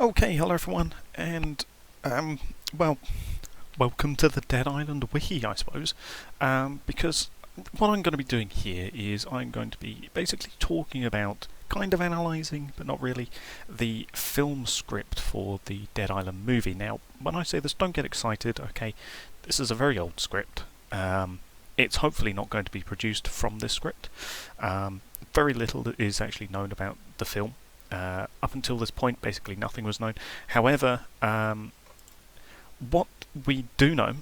Okay, hello everyone, and well, welcome to the Dead Island Wiki, I suppose. Because what I'm going to be doing here is I'm going to be basically talking about, kind of analysing, but not really, the film script for the Dead Island movie. Now, when I say this, don't get excited. Okay, this is a very old script. It's hopefully not going to be produced from this script. Very little is actually known about the film. Up until this point, basically nothing was known. However, what we do know,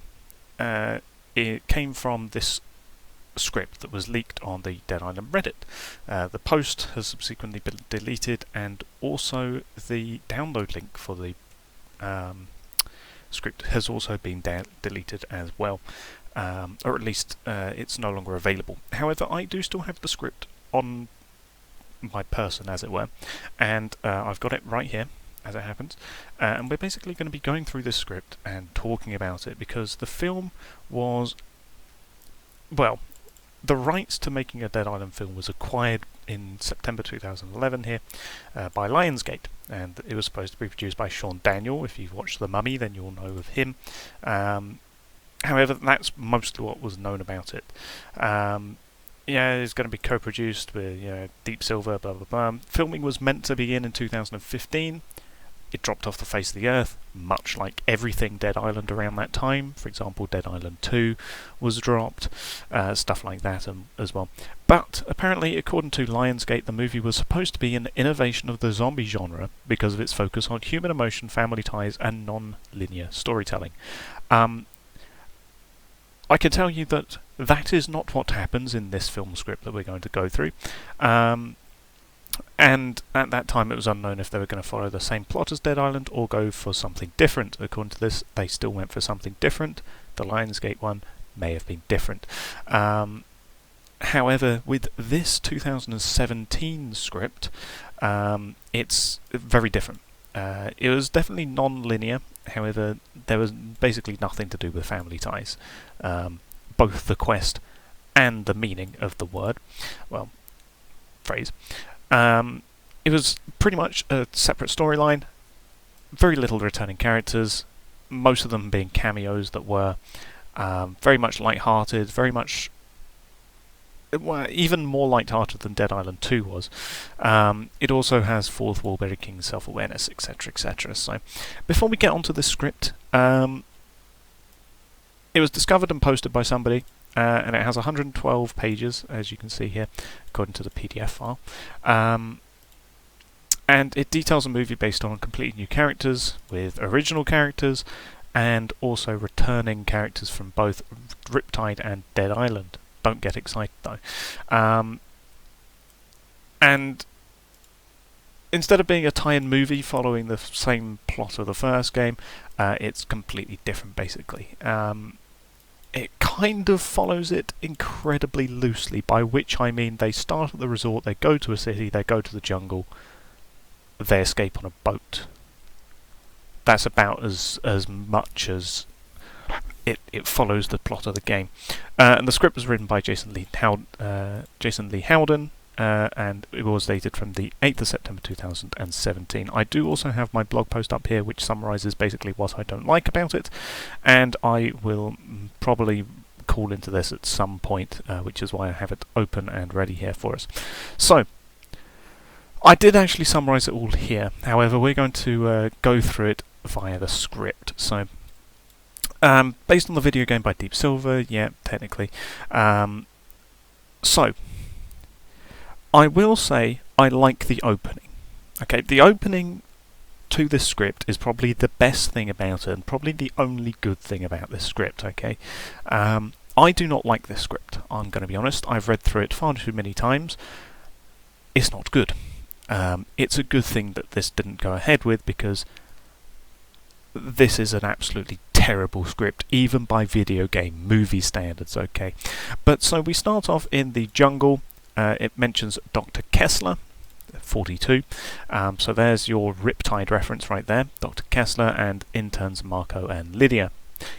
it came from this script that was leaked on the Dead Island Reddit. The post has subsequently been deleted, and also the download link for the script has also been deleted as well, or at least it's no longer available. However, I do still have the script on my person, as it were, and I've got it right here as it happens, and we're basically going to be going through this script and talking about it because the film was, well, the rights to making a Dead Island film was acquired in September 2011 here by Lionsgate, and it was supposed to be produced by Sean Daniel. If you've watched The Mummy, then you'll know of him. However, that's mostly what was known about it. Yeah, it's going to be co-produced with Deep Silver, blah blah blah. Filming was meant to begin in 2015. It dropped off the face of the earth, much like everything Dead Island around that time. For example, Dead Island 2 was dropped, stuff like that as well. But apparently, according to Lionsgate, the movie was supposed to be an innovation of the zombie genre because of its focus on human emotion, family ties, and non-linear storytelling. I can tell you that that is not what happens in this film script that we're going to go through. And at that time it was unknown if they were going to follow the same plot as Dead Island or go for something different. According to this, they still went for something different. The Lionsgate one may have been different. However, with this 2017 script, it's very different. It was definitely non-linear. However, there was basically nothing to do with family ties. Both the quest and the meaning of the word, phrase. It was pretty much a separate storyline. Very little returning characters. Most of them being cameos that were very much light-hearted, very much even more light-hearted than Dead Island 2 was. It also has fourth wall breaking, self-awareness, etc, etc. So, before we get onto this script, it was discovered and posted by somebody, and it has 112 pages, as you can see here, according to the PDF file. And it details a movie based on completely new characters, with original characters, and also returning characters from both Riptide and Dead Island. Don't get excited though. And instead of being a tie-in movie following the same plot of the first game, it's completely different basically. It kind of follows it incredibly loosely, by which I mean they start at the resort, they go to a city, they go to the jungle, they escape on a boat. That's about as much as it follows the plot of the game. And the script was written by Jason Lee Howden, and it was dated from the 8th of September 2017. I do also have my blog post up here which summarises basically what I don't like about it, and I will probably call into this at some point, which is why I have it open and ready here for us. So, I did actually summarise it all here, however we're going to go through it via the script. So, based on the video game by Deep Silver, yeah, technically. So, I will say I like the opening. Okay, the opening to this script is probably the best thing about it, and probably the only good thing about this script, okay? I do not like this script, I'm going to be honest. I've read through it far too many times. It's not good. It's a good thing that this didn't go ahead with, because this is an absolutely terrible script, even by video game movie standards, okay? But so we start off in the jungle. It mentions Dr. Kessler, 42. So there's your Riptide reference right there. Dr. Kessler and interns Marco and Lydia.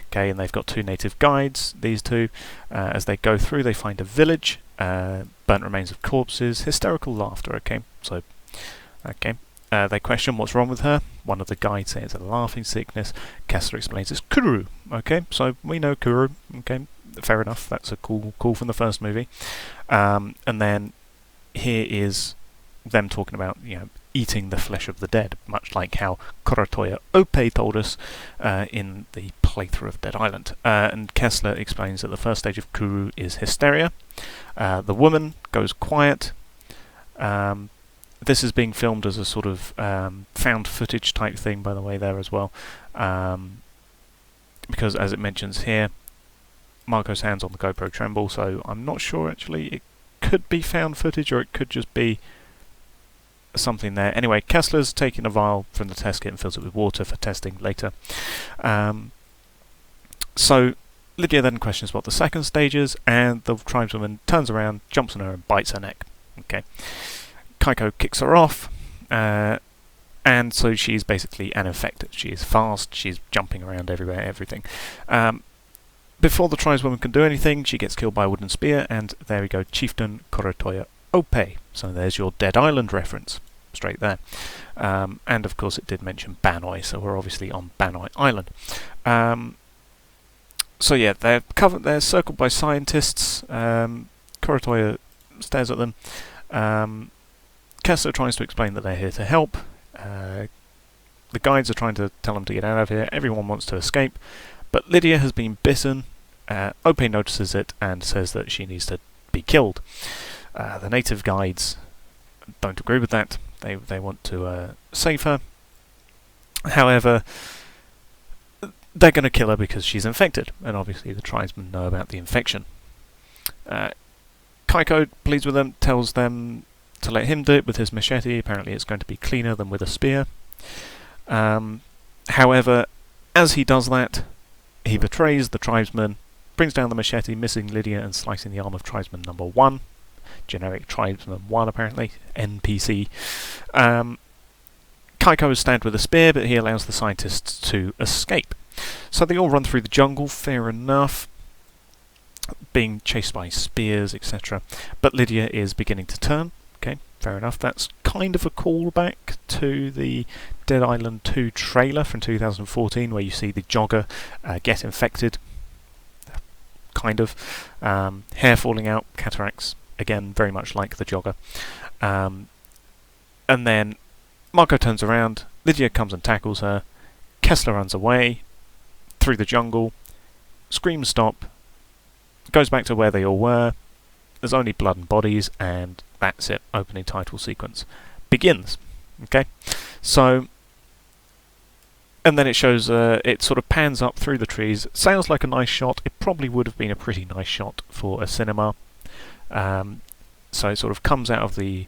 Okay, and they've got two native guides, these two. As they go through, they find a village, burnt remains of corpses, hysterical laughter, okay? So, okay. They question what's wrong with her. One of the guides says it's a laughing sickness. Kessler explains it's Kuru. Okay, so we know Kuru. Okay, fair enough. That's a cool from the first movie. And then here is them talking about, eating the flesh of the dead, much like how Koratoya Ope told us in the playthrough of Dead Island. And Kessler explains that the first stage of Kuru is hysteria. The woman goes quiet. This is being filmed as a sort of found footage type thing, by the way, there as well. Because, as it mentions here, Marco's hands on the GoPro tremble, so I'm not sure actually. It could be found footage, or it could just be something there. Anyway, Kessler's taking a vial from the test kit and fills it with water for testing later. So Lydia then questions what the second stage is, and the tribeswoman turns around, jumps on her and bites her neck. Okay. Kaiko kicks her off, and so she's basically an infected. She is fast, she's jumping around everywhere, everything. Before the tribeswoman can do anything, she gets killed by a wooden spear, and there we go, Chieftain Koratoya Ope. So there's your Dead Island reference, straight there. And of course it did mention Banoi, so we're obviously on Banoi Island. So yeah, they're circled by scientists. Koratoya stares at them. Kessler tries to explain that they're here to help. The guides are trying to tell them to get out of here. Everyone wants to escape, but Lydia has been bitten. Ope notices it and says that she needs to be killed. The native guides don't agree with that. They want to save her. However, they're going to kill her because she's infected, and obviously the tribesmen know about the infection. Kaiko pleads with them, tells them to let him do it with his machete. Apparently it's going to be cleaner than with a spear. However, as he does that, he betrays the tribesman, brings down the machete, missing Lydia and slicing the arm of tribesman number 1. Generic tribesman 1, apparently. NPC. Kaiko is stabbed with a spear, but he allows the scientists to escape. So they all run through the jungle, fair enough, being chased by spears, etc. But Lydia is beginning to turn. Okay, fair enough. That's kind of a callback to the Dead Island 2 trailer from 2014, where you see the jogger get infected. Kind of. Hair falling out, cataracts. Again, very much like the jogger. And then Marco turns around. Lydia comes and tackles her. Kessler runs away through the jungle. Screams stop. Goes back to where they all were. There's only blood and bodies, and that's it. Opening title sequence begins. Okay, so, and then it shows, it sort of pans up through the trees. Sounds like a nice shot. It probably would have been a pretty nice shot for a cinema. So it sort of comes out of the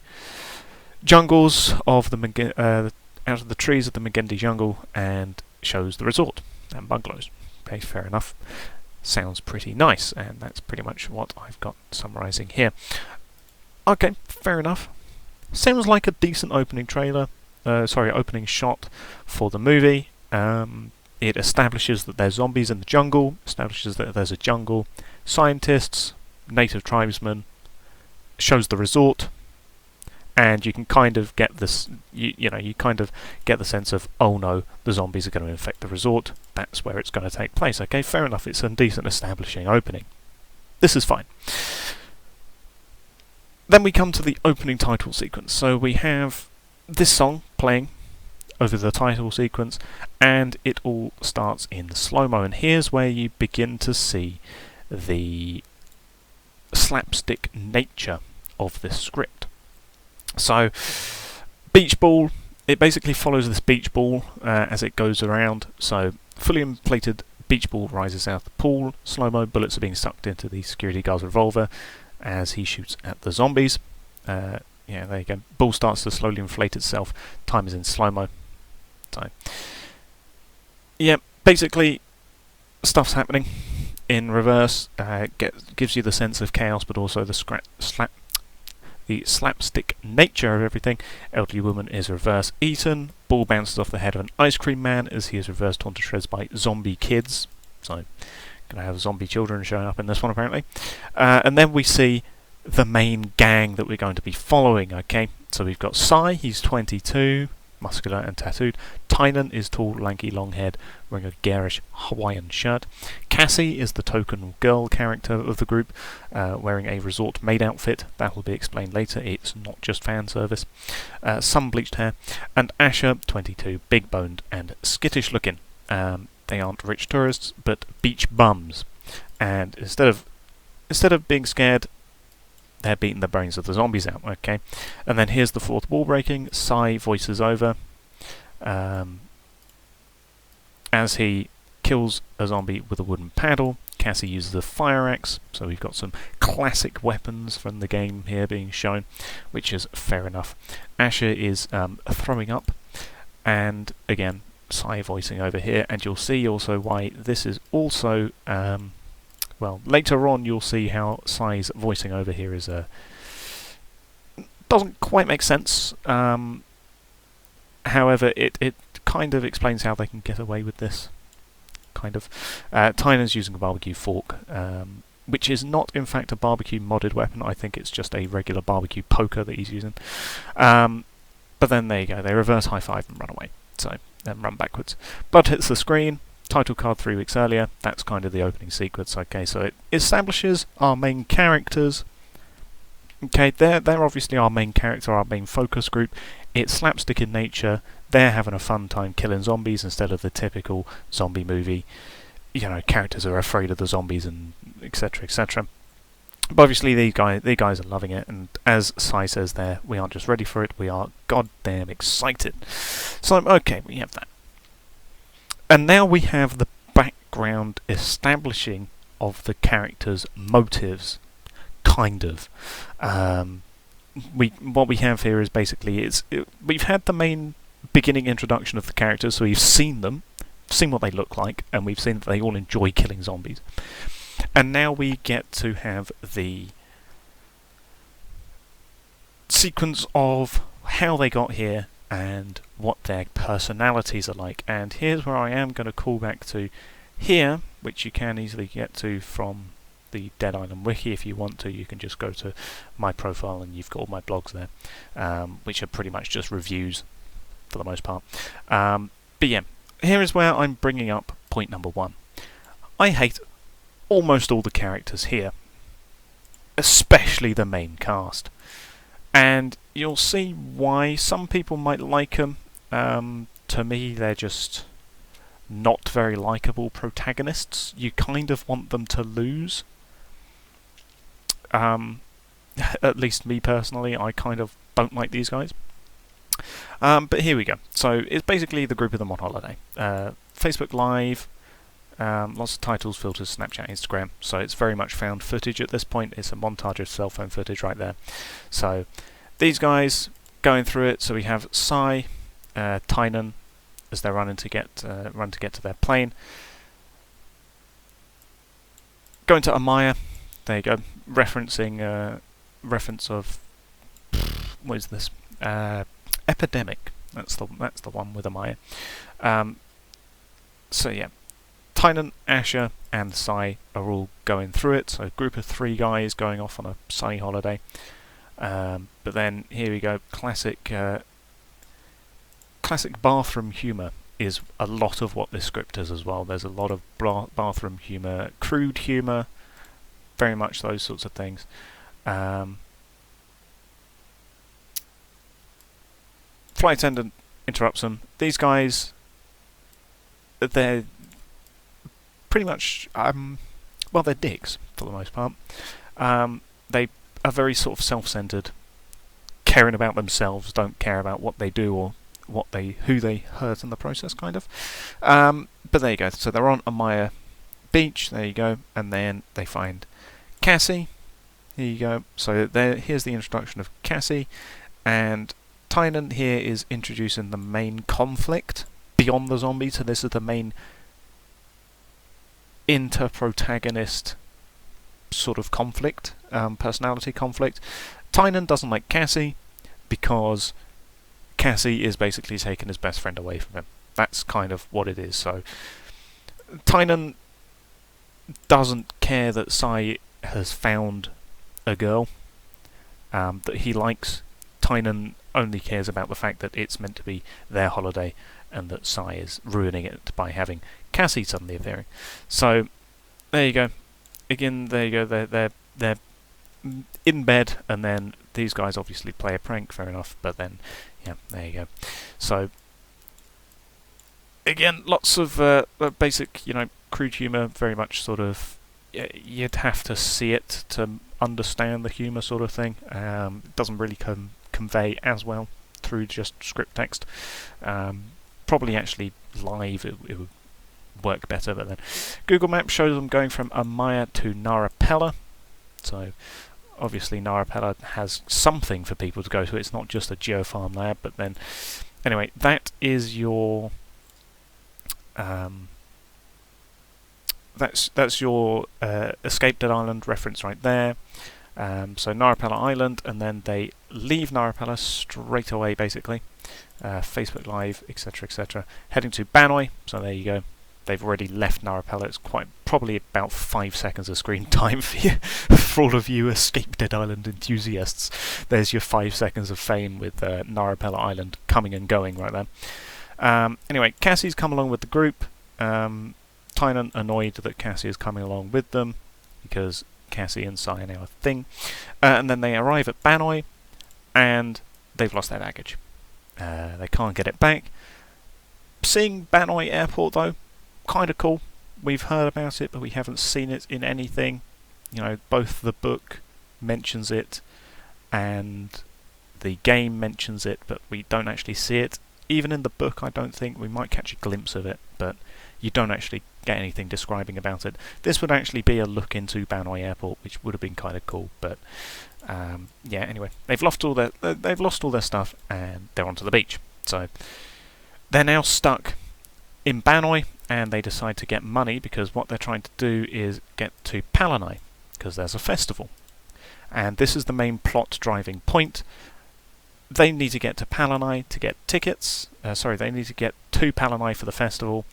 jungles of the out of the trees of the Magendi jungle and shows the resort and bungalows. Okay, fair enough. Sounds pretty nice, and that's pretty much what I've got summarising here. Okay, fair enough. Sounds like a decent opening trailer. Opening shot for the movie. It establishes that there's zombies in the jungle. Establishes that there's a jungle. Scientists, native tribesmen. Shows the resort, and you can kind of get this. You kind of get the sense of, oh no, the zombies are going to infect the resort. That's where it's going to take place. Okay, fair enough. It's a decent establishing opening. This is fine. Then we come to the opening title sequence. So we have this song playing over the title sequence, and it all starts in slow-mo. And here's where you begin to see the slapstick nature of this script. So, beach ball, it basically follows this beach ball as it goes around. So, fully inflated beach ball rises out of the pool. Slow-mo, bullets are being sucked into the security guard's revolver as he shoots at the zombies. There you go. Ball starts to slowly inflate itself. Time is in slow-mo. So, yeah, basically, stuff's happening in reverse. Gives you the sense of chaos, but also the slapstick nature of everything. Elderly woman is reverse eaten. Ball bounces off the head of an ice cream man as he is reverse torn to shreds by zombie kids. So, gonna have zombie children showing up in this one apparently. And then we see the main gang that we're going to be following. Okay, so we've got Sai. He's 22. muscular and tattooed. Tynan is tall, lanky, long-haired, wearing a garish Hawaiian shirt. Cassie is the token girl character of the group, wearing a resort maid outfit. That will be explained later. It's not just fan service. Some bleached hair. And Asher, 22, big-boned and skittish-looking. They aren't rich tourists, but beach bums. And instead of being scared, they're beating the brains of the zombies out, okay? And then here's the fourth wall breaking. Sai voices over as he kills a zombie with a wooden paddle. Cassie uses a fire axe, so we've got some classic weapons from the game here being shown, which is fair enough. Asher is throwing up, and again, Sai voicing over here, and you'll see also why this is also... well, later on you'll see how Sai's voicing over here is doesn't quite make sense. However, it kind of explains how they can get away with this. Kind of. Tynan's using a barbecue fork, which is not in fact a barbecue modded weapon. I think it's just a regular barbecue poker that he's using. But then there you go. They reverse high five and run away. So then run backwards. Blood hits the screen. Title card 3 weeks earlier. That's kind of the opening sequence. Okay, so it establishes our main characters. Okay, they're obviously our main character, our main focus group. It's slapstick in nature. They're having a fun time killing zombies instead of the typical zombie movie. You know, characters are afraid of the zombies and etc. etc. But obviously these guys are loving it, and as Sai says there, we aren't just ready for it, we are goddamn excited. So okay, we have that. And now we have the background establishing of the characters' motives, kind of. What we have here is basically we've had the main beginning introduction of the characters, so we've seen them, seen what they look like, and we've seen that they all enjoy killing zombies. And now we get to have the sequence of how they got here and what their personalities are like. And here's where I am going to call back to here, which you can easily get to from the Dead Island wiki if you want to. You can just go to my profile and you've got all my blogs there, which are pretty much just reviews for the most part. But yeah, here is where I'm bringing up point number 1. I hate almost all the characters here, especially the main cast. And you'll see why some people might like them. To me, they're just not very likable protagonists. You kind of want them to lose. At least me personally, I kind of don't like these guys. But here we go. So it's basically the group of them on holiday. Facebook Live, lots of titles, filters, Snapchat, Instagram. So it's very much found footage at this point. It's a montage of cell phone footage right there. So these guys going through it. So we have Sai, Tynan, as they're running to get to their plane. Going to Amaya. There you go. Referencing reference of what is this? Epidemic. That's the one with Amaya. So yeah, Tynan, Asher, and Sai are all going through it. So a group of 3 guys going off on a sunny holiday. But then here we go. Classic bathroom humour is a lot of what this script is as well. There's a lot of bathroom humour, crude humour, very much those sorts of things. Flight attendant interrupts them. These guys, they're pretty much, well, they're dicks for the most part. They are very sort of self-centered, caring about themselves, don't care about what they do or who they hurt in the process, kind of. But there you go. So they're on Amaya Beach. There you go, and then they find Cassie. Here you go. So here's the introduction of Cassie, and Tynan here is introducing the main conflict beyond the zombie. So this is the main inter-protagonist sort of conflict, personality conflict. Tynan doesn't like Cassie because Cassie is basically taking his best friend away from him. That's kind of what it is. So Tynan doesn't care that Sai has found a girl that he likes. Tynan only cares about the fact that it's meant to be their holiday and that Sai is ruining it by having Cassie suddenly appearing. So there you go. Again, there you go. They're in bed, and then these guys obviously play a prank. Fair enough, but then yeah, there you go. So again, lots of basic, crude humour. Very much sort of. You'd have to see it to understand the humour, sort of thing. It doesn't really convey as well through just script text. Probably actually live it would work better, but then Google Maps shows them going from Amaya to Narapella. So obviously Narapella has something for people to go to. It's not just a geofarm lab, but then anyway, that is your that's your Escape Dead Island reference right there. So Narapella Island, and then they leave Narapella straight away, basically. Facebook Live, etc., etc. Heading to Banoi. So there you go. They've already left Narapella. It's probably about 5 seconds of screen time for you, for all of you Escape Dead Island enthusiasts. There's your 5 seconds of fame with Narapella Island coming and going right there. Anyway, Cassie's come along with the group. Tynan annoyed that Cassie is coming along with them because Cassie and Sai are now a thing. And then they arrive at Banoi and they've lost their baggage. They can't get it back. Seeing Banoi Airport though, kind of cool. We've heard about it, but we haven't seen it in anything. Both the book mentions it and the game mentions it, but we don't actually see it. Even in the book, I don't think. We might catch a glimpse of it, but you don't actually get anything describing about it. This would actually be a look into Banoi Airport, which would have been kind of cool, but yeah, anyway, they've lost all their stuff and they're onto the beach. So they're now stuck in Banoi, and they decide to get money because what they're trying to do is get to Palanai because there's a festival, and this is the main plot driving point. They need to get to Palanai to get tickets. They need to get to Palanai for the festival.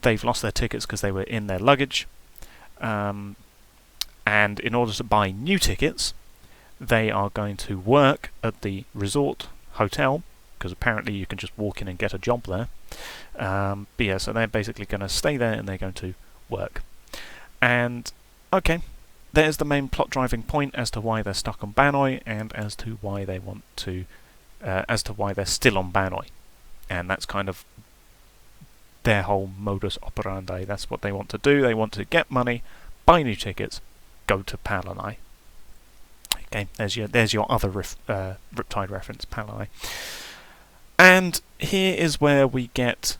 They've lost their tickets because they were in their luggage, and in order to buy new tickets, they are going to work at the resort hotel, because apparently you can just walk in and get a job there. But yeah, so they're basically going to stay there and they're going to work. And okay, there's the main plot driving point as to why they're stuck on Banoi and as to why they want to, as to why they're still on Banoi. And that's kind of their whole modus operandi. That's what they want to do. They want to get money, buy new tickets, go to Palanai. Okay, there's your other Riptide reference, Palanai. And here is where we get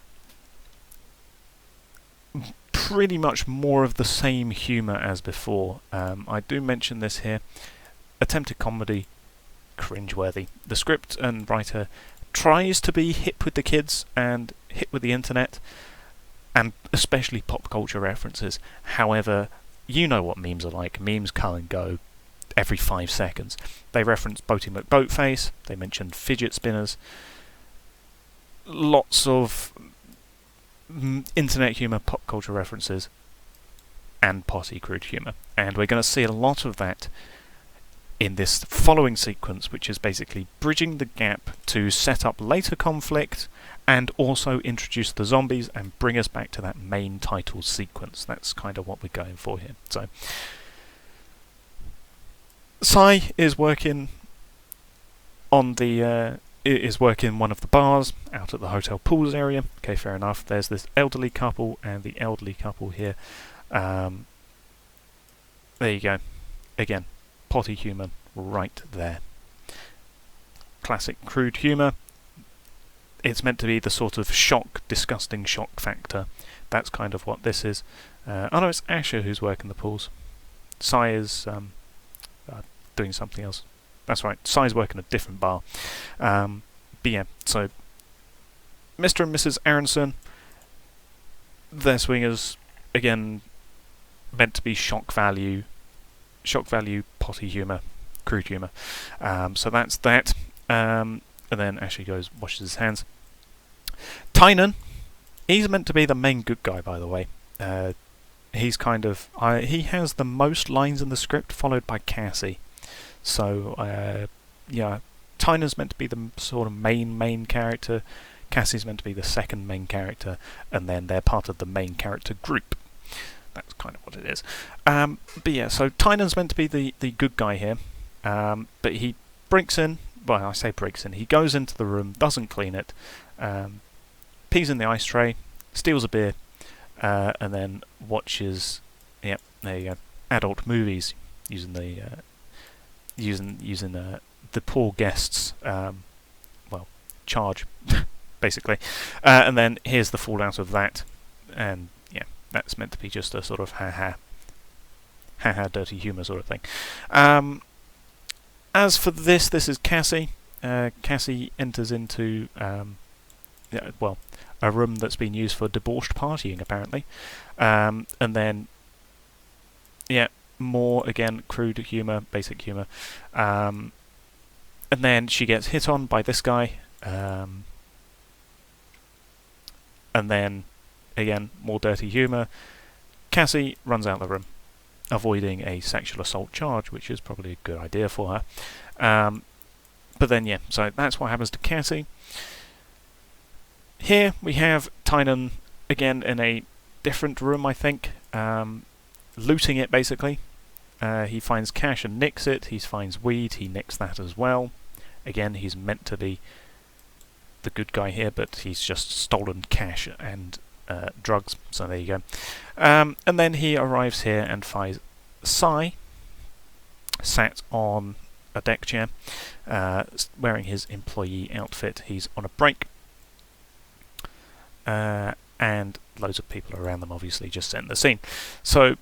pretty much more of the same humour as before. I do mention this here. Attempted comedy, cringeworthy. The script and writer tries to be hip with the kids and hip with the internet, and especially pop culture references. However, you know what memes are like. Memes come and go every 5 seconds. They reference Boaty McBoatface, they mentioned fidget spinners, lots of internet humour, pop culture references, and potty crude humour. And we're going to see a lot of that in this following sequence, which is basically bridging the gap to set up later conflict and also introduce the zombies and bring us back to that main title sequence. That's kind of what we're going for here. So Sai is working on the working one of the bars out at the hotel pools area. Okay, fair enough. There's this elderly couple and the elderly couple here. There you go. Again, potty humour right there. Classic crude humour. It's meant to be the sort of disgusting shock factor. That's kind of what this is. Oh no, it's Asher who's working the pools. Sai is doing something else. That's right, Sai's working a different bar. But yeah, so Mr. and Mrs. Aronson, their swingers, again, meant to be shock value, potty humour, crude humour. So that's that. And then Ashley goes, washes his hands. Tynan, he's meant to be the main good guy, by the way. He's kind of... he has the most lines in the script, followed by Cassie. So, yeah, Tynan's meant to be the sort of main character, Cassie's meant to be the second main character, and then they're part of the main character group. That's kind of what it is. But yeah, so Tynan's meant to be the good guy here, but he breaks in. Well, I say breaks in. He goes into the room, doesn't clean it, pees in the ice tray, steals a beer, and then watches. Yep, there you go. Adult movies using the the poor guests charge basically, and then here's the fallout of that, and yeah, that's meant to be just a sort of ha ha dirty humour sort of thing. As for this is Cassie. Cassie enters into a room that's been used for debauched partying apparently, and then more again crude humour, basic humour, and then she gets hit on by this guy, and then again more dirty humour. Cassie runs out of the room, avoiding a sexual assault charge, which is probably a good idea for her. But then so that's what happens to Cassie. Here we have Tynan again in a different room, I think, looting it basically. He finds cash and nicks it. He finds weed, he nicks that as well. Again, he's meant to be the good guy here, but he's just stolen cash and drugs, so there you go. And then he arrives here and finds Sai sat on a deck chair, wearing his employee outfit. He's on a break, and loads of people around them obviously just setting the scene. So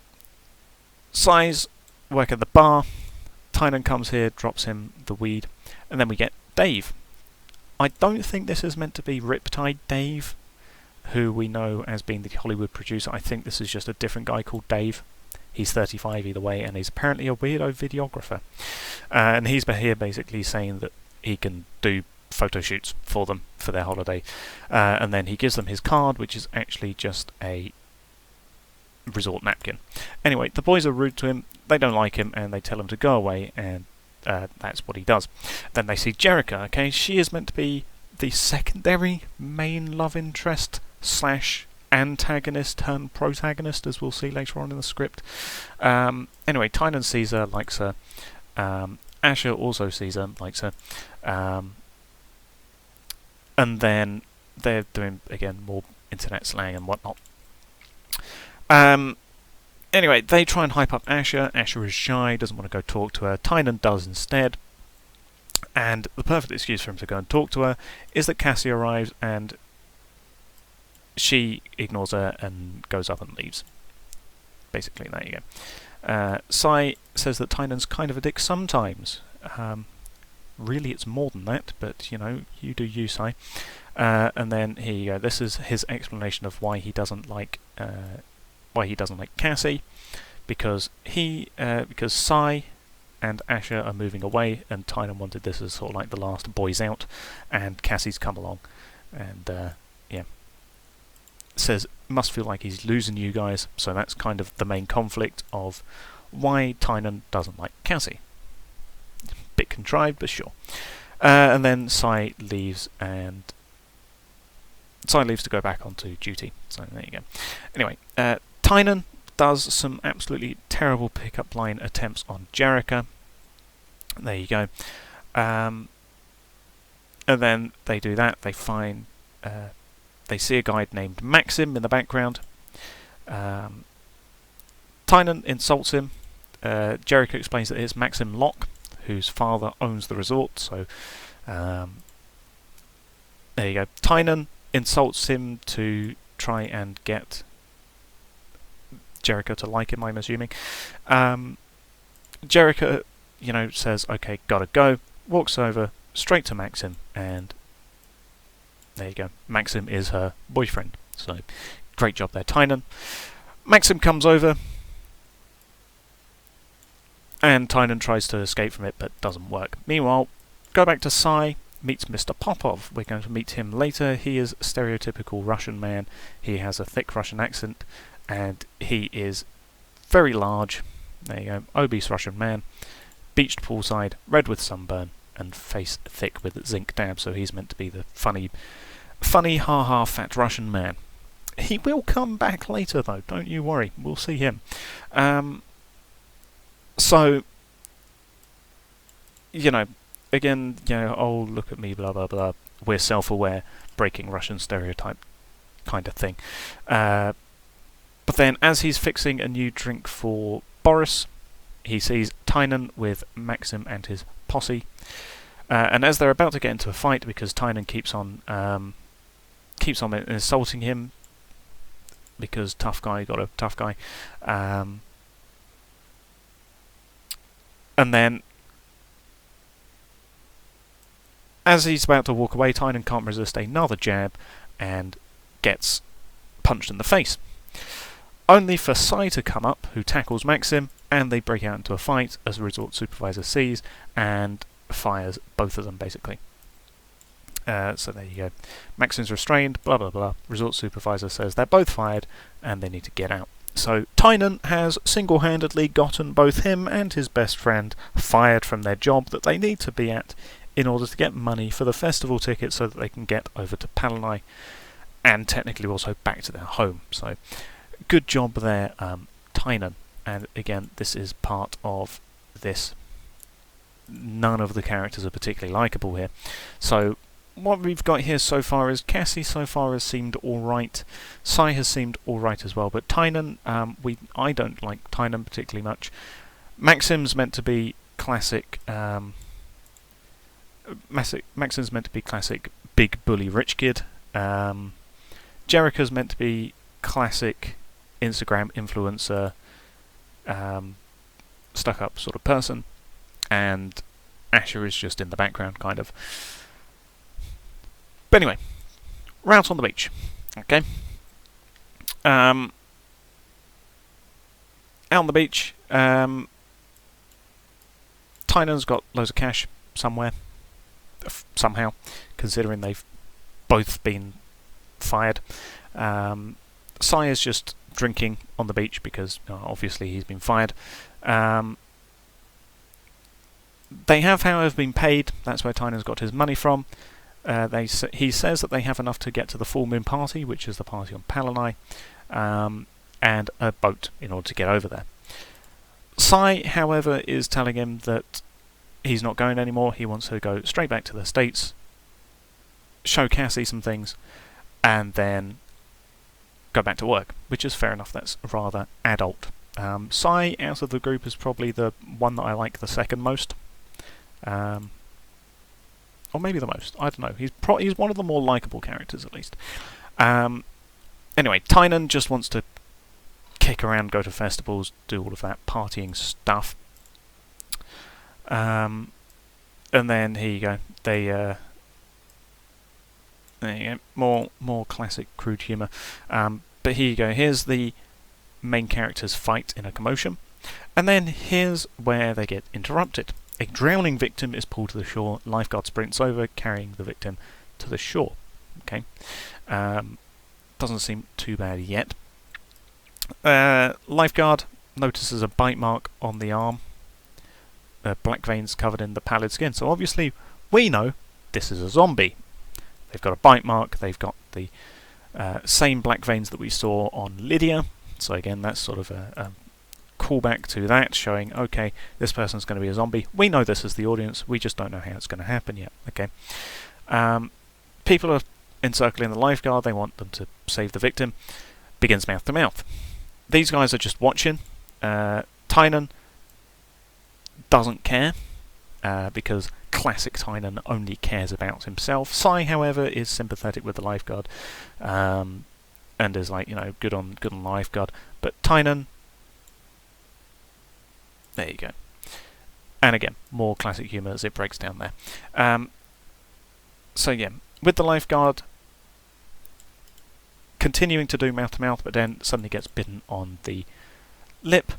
Sai's work at the bar. Tynan comes here, drops him the weed, and then we get Dave. I don't think this is meant to be Riptide Dave, who we know as being the Hollywood producer. I think this is just a different guy called Dave. He's 35 either way, and he's apparently a weirdo videographer. And he's here basically saying that he can do photo shoots for them for their holiday. And then he gives them his card, which is actually just a resort napkin. Anyway, the boys are rude to him, they don't like him, and they tell him to go away, and that's what he does. Then they see Jerica. Okay, she is meant to be the secondary main love interest / antagonist turned protagonist, as we'll see later on in the script. Anyway, Tynan sees her, likes her. Asher also sees her, likes her. And then they're doing, again, more internet slang and whatnot. Anyway, they try and hype up Asher. Asher is shy, doesn't want to go talk to her. Tynan does instead. And the perfect excuse for him to go and talk to her is that Cassie arrives and she ignores her and goes up and leaves. Basically, there you go. Sai says that Tynan's kind of a dick sometimes. Really, it's more than that, but you know, you do you, Sai. And then here you go. This is his explanation of why he doesn't like Cassie, because Sai and Asher are moving away, and Tynan wanted this as sort of like the last boys out, and Cassie's come along, and says must feel like he's losing you guys. So that's kind of the main conflict of why Tynan doesn't like Cassie. Bit contrived, but sure. And then Sai leaves, and Sai leaves to go back onto duty. So there you go. Anyway, Tynan does some absolutely terrible pickup line attempts on Jerica. There you go. And then they do that. They find, they see a guy named Maxim in the background. Tynan insults him. Jerica explains that it's Maxim Locke, whose father owns the resort. So there you go. Tynan insults him to try and get Jerica to like him, I'm assuming. Jerica, says, okay, gotta go, walks over, straight to Maxim, and there you go. Maxim is her boyfriend. So, great job there, Tynan. Maxim comes over, and Tynan tries to escape from it, but doesn't work. Meanwhile, go back to Sai, meets Mr. Popov. We're going to meet him later. He is a stereotypical Russian man. He has a thick Russian accent, and he is very large. There you go, obese Russian man, beached poolside, red with sunburn. and face thick with zinc dab, so he's meant to be the funny ha-ha fat Russian man. He will come back later though, don't you worry, we'll see him. So, you know, again, you know, oh, look at me, blah blah blah, we're self-aware, breaking Russian stereotype kind of thing. But then as he's fixing a new drink for Boris, he sees Tynan with Maxim and his posse, and as they're about to get into a fight, because Tynan keeps on insulting him, because tough guy got a tough guy, and then as he's about to walk away, Tynan can't resist another jab and gets punched in the face. Only for Sai to come up, who tackles Maxim, and they break out into a fight as a resort supervisor sees and fires both of them, basically. So there you go. Maxim's restrained, blah blah blah. Resort supervisor says they're both fired and they need to get out. So Tynan has single-handedly gotten both him and his best friend fired from their job that they need to be at in order to get money for the festival ticket so that they can get over to Palanai and technically also back to their home. So good job there, Tynan. And again, this is part of this. None of the characters are particularly likeable here. So what we've got here so far is Cassie so far has seemed alright. Sai has seemed alright as well, but Tynan, I don't like Tynan particularly much. Maxim's meant to be classic. Maxim's meant to be classic big bully rich kid. Jerica's meant to be classic Instagram influencer, stuck up sort of person, and Asher is just in the background, kind of. But anyway, we're out on the beach. Okay. Out on the beach, Tynan's got loads of cash somewhere, somehow, considering they've both been fired. Sai is just drinking on the beach because obviously he's been fired. They have, however, been paid. That's where Tynan's got his money from. He says that they have enough to get to the full moon party, which is the party on Palanai, and a boat in order to get over there. Sai, however, is telling him that he's not going anymore. He wants to go straight back to the States, show Cassie some things, and then go back to work, which is fair enough. That's rather adult. Sai, out of the group, is probably the one that I like the second most. Or maybe the most. I don't know. He's one of the more likeable characters, at least. Anyway, Tynan just wants to kick around, go to festivals, do all of that partying stuff. And then here you go. There you go. More classic crude humour. But here you go. Here's the main characters fight in a commotion, and then here's where they get interrupted. A drowning victim is pulled to the shore. Lifeguard sprints over, carrying the victim to the shore. Okay, doesn't seem too bad yet. Lifeguard notices a bite mark on the arm. Black veins covered in the pallid skin. So obviously, we know this is a zombie. They've got a bite mark. They've got the same black veins that we saw on Lydia. So again, that's sort of a callback to that, showing, okay, this person's going to be a zombie. We know this as the audience, we just don't know how it's going to happen yet. Okay. People are encircling the lifeguard, they want them to save the victim. Begins mouth to mouth. These guys are just watching. Tynan doesn't care, because classic Tynan only cares about himself. Sai, however, is sympathetic with the lifeguard, and is like, good on lifeguard. But Tynan, there you go. And again, more classic humour as it breaks down there. So yeah, with the lifeguard continuing to do mouth to mouth, but then suddenly gets bitten on the lip,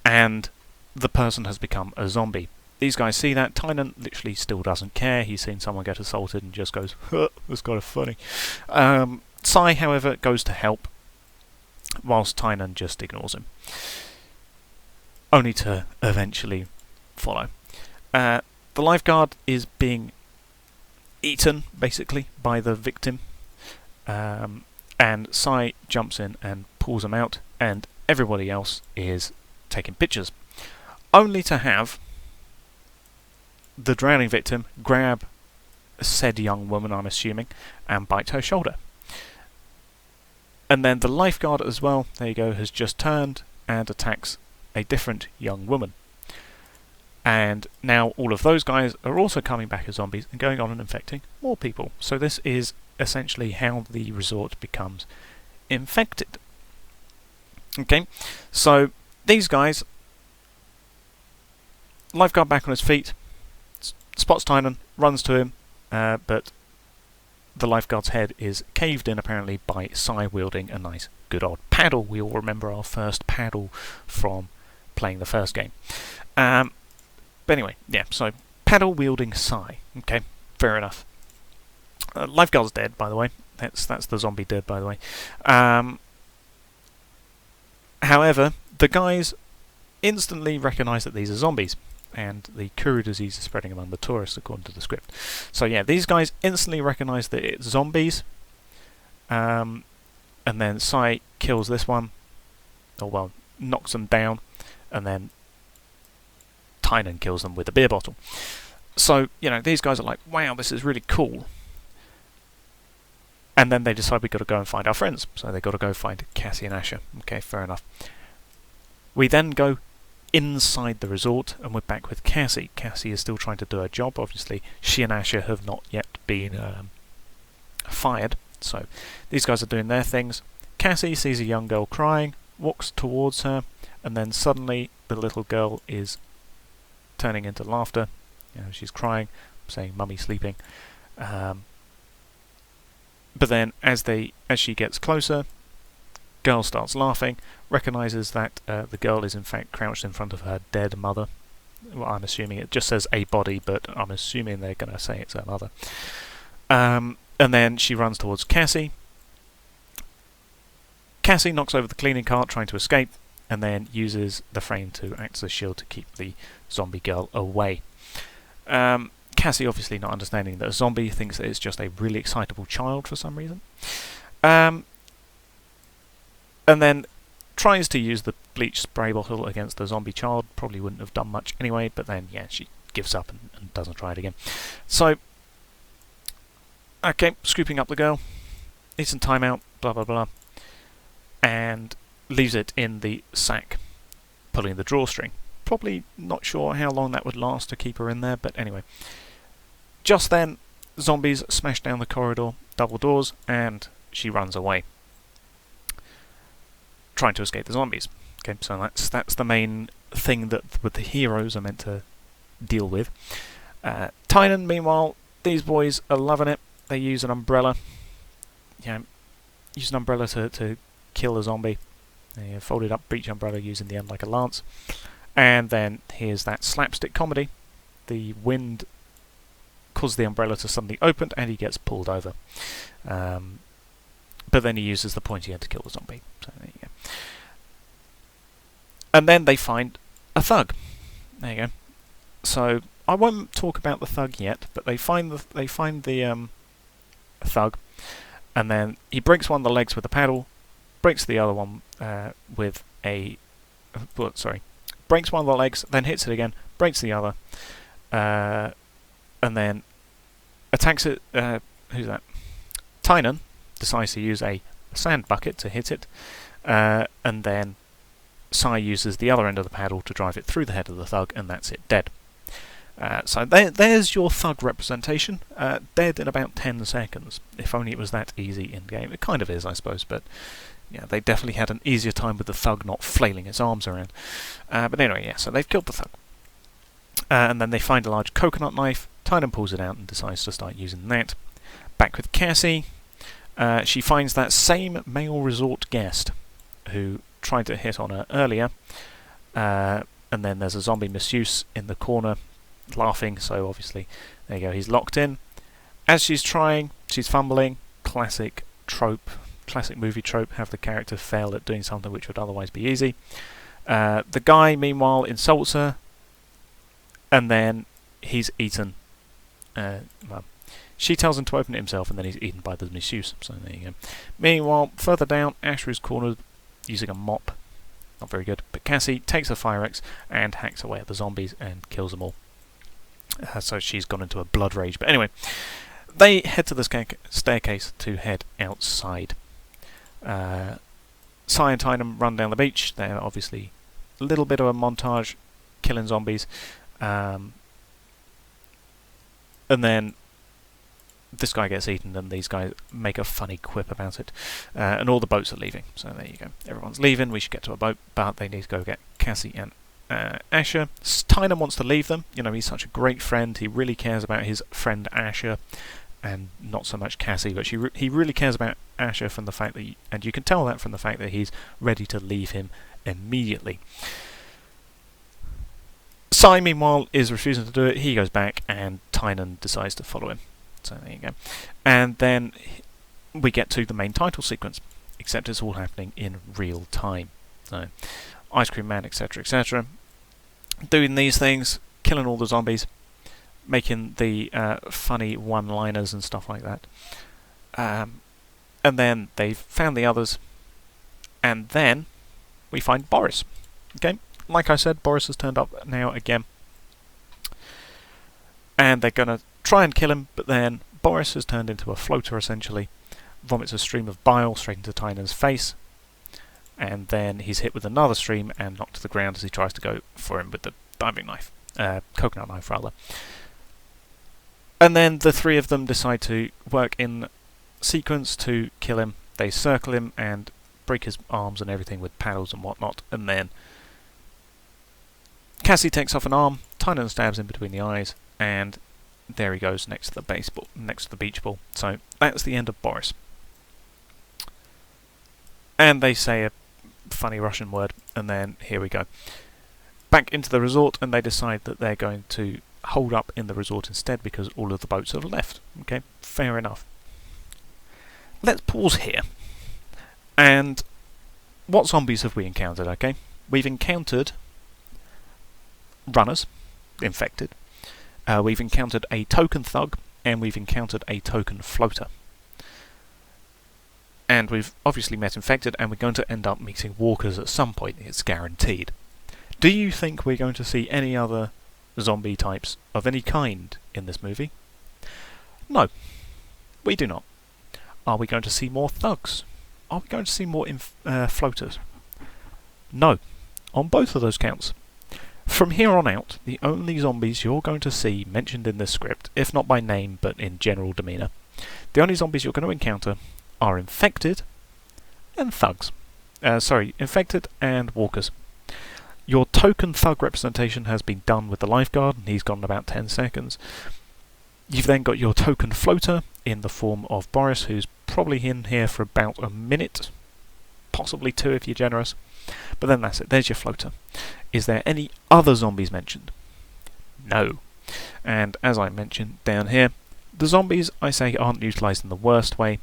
and the person has become a zombie. These guys see that. Tynan literally still doesn't care. He's seen someone get assaulted and just goes, that's kind of funny. Sai, however, goes to help, whilst Tynan just ignores him, only to eventually follow. The lifeguard is being eaten, basically, by the victim. And Sai jumps in and pulls him out, and everybody else is taking pictures. Only to have the drowning victim grab said young woman, I'm assuming, and bite her shoulder. And then the lifeguard as well, there you go, has just turned and attacks a different young woman. And now all of those guys are also coming back as zombies and going on and infecting more people. So this is essentially how the resort becomes infected. Okay, so these guys, lifeguard back on his feet, spots Tynan, runs to him, but the lifeguard's head is caved in apparently by Sai wielding a nice good old paddle. We all remember our first paddle from playing the first game. But anyway, yeah, so paddle wielding Sai. Okay, fair enough. Lifeguard's dead, by the way. That's the zombie dead, by the way. However, the guys instantly recognise that these are zombies, and the Kuru disease is spreading among the tourists, according to the script. So yeah, these guys instantly recognise that it's zombies, and then Sai kills this one, or well, knocks them down, and then Tynan kills them with a beer bottle. So, you know, these guys are like, wow, this is really cool. And then they decide we've got to go and find our friends. So they've got to go find Cassie and Asher. Okay, fair enough. We then go inside the resort, and we're back with Cassie. Cassie is still trying to do her job. Obviously, she and Asher have not yet been fired. So these guys are doing their things. Cassie sees a young girl crying, walks towards her, and then suddenly the little girl is turning into laughter. You know, she's crying, saying "Mummy's sleeping." But then, as she gets closer, girl starts laughing, recognises that the girl is in fact crouched in front of her dead mother. Well, I'm assuming it just says a body, but I'm assuming they're going to say it's her mother. And then she runs towards Cassie. Cassie knocks over the cleaning cart, trying to escape, and then uses the frame to act as a shield to keep the zombie girl away. Cassie, obviously not understanding that a zombie, thinks that it's just a really excitable child for some reason. And then tries to use the bleach spray bottle against the zombie child. Probably wouldn't have done much anyway, but then, yeah, she gives up and doesn't try it again. So, okay, scooping up the girl, needs some time out, blah blah blah, and leaves it in the sack, pulling the drawstring. Probably not sure how long that would last to keep her in there, but anyway. Just then, zombies smash down the corridor, double doors, and she runs away, trying to escape the zombies. Okay, so that's the main thing that the heroes are meant to deal with. Tynan, meanwhile, these boys are loving it. They use an umbrella. Use an umbrella to kill a zombie. They folded up breach umbrella using the end like a lance. And then here's that slapstick comedy. The wind causes the umbrella to suddenly open and he gets pulled over. But then he uses the pointy end to kill the zombie. So there you go. And then they find a thug. There you go. So I won't talk about the thug yet, but they find the thug, and then he breaks one of the legs with a paddle, breaks the other one with a breaks one of the legs, then hits it again, breaks the other, and then attacks it. Who's that? Tynan decides to use a sand bucket to hit it, and then Sai uses the other end of the paddle to drive it through the head of the thug, and that's it, dead. So there's your thug representation, dead in about 10 seconds. If only it was that easy in-game. It kind of is, I suppose, but yeah, they definitely had an easier time with the thug not flailing its arms around. But anyway, yeah, so they've killed the thug. And then they find a large coconut knife. Tynan pulls it out and decides to start using that. Back with Cassie. She finds that same male resort guest who tried to hit on her earlier. And then there's a zombie masseuse in the corner laughing, so obviously there you go, he's locked in. As she's trying, she's fumbling. Classic movie trope, have the character fail at doing something which would otherwise be easy. The guy meanwhile insults her, and then he's eaten. Well, she tells him to open it himself, and then he's eaten by the masseuse. So there you go. Meanwhile, further down, Asher is cornered using a mop. Not very good. But Cassie takes a fire axe and hacks away at the zombies and kills them all. So she's gone into a blood rage. But anyway, they head to the staircase to head outside. Cy and Tynan run down the beach. They're obviously a little bit of a montage killing zombies. And then this guy gets eaten, and these guys make a funny quip about it. And all the boats are leaving. So there you go. Everyone's leaving. We should get to a boat, but they need to go get Cassie and Asher. Tynan wants to leave them. You know, he's such a great friend. He really cares about his friend Asher, and not so much Cassie. But he really cares about Asher from the fact that, and you can tell that from the fact that he's ready to leave him immediately. Cy, meanwhile, is refusing to do it. He goes back, and Tynan decides to follow him. So there you go. And then we get to the main title sequence, except it's all happening in real time. So, Ice Cream Man, etc., etc., doing these things, killing all the zombies, making the funny one-liners and stuff like that. And then they've found the others, and then we find Boris. Okay, like I said, Boris has turned up now again, and they're going to try and kill him, but then Boris has turned into a floater essentially, vomits a stream of bile straight into Tynan's face, and then he's hit with another stream and knocked to the ground as he tries to go for him with the diving knife, coconut knife rather. And then the three of them decide to work in sequence to kill him. They circle him and break his arms and everything with paddles and whatnot, and then Cassie takes off an arm, Tynan stabs him between the eyes, and there he goes next to the beach ball. So that's the end of Boris. And they say a funny Russian word, and then here we go. Back into the resort, and they decide that they're going to hold up in the resort instead because all of the boats have left. Okay, fair enough. Let's pause here. And what zombies have we encountered, okay? We've encountered runners, infected. We've encountered a token thug, and we've encountered a token floater. And we've obviously met infected, and we're going to end up meeting walkers at some point, it's guaranteed. Do you think we're going to see any other zombie types of any kind in this movie? No, we do not. Are we going to see more thugs? Are we going to see more floaters? No, on both of those counts. From here on out, the only zombies you're going to see mentioned in this script, if not by name but in general demeanour, the only zombies you're going to encounter are infected and thugs. Infected and walkers. Your token thug representation has been done with the lifeguard, and he's gone about 10 seconds. You've then got your token floater in the form of Boris, who's probably in here for about a minute, possibly 2 if you're generous. But then that's it, there's your floater. Is there any other zombies mentioned? No. And as I mentioned down here, the zombies, I say, aren't utilised in the worst way.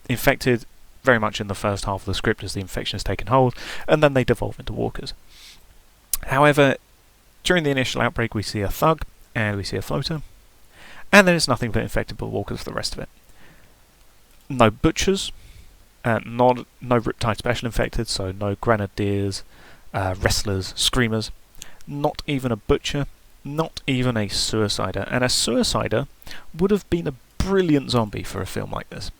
Infected very much in the first half of the script as the infection has taken hold, and then they devolve into walkers. However, during the initial outbreak we see a thug, and we see a floater, and then it's nothing but infected but walkers for the rest of it. No butchers, no Riptide special infected, so no grenadiers, wrestlers, screamers, not even a butcher, not even a suicider. And a suicider would have been a brilliant zombie for a film like this.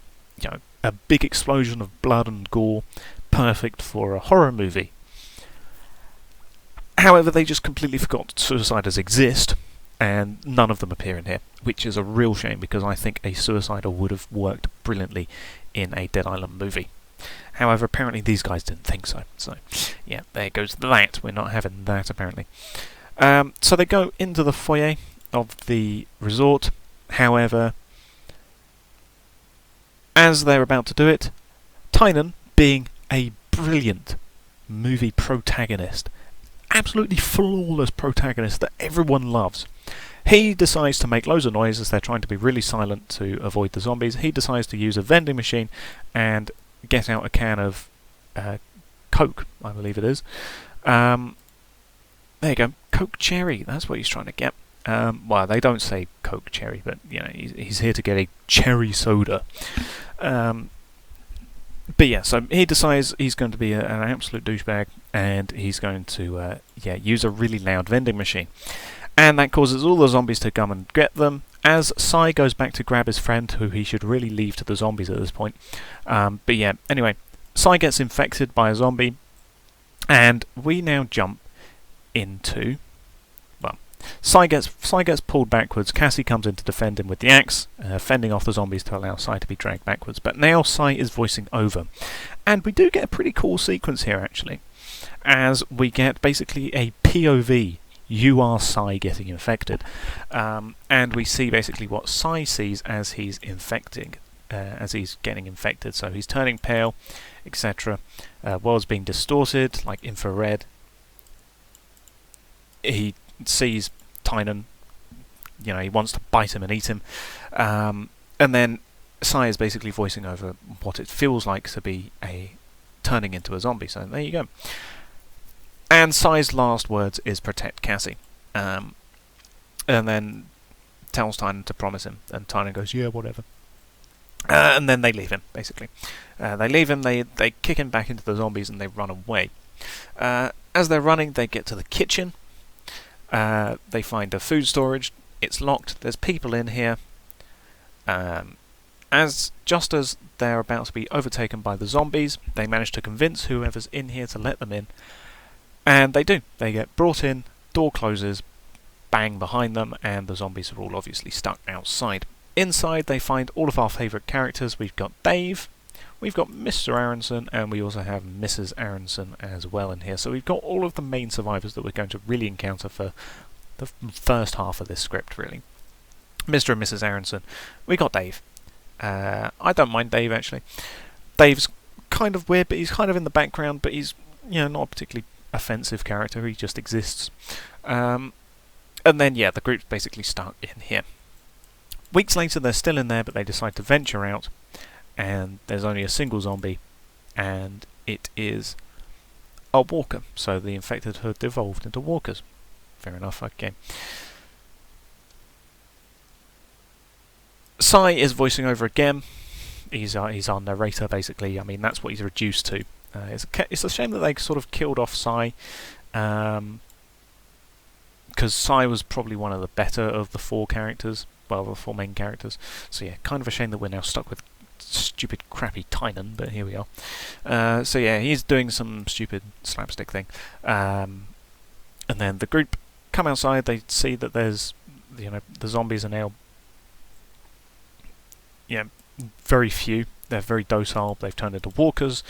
You know, a big explosion of blood and gore, perfect for a horror movie. However, they just completely forgot suiciders exist, and none of them appear in here, which is a real shame because I think a suicider would have worked brilliantly in a Dead Island movie. However, apparently these guys didn't think so. So, yeah, there goes that. We're not having that, apparently. So they go into the foyer of the resort. However, as they're about to do it, Tynan, being a brilliant movie protagonist, absolutely flawless protagonist that everyone loves, he decides to make loads of noise as they're trying to be really silent to avoid the zombies. He decides to use a vending machine and get out a can of Coke, I believe it is. There you go, Coke Cherry, that's what he's trying to get. Well, they don't say Coke Cherry, but you know he's here to get a cherry soda. But yeah, so he decides he's going to be an absolute douchebag, and he's going to use a really loud vending machine, and that causes all the zombies to come and get them. As Sai goes back to grab his friend, who he should really leave to the zombies at this point. But yeah, anyway, Sai gets infected by a zombie, and we now jump into... Well, Sai gets pulled backwards. Cassie comes in to defend him with the axe, fending off the zombies to allow Sai to be dragged backwards. But now Sai is voicing over. And we do get a pretty cool sequence here, actually, as we get basically a POV. You are Sai getting infected, and we see basically what Sai sees as he's getting infected. So he's turning pale, etc. World's being distorted, like infrared. He sees Tynan. You know, he wants to bite him and eat him, and then Sai is basically voicing over what it feels like to be turning into a zombie. So there you go. And Sai's last words is protect Cassie. And then tells Tynan to promise him. And Tynan goes, yeah, whatever. And then they leave him, basically. They leave him, they kick him back into the zombies, and they run away. As they're running, they get to the kitchen. They find a food storage. It's locked. There's people in here. Just as they're about to be overtaken by the zombies, they manage to convince whoever's in here to let them in. And they do. They get brought in, door closes, bang behind them, and the zombies are all obviously stuck outside. Inside they find all of our favourite characters. We've got Dave, we've got Mr. Aronson, and we also have Mrs. Aronson as well in here. So we've got all of the main survivors that we're going to really encounter for the first half of this script, really. Mr. and Mrs. Aronson. We got Dave. I don't mind Dave, actually. Dave's kind of weird, but he's kind of in the background, but he's not a particularly offensive character. He just exists. And then the group's basically stuck in here. Weeks later they're still in there, but they decide to venture out, and there's only a single zombie, and it is a walker. So the infected have devolved into walkers. Fair enough, okay. Sai is voicing over again. He's our narrator, basically. I mean, that's what he's reduced to. It's a shame that they sort of killed off Sai, because Sai was probably one of the better of the four characters, well, the four main characters. So yeah, kind of a shame that we're now stuck with stupid, crappy Tynan, but here we are. So yeah, he's doing some stupid slapstick thing, and then the group come outside. They see that there's, the zombies are now, very few. They're very docile. They've turned into walkers.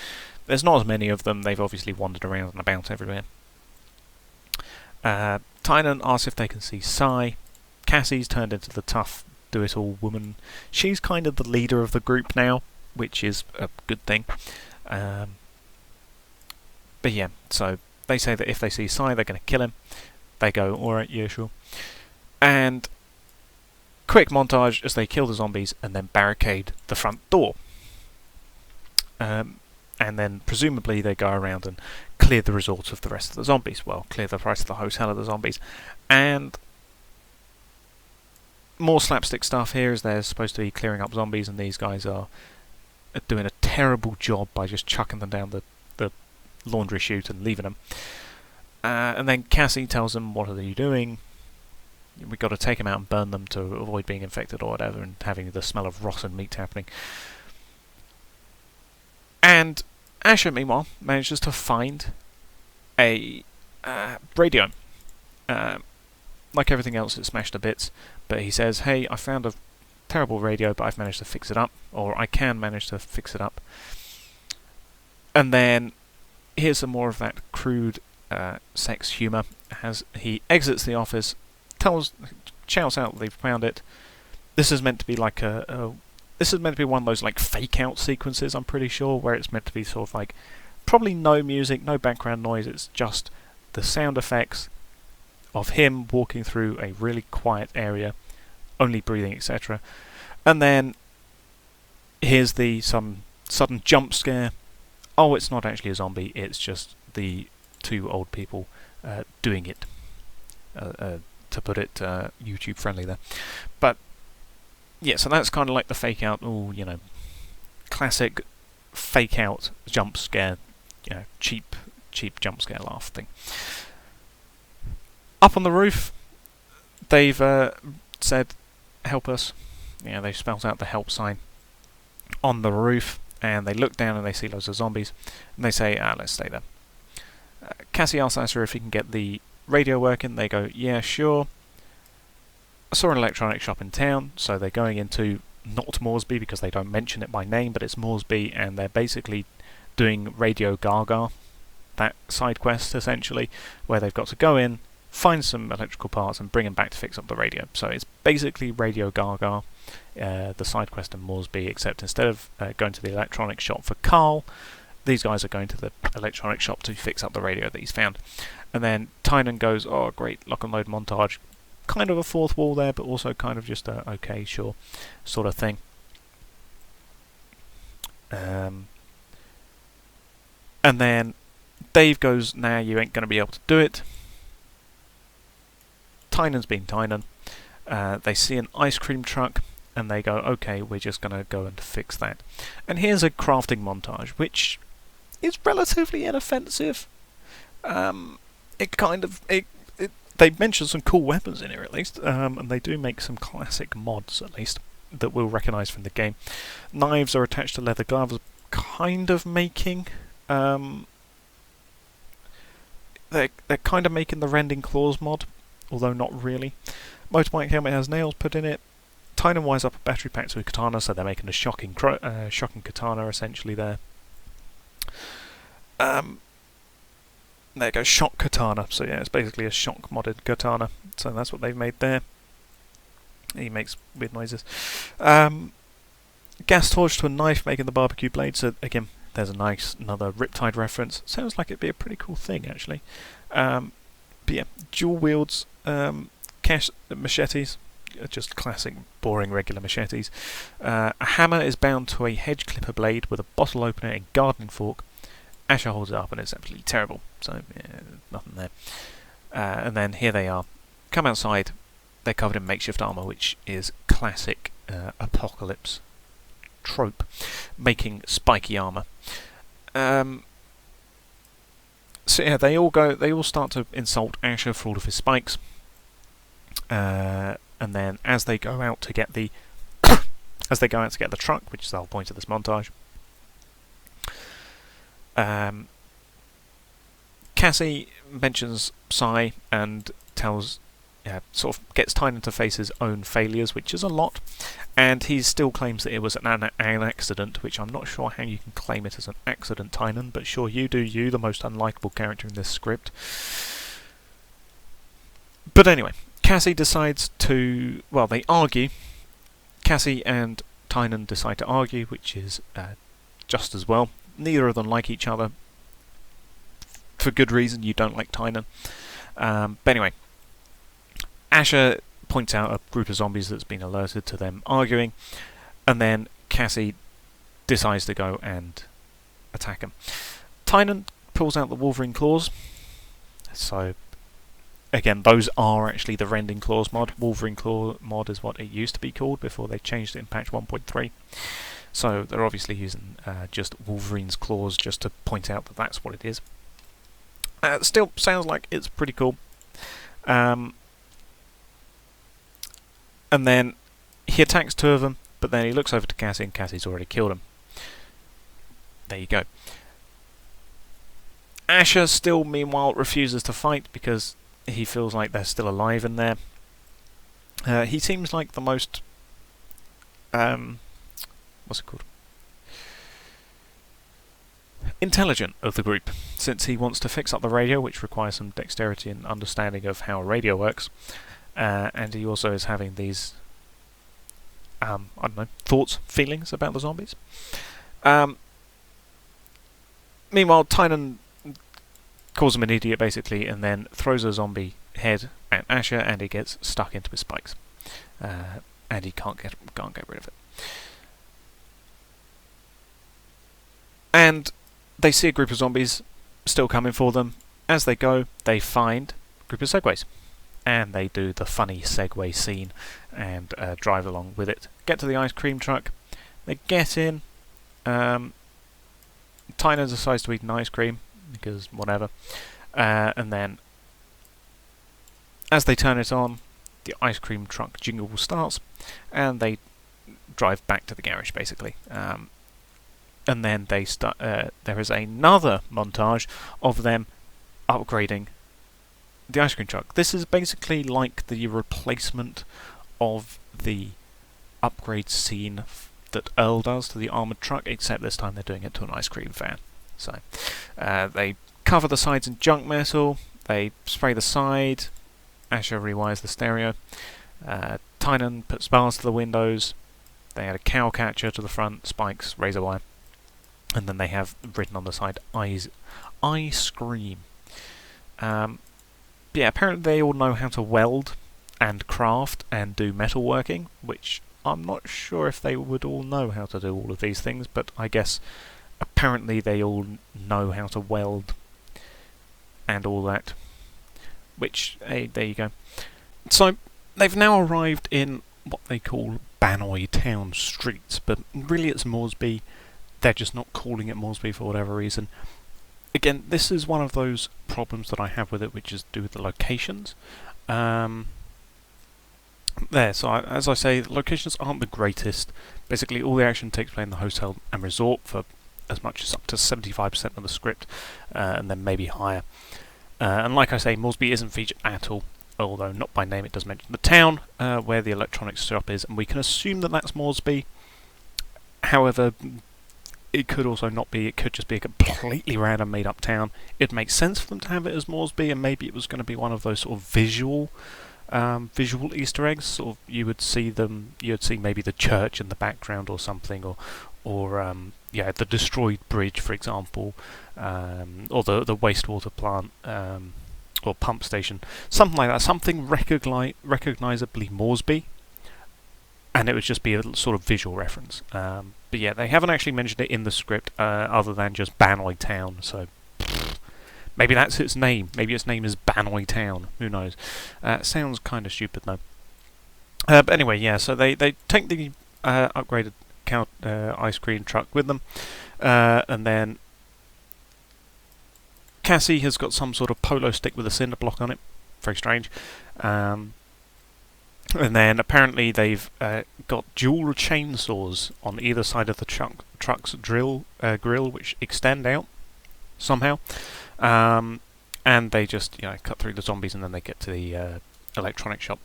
There's not as many of them. They've obviously wandered around and about everywhere. Tynan asks if they can see Sai. Cassie's turned into the tough, do-it-all woman. She's kind of the leader of the group now, which is a good thing. But yeah, so they say that if they see Sai, they're going to kill him. They go, alright, yeah, sure. And quick montage as they kill the zombies and then barricade the front door. And then presumably they go around and clear the resort of the rest of the zombies. Well, clear the rest of the hotel of the zombies. And more slapstick stuff here, as they're supposed to be clearing up zombies, and these guys are doing a terrible job by just chucking them down the laundry chute and leaving them. And then Cassie tells them, what are you doing? We've got to take them out and burn them to avoid being infected or whatever, and having the smell of rotten meat happening. And Asher, meanwhile, manages to find a radio. Like everything else, it's smashed to bits, but he says, hey, I found a terrible radio, but I've managed to fix it up, or I can manage to fix it up. And then here's some more of that crude sex humour as he exits the office, shouts out that they've found it. This is meant to be like this is meant to be one of those like fake out sequences, I'm pretty sure, where it's meant to be sort of like probably no music, no background noise, it's just the sound effects of him walking through a really quiet area, only breathing, etc. And then here's some sudden jump scare. Oh, it's not actually a zombie, it's just the two old people doing it to to put it YouTube friendly there. But yeah, so that's kind of like the fake out, classic fake out jump scare, cheap jump scare laugh thing. Up on the roof, they've said, "Help us." They've spelled out the help sign on the roof, and they look down and they see loads of zombies, and they say, let's stay there. Cassie asks Asher if he can get the radio working. They go, yeah, sure. I saw an electronic shop in town, so they're going into not Moresby because they don't mention it by name, but it's Moresby, and they're basically doing Radio Gaga, that side quest essentially, where they've got to go in, find some electrical parts and bring them back to fix up the radio. So it's basically Radio Gaga, the side quest in Moresby, except instead of going to the electronic shop for Carl, these guys are going to the electronic shop to fix up the radio that he's found. And then Tynan goes, oh great, lock and load montage. Kind of a fourth wall there, but also kind of just a okay, sure sort of thing. And then Dave goes, nah, you ain't going to be able to do it. Tynan's been Tynan. They see an ice cream truck, and they go, okay, we're just going to go and fix that. And here's a crafting montage, which is relatively inoffensive. They mention some cool weapons in here at least, and they do make some classic mods at least that we'll recognise from the game. Knives are attached to leather gloves, kind of making they're kind of making the Rending Claws mod, although not really. Motorbike helmet has nails put in it. Tynan wires up a battery pack to a katana, so they're making a shocking katana essentially there. There goes shock katana. So yeah, it's basically a shock modded katana. So that's what they've made there. He makes weird noises. Gas torch to a knife, making the barbecue blade. So again, there's another Riptide reference. Sounds like it'd be a pretty cool thing actually. But yeah, dual wields machetes. Just classic, boring, regular machetes. A hammer is bound to a hedge clipper blade with a bottle opener and gardening fork. Asher holds it up and it's absolutely terrible. So, yeah, nothing there. And then here they are. Come outside. They're covered in makeshift armour, which is classic apocalypse trope. Making spiky armour. So yeah, they all start to insult Asher for all of his spikes. And then as they go out to get the truck, which is the whole point of this montage, Cassie mentions Psy and sort of gets Tynan to face his own failures, which is a lot, and he still claims that it was an accident, which I'm not sure how you can claim it as an accident, Tynan, but sure, you do you, the most unlikable character in this script. But anyway, Cassie decides to... Well, they argue. Cassie and Tynan decide to argue, which is just as well. Neither of them like each other. For good reason, you don't like Tynan. But anyway, Asher points out a group of zombies that's been alerted to them arguing, and then Cassie decides to go and attack them. Tynan pulls out the Wolverine claws. So... Again, those are actually the Rending Claws mod. Wolverine Claw mod is what it used to be called before they changed it in patch 1.3. So they're obviously using just Wolverine's claws just to point out that that's what it is. Still sounds like it's pretty cool. And then he attacks two of them, but then he looks over to Cassie and Cassie's already killed him. There you go. Asher still, meanwhile, refuses to fight because he feels like they're still alive in there. He seems like the most... what's it called? Intelligent of the group, since he wants to fix up the radio, which requires some dexterity and understanding of how a radio works. And he also is having these... I don't know, thoughts, feelings about the zombies. Meanwhile, Tynan calls him an idiot basically, and then throws a zombie head at Asher, and he gets stuck into his spikes, and he can't get rid of it. And they see a group of zombies still coming for them. As they go, they find a group of segways, and they do the funny Segway scene and drive along with it. Get to the ice cream truck. They get in. Tynan decides to eat an ice cream because whatever. And then, as they turn it on, the ice cream truck jingle starts, and they drive back to the garage basically. And then they start. There is another montage of them upgrading the ice cream truck. This is basically like the replacement of the upgrade scene that Earl does to the armoured truck, except this time they're doing it to an ice cream van. So they cover the sides in junk metal, they spray the side, Asher rewires the stereo, Tynan puts bars to the windows, they add a cow catcher to the front, spikes, razor wire, and then they have written on the side, I scream. Yeah, apparently they all know how to weld and craft and do metalworking, which I'm not sure if they would all know how to do all of these things, but I guess apparently they all know how to weld and all that. Which, hey, there you go. So, they've now arrived in what they call Bannoy Town Streets, but really it's Moresby. They're just not calling it Moresby for whatever reason. Again, this is one of those problems that I have with it, which is to do with the locations. As I say, the locations aren't the greatest. Basically, all the action takes place in the hotel and resort for as much as up to 75% of the script, and then maybe higher. And like I say, Moresby isn't featured at all, although not by name. It does mention the town where the electronics shop is, and we can assume that that's Moresby. However, it could also not be. It could just be a completely random made-up town. It makes sense for them to have it as Moresby, and maybe it was going to be one of those sort of visual Easter eggs. Sort of, you would see maybe the church in the background or something, or the destroyed bridge, for example, or the wastewater plant or pump station, something like that. Something recognisably Moresby, and it would just be a sort of visual reference. But yeah, they haven't actually mentioned it in the script, other than just Bannoy Town. So maybe that's its name. Maybe its name is Bannoy Town. Who knows? Sounds kind of stupid though. But anyway, yeah. So they take the upgraded ice cream truck with them, and then Cassie has got some sort of polo stick with a cinder block on it. Very strange. And then apparently they've got dual chainsaws on either side of the truck's grill, which extend out somehow. And they just cut through the zombies, and then they get to the electronic shop.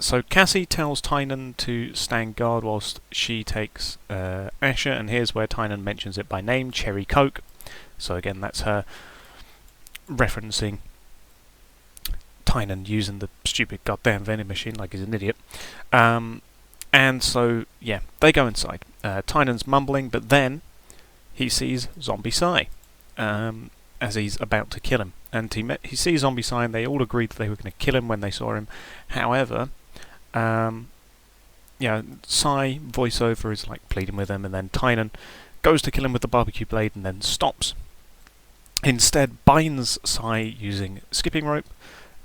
So Cassie tells Tynan to stand guard whilst she takes Asher, and here's where Tynan mentions it by name, Cherry Coke. So again, that's her referencing Tynan using the stupid goddamn vending machine like he's an idiot. And so, yeah, they go inside. Tynan's mumbling, but then he sees Zombie Cy as he's about to kill him. And he sees Zombie Cy, and they all agreed that they were going to kill him when they saw him. However, Cy voiceover is like pleading with him, and then Tynan goes to kill him with the barbecue blade and then stops. Instead, binds Cy using skipping rope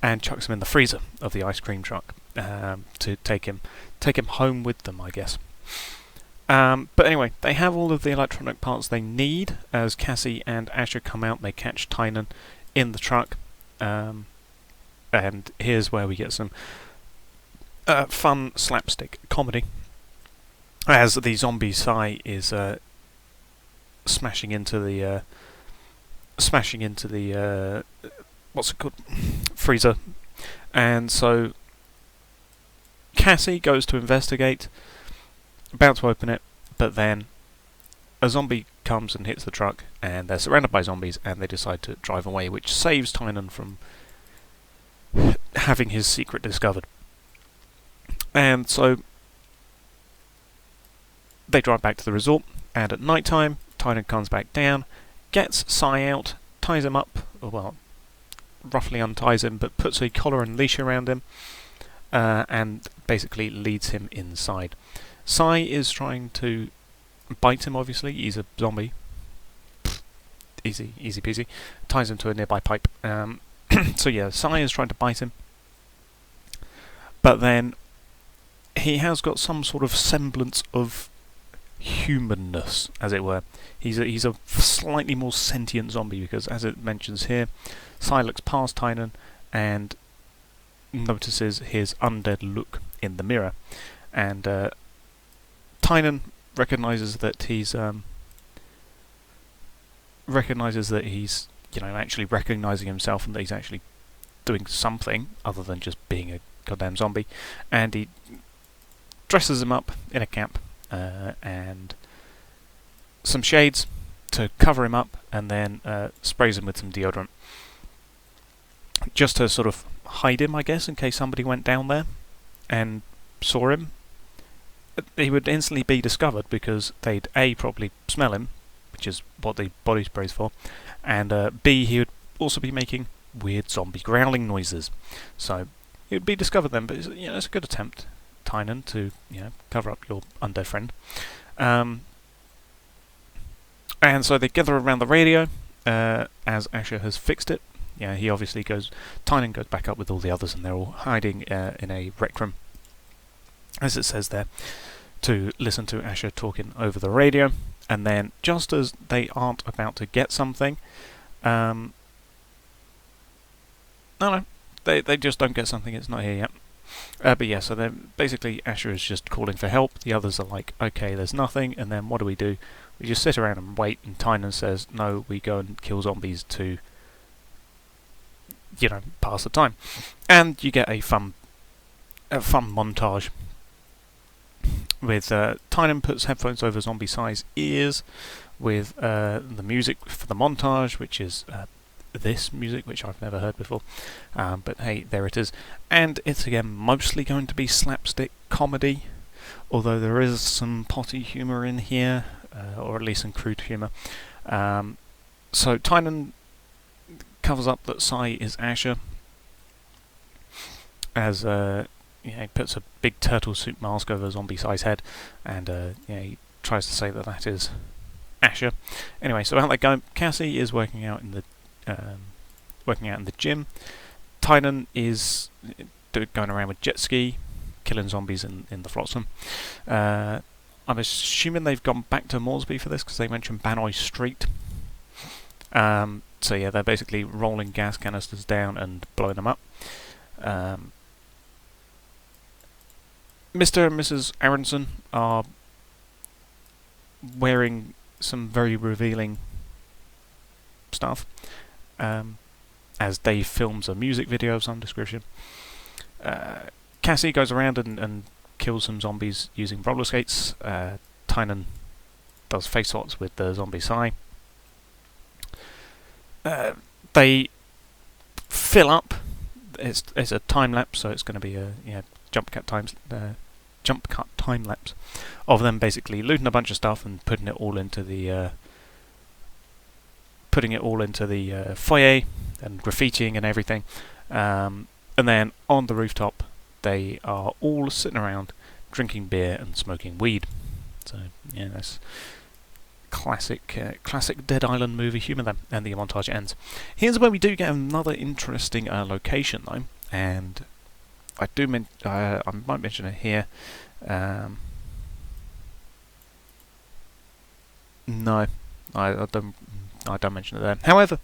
and chucks him in the freezer of the ice cream truck to take him home with them, I guess. But anyway, they have all of the electronic parts they need. As Cassie and Asher come out, they catch Tynan in the truck, and here's where we get some fun slapstick comedy, as the zombie Cy is smashing into the what's it called? Freezer. And so Cassie goes to investigate, about to open it, but then a zombie comes and hits the truck, and they're surrounded by zombies, and they decide to drive away, which saves Tynan from having his secret discovered. And so they drive back to the resort, and at night time, Tynan comes back down, gets Cy out, ties him up, well, roughly unties him, but puts a collar and leash around him, and basically leads him inside. Cy is trying to bite him, obviously. He's a zombie. Easy peasy. Ties him to a nearby pipe. So yeah, Cy is trying to bite him. but then he has got some sort of semblance of humanness, as it were. He's a slightly more sentient zombie because, as it mentions here, Sai looks past Tynan and notices his undead look in the mirror, and Tynan recognizes that he's actually recognizing himself and that he's actually doing something other than just being a goddamn zombie, and he dresses him up in a cap and some shades to cover him up, and then sprays him with some deodorant just to sort of hide him, I guess, in case somebody went down there and saw him. He would instantly be discovered because they'd A, probably smell him, which is what the body spray's for, and B, he would also be making weird zombie growling noises. So he would be discovered then, but it's a good attempt, Tynan, to cover up your undead friend. And so they gather around the radio as Asher has fixed it. He obviously Tynan goes back up with all the others, and they're all hiding in a rec room, as it says there, to listen to Asher talking over the radio. And then, just as they aren't about to get something, no, they just don't get something. It's not here yet. But yeah, so then basically Asher is just calling for help. The others are like, okay, there's nothing. And then what do? We just sit around and wait. And Tynan says, no, we go and kill zombies to, pass the time. And you get a fun montage with Tynan puts headphones over Zombie Sai's ears with the music for the montage, which is this music, which I've never heard before, but hey, there it is. And it's again mostly going to be slapstick comedy, although there is some potty humour in here, or at least some crude humour. So Tynan covers up that Sai is Asher, as he puts a big turtle suit mask over Zombie Sai's head, and he tries to say that is Asher. Anyway, so out they go. Cassie is working out in the gym. Tynan is going around with jet ski, killing zombies in the Flotsam. I'm assuming they've gone back to Moresby for this because they mentioned Bannoy Street. So yeah, they're basically rolling gas canisters down and blowing them up. Mr. and Mrs. Aronson are wearing some very revealing stuff as Dave films a music video of some description. Cassie goes around and kills some zombies using roller skates. Tynan does face swaps with the Zombie Sai. They fill up. It's a time lapse, so it's going to be a jump cut time lapse of them basically looting a bunch of stuff and putting it all into the foyer and graffitiing and everything. And then on the rooftop, they are all sitting around drinking beer and smoking weed. So yeah, that's classic Dead Island movie humour then, and the montage ends. Here's where we do get another interesting location though, and I might mention it here. No, I don't mention it there. However,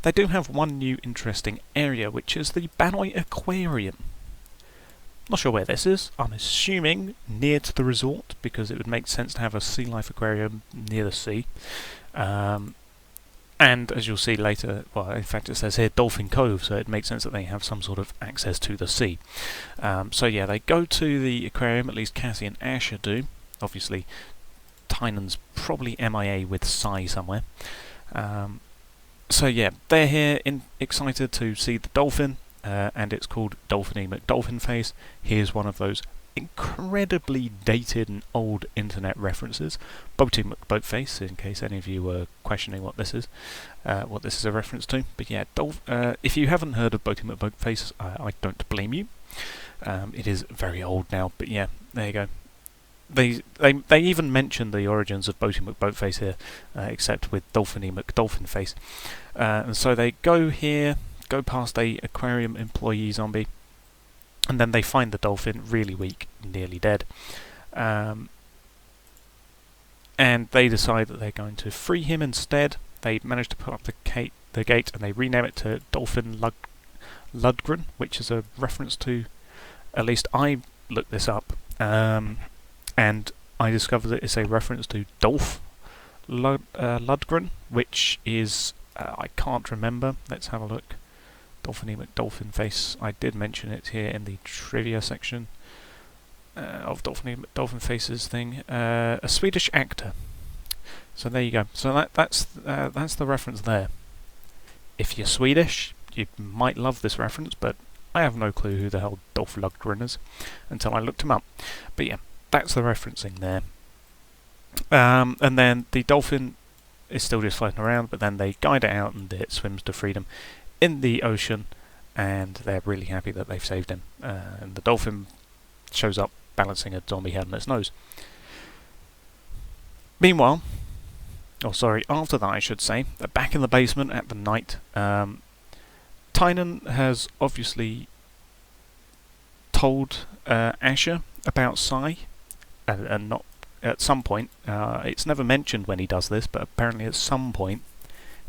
they do have one new interesting area, which is the Bannoy Aquarium. Not sure where this is. I'm assuming near to the resort, because it would make sense to have a sea life aquarium near the sea. And as you'll see later, well, in fact it says here Dolphin Cove, so it makes sense that they have some sort of access to the sea. So yeah, they go to the aquarium, at least Cassie and Asher do. Obviously, Tynan's probably MIA with Sai somewhere. So yeah, they're here excited to see the dolphin, and it's called Dolphiny McDolphinface. Here's one of those incredibly dated and old internet references. Boaty McBoatface, in case any of you were questioning what this is a reference to. But yeah, if you haven't heard of Boaty McBoatface, I don't blame you. It is very old now, but yeah, there you go. They even mention the origins of Boaty McBoatface here, except with Dolphiny McDolphinface. And so they go past a aquarium employee zombie, And then they find the dolphin really weak, nearly dead. And they decide that they're going to free him instead. They manage to put up the gate and they rename it to Dolphin Lundgren, which is a reference to, at least I looked this up, and I discovered that it's a reference to Dolph Lundgren, which is, I can't remember. Let's have a look. Dolphin face. I did mention it here in the trivia section of Dolphin faces thing. A Swedish actor. So there you go. So that's the reference there. If you're Swedish, you might love this reference, but I have no clue who the hell Dolph Lundgren is until I looked him up. But yeah, that's the referencing there. And then the dolphin is still just floating around, but then they guide it out and it swims to freedom in the ocean, and they're really happy that they've saved him. And the dolphin shows up balancing a zombie head on its nose. Meanwhile, after that I should say, they're back in the basement at the night. Tynan has obviously told Asher about Sai, and not at some point. It's never mentioned when he does this, but apparently at some point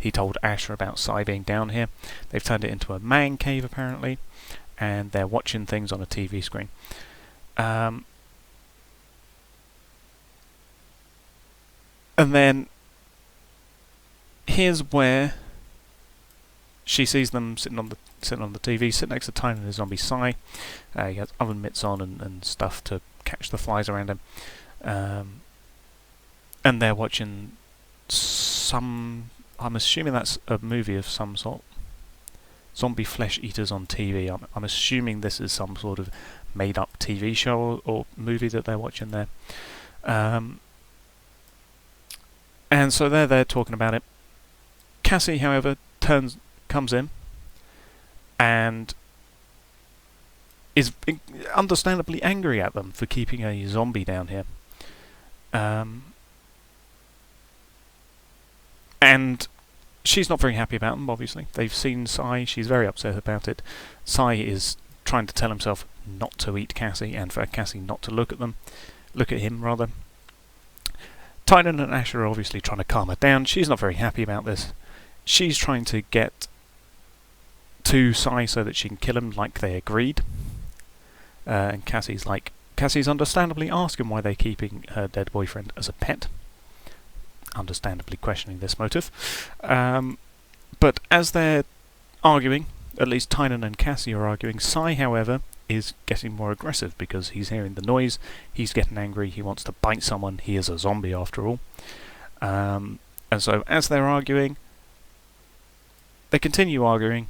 he told Asher about Sai being down here. They've turned it into a man cave apparently, and they're watching things on a TV screen. And then here's where she sees them sitting on the TV, sitting next to Tynan and the zombie Sai. He has oven mitts on and stuff to catch the flies around him. And they're watching some, I'm assuming that's a movie of some sort. Zombie flesh eaters on TV. I'm assuming this is some sort of made up TV show or movie that they're watching there. And so they're there talking about it. Cassie, however, comes in and is understandably angry at them for keeping a zombie down here. And she's not very happy about them, obviously. They've seen Sai, she's very upset about it. Sai is trying to tell himself not to eat Cassie, and for Cassie not to look at him rather. Tynan and Asher are obviously trying to calm her down. She's not very happy about this. She's trying to get to Sai so that she can kill him like they agreed. And Cassie's understandably asking why they're keeping her dead boyfriend as a pet. Understandably questioning this motive. But as they're arguing, at least Tynan and Cassie are arguing, Sai, however, is getting more aggressive because he's hearing the noise, he's getting angry, he wants to bite someone, he is a zombie after all. And so as they're arguing, they continue arguing.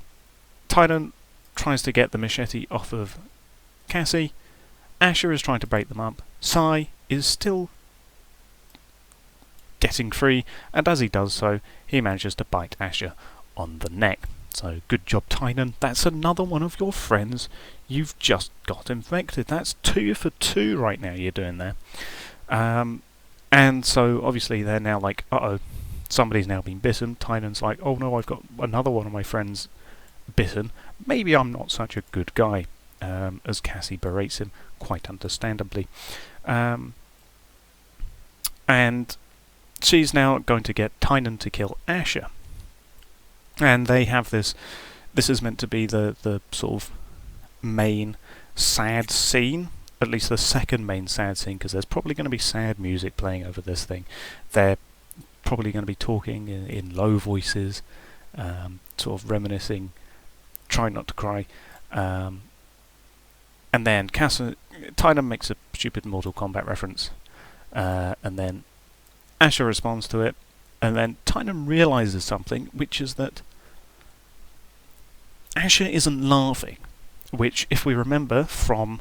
Tynan tries to get the machete off of Cassie. Asher is trying to break them up. Sai is still getting free, and as he does so, he manages to bite Asher on the neck. So good job, Tynan. That's another one of your friends you've just got infected. That's 2 for 2 right now you're doing there. And so obviously they're now like, uh-oh, somebody's now been bitten. Tynan's like, oh no, I've got another one of my friends bitten. Maybe I'm not such a good guy, as Cassie berates him, quite understandably. And she's now going to get Tynan to kill Asher. And they have this is meant to be the sort of main sad scene, at least the second main sad scene, because there's probably going to be sad music playing over this thing. They're probably going to be talking in low voices, sort of reminiscing, trying not to cry. And then Tynan makes a stupid Mortal Kombat reference, and then Asher responds to it, and then Tynan realises something, which is that Asher isn't laughing, which, if we remember from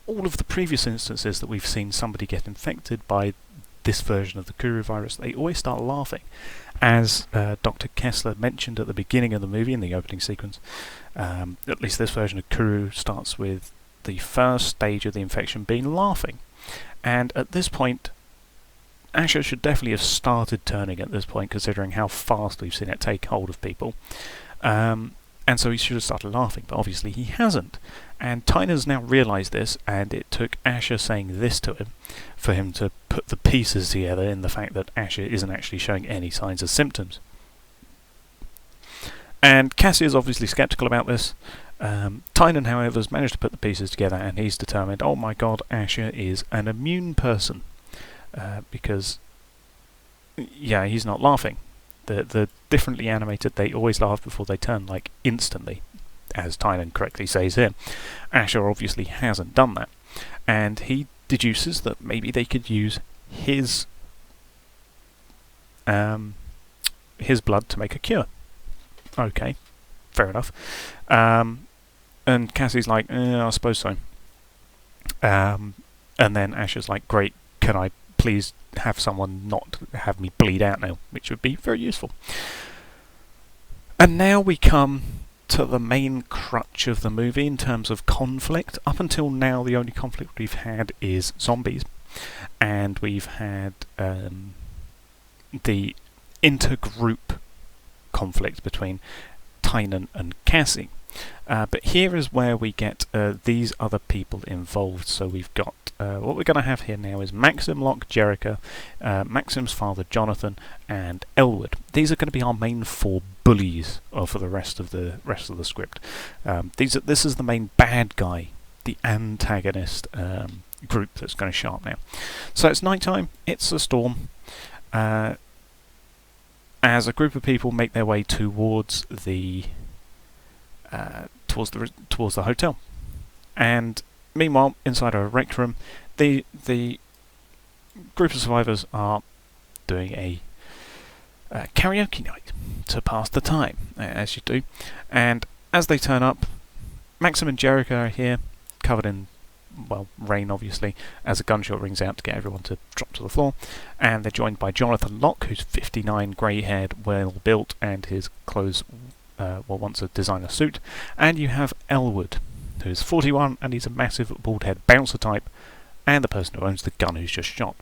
all of the previous instances that we've seen somebody get infected by this version of the Kuru virus, they always start laughing. As Dr. Kessler mentioned at the beginning of the movie, in the opening sequence, at least this version of Kuru starts with the first stage of the infection being laughing. And at this point, Asher should definitely have started turning at this point, considering how fast we've seen it take hold of people. And so he should have started laughing, but obviously he hasn't. And Tynan's now realised this, and it took Asher saying this to him for him to put the pieces together in the fact that Asher isn't actually showing any signs of symptoms. And Cassie is obviously sceptical about this. Tynan, however, has managed to put the pieces together, and he's determined, oh my god, Asher is an immune person. Because, yeah, he's not laughing. The differently animated, they always laugh before they turn, like, instantly, as Tynan correctly says here. Asher obviously hasn't done that. And he deduces that maybe they could use his blood to make a cure. Okay, fair enough. And Cassie's like, I suppose so. And then Asher's like, great, can I please have someone not have me bleed out now, which would be very useful. And now we come to the main crutch of the movie in terms of conflict. Up until now, the only conflict we've had is zombies, and we've had the intergroup conflict between Tynan and Cassie. But here is where we get these other people involved. So we've got what we're going to have here now is Maxim, Locke, Jericho, Maxim's father Jonathan, and Elwood. These are going to be our main four bullies for the rest of the script. This is the main bad guy, the antagonist group that's going to show up now. So it's nighttime. It's a storm. As a group of people make their way towards the hotel, and meanwhile, inside a rec room, the group of survivors are doing a karaoke night to pass the time, as you do. And as they turn up, Maxim and Jericho are here, covered in, well, rain obviously, as a gunshot rings out to get everyone to drop to the floor. And they're joined by Jonathan Locke, who's 59, grey-haired, well-built, and his clothes wants a designer suit. And you have Elwood, who's 41, and he's a massive bald-head bouncer type, and the person who owns the gun who's just shot.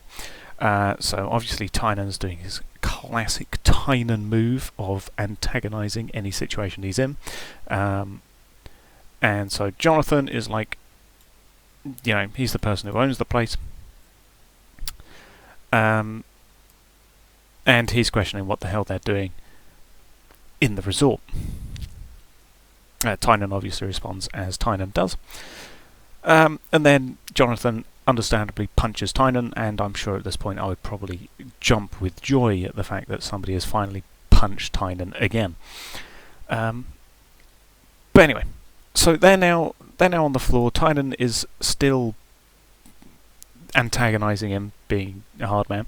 So obviously Tynan's doing his classic Tynan move of antagonising any situation he's in. And so Jonathan is like, he's the person who owns the place. And he's questioning what the hell they're doing in the resort. Tynan obviously responds as Tynan does. And then Jonathan understandably punches Tynan, and I'm sure at this point I would probably jump with joy at the fact that somebody has finally punched Tynan again. But anyway, so they're now on the floor. Tynan is still antagonising him, being a hard man.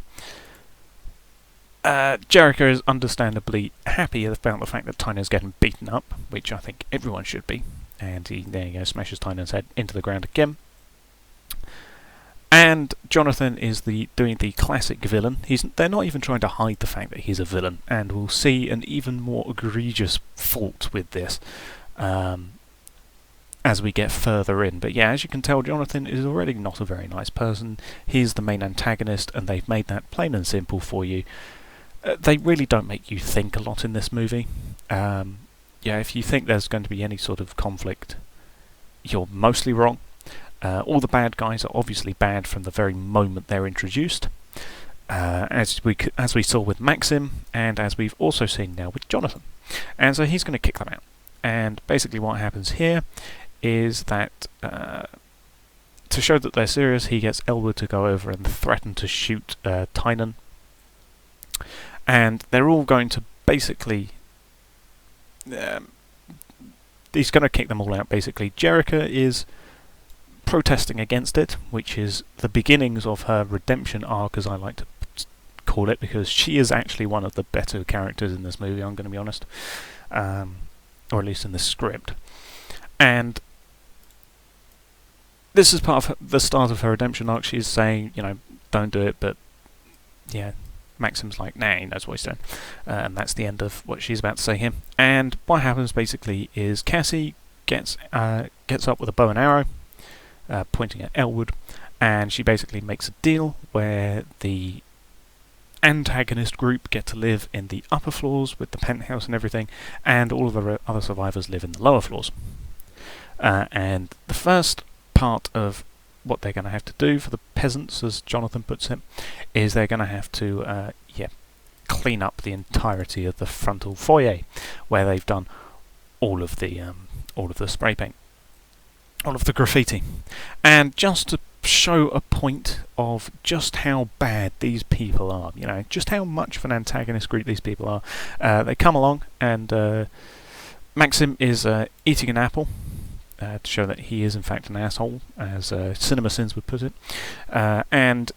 Jericho is understandably happy about the fact that Tynan's getting beaten up, which I think everyone should be. And he, there you go, smashes Tynan's head into the ground again. And Jonathan is doing the classic villain. They're not even trying to hide the fact that he's a villain, and we'll see an even more egregious fault with this as we get further in. But yeah, as you can tell, Jonathan is already not a very nice person. He's the main antagonist, and they've made that plain and simple for you. They really don't make you think a lot in this movie. If you think there's going to be any sort of conflict, you're mostly wrong. All the bad guys are obviously bad from the very moment they're introduced, as we saw with Maxim, and as we've also seen now with Jonathan. And so he's going to kick them out. And basically what happens here is that, to show that they're serious, he gets Elwood to go over and threaten to shoot Tynan. And they're all going to basically... he's going to kick them all out, basically. Jericho is protesting against it, which is the beginnings of her redemption arc, as I like to call it, because she is actually one of the better characters in this movie, I'm going to be honest. Or at least in the script. And this is part of the start of her redemption arc. She's saying, don't do it, but yeah, Maxim's like, nah, he knows what he's doing. And that's the end of what she's about to say here. And what happens basically is Cassie gets up with a bow and arrow, pointing at Elwood, and she basically makes a deal where the antagonist group get to live in the upper floors with the penthouse and everything, and all of the other survivors live in the lower floors. And the first part of what they're going to have to do for the peasants, as Jonathan puts it, is they're going to have to clean up the entirety of the frontal foyer, where they've done all of the spray paint, all of the graffiti. And just to show a point of just how bad these people are, just how much of an antagonist group these people are, they come along and Maxim is eating an apple to show that he is in fact an asshole, as CinemaSins would put it, and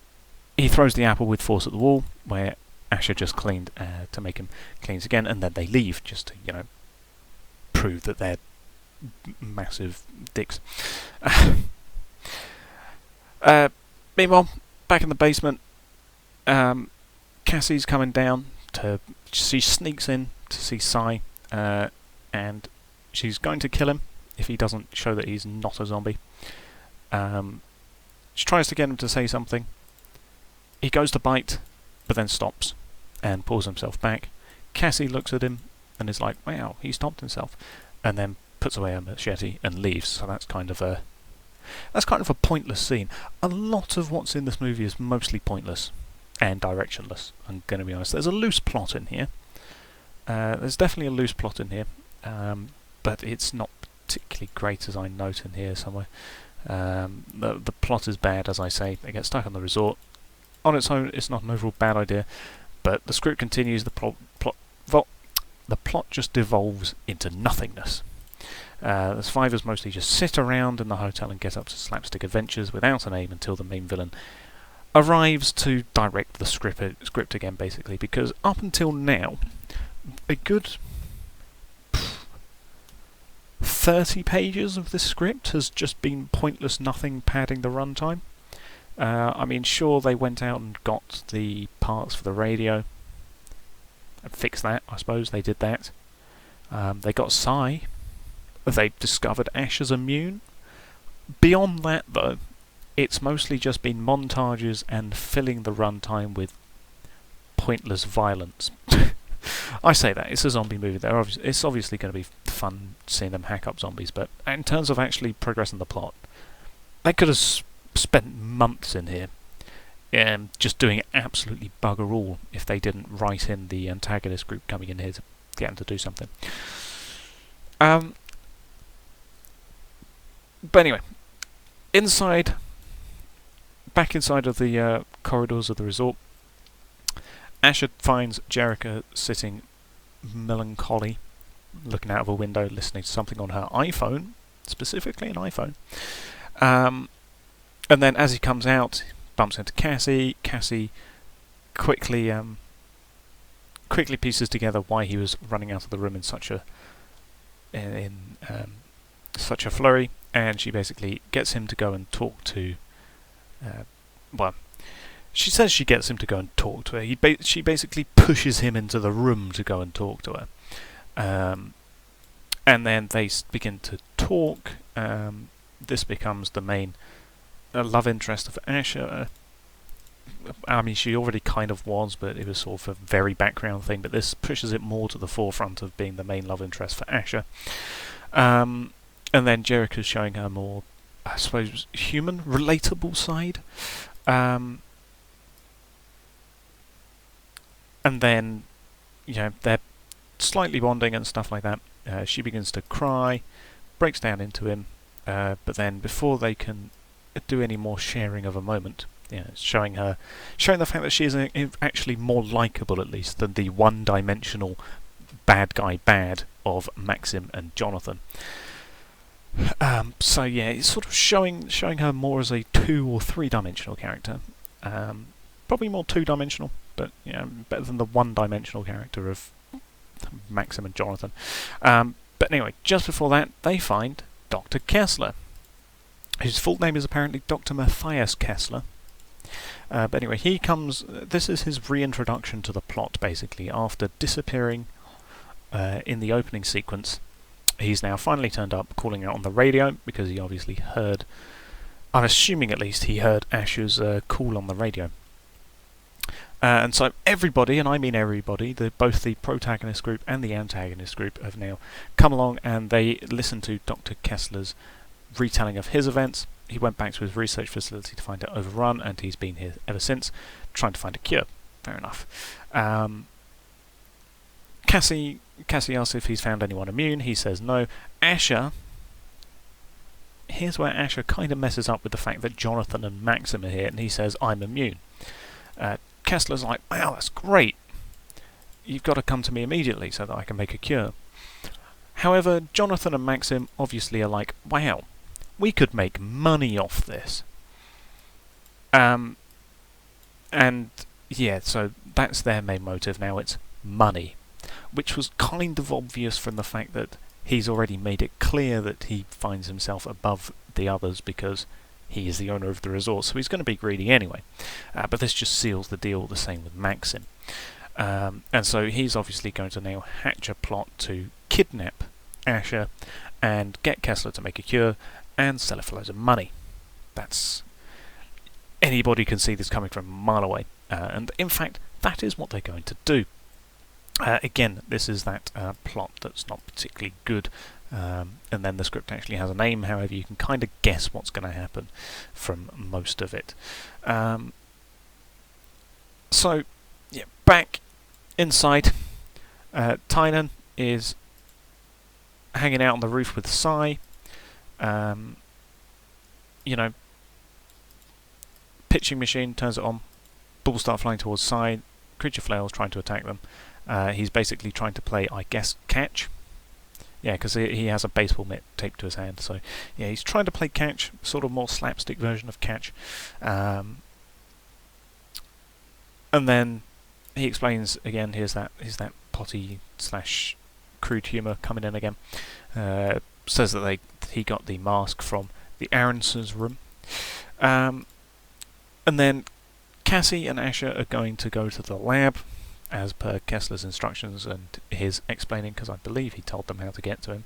he throws the apple with force at the wall, where Asher just cleaned to make him clean again, and then they leave just to prove that they're massive dicks. Meanwhile, back in the basement, Cassie's coming down she sneaks in to see Sai, and she's going to kill him if he doesn't show that he's not a zombie. She tries to get him to say something. He goes to bite, but then stops and pulls himself back. Cassie looks at him and is like, wow, he stopped himself, and then puts away her machete and leaves. So that's kind of a pointless scene. A lot of what's in this movie is mostly pointless and directionless, I'm going to be honest. There's a loose plot in here. There's definitely a loose plot in here, but it's not particularly great, as I note in here somewhere. The plot is bad, as I say. They get stuck on the resort. On its own, it's not an overall bad idea, but the script continues. The plot just devolves into nothingness. The survivors mostly just sit around in the hotel and get up to slapstick adventures without an aim until the main villain arrives to direct the script again, basically, because up until now, a good 30 pages of this script has just been pointless nothing padding the runtime. I mean, sure, they went out and got the parts for the radio and fixed that, I suppose. They did that. They got Sai. They discovered Asher's immune. Beyond that, though, it's mostly just been montages and filling the runtime with pointless violence. I say that, it's a zombie movie. It's obviously going to be fun seeing them hack up zombies, but in terms of actually progressing the plot, they could have spent months in here just doing absolutely bugger all if they didn't write in the antagonist group coming in here to get them to do something. But anyway, back inside of the corridors of the resort, Asher finds Jerica sitting melancholy, looking out of a window, listening to something on her iPhone, specifically an iPhone. And then as he comes out, bumps into Cassie. Cassie quickly pieces together why he was running out of the room in such a flurry, and she basically gets him to go and talk to. She says she gets him to go and talk to her. She basically pushes him into the room to go and talk to her. And then they begin to talk. This becomes the main love interest of Asher. I mean, she already kind of was, but it was sort of a very background thing. But this pushes it more to the forefront of being the main love interest for Asher. And then Jerica's showing her more, I suppose, human, relatable side. And then, they're slightly bonding and stuff like that. She begins to cry, breaks down into him, but then before they can do any more sharing of a moment, showing the fact that she is actually more likable, at least, than the one-dimensional bad guy of Maxim and Jonathan. So yeah, it's sort of showing her more as a 2 or 3-dimensional character. Probably more 2-dimensional, but better than the 1-dimensional character of Maxim and Jonathan. But anyway, just before that, they find Dr. Kessler. His full name is apparently Dr. Matthias Kessler. But anyway, he comes. This is his reintroduction to the plot, basically, after disappearing in the opening sequence. He's now finally turned up, calling out on the radio, because he obviously heard, I'm assuming at least, he heard Asher's call on the radio. And so everybody, and I mean everybody, both the protagonist group and the antagonist group have now come along and they listen to Dr. Kessler's retelling of his events. He went back to his research facility to find it overrun, and he's been here ever since, trying to find a cure. Fair enough. Cassie asks if he's found anyone immune. He says no. Asher... Here's where Asher kind of messes up with the fact that Jonathan and Maxim are here, and he says, I'm immune. Kessler's like, wow, that's great. You've got to come to me immediately so that I can make a cure. However, Jonathan and Maxim obviously are like, wow, we could make money off this. And yeah, so that's their main motive now, it's money. Which was kind of obvious from the fact that he's already made it clear that he finds himself above the others because he is the owner of the resort, so he's going to be greedy anyway. But this just seals the deal, the same with Maxim. And so he's obviously going to now hatch a plot to kidnap Asher and get Kessler to make a cure and sell it for loads of money. That's... Anybody can see this coming from a mile away. And in fact, that is what they're going to do. Again, this is that plot that's not particularly good, and then the script actually has a name, however you can kind of guess what's going to happen from most of it. So, yeah, back inside, Tynan is hanging out on the roof with Sai, pitching machine turns it on, balls start flying towards Sai, creature flails trying to attack them. He's basically trying to play, I guess, catch. Yeah, because he has a baseball mitt taped to his hand. So, yeah, he's trying to play catch, sort of more slapstick version of catch. And then he explains again. Here's that potty / crude humour coming in again. Says that he got the mask from the Aronson's room. And then Cassie and Asher are going to go to the lab, as per Kessler's instructions and his explaining, because I believe he told them how to get to him.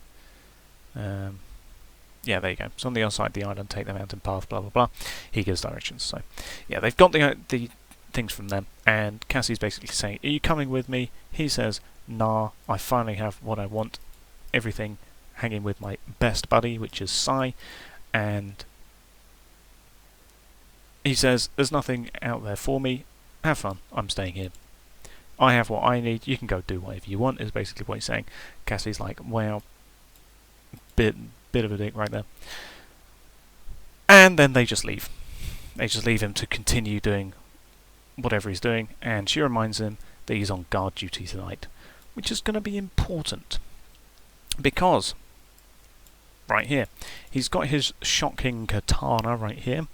Yeah, there you go. It's on the other side of the island, take the mountain path, blah blah blah. He gives directions. So, yeah, they've got the things from them, and Cassie's basically saying, are you coming with me? He says, nah, I finally have what I want. Everything hanging with my best buddy, which is Sai, and he says, there's nothing out there for me. Have fun. I'm staying here. I have what I need, you can go do whatever you want, is basically what he's saying. Cassie's like, wow, bit of a dick right there. And then they just leave. They just leave him to continue doing whatever he's doing, and she reminds him that he's on guard duty tonight, which is going to be important. Because, right here, he's got his shocking katana right here,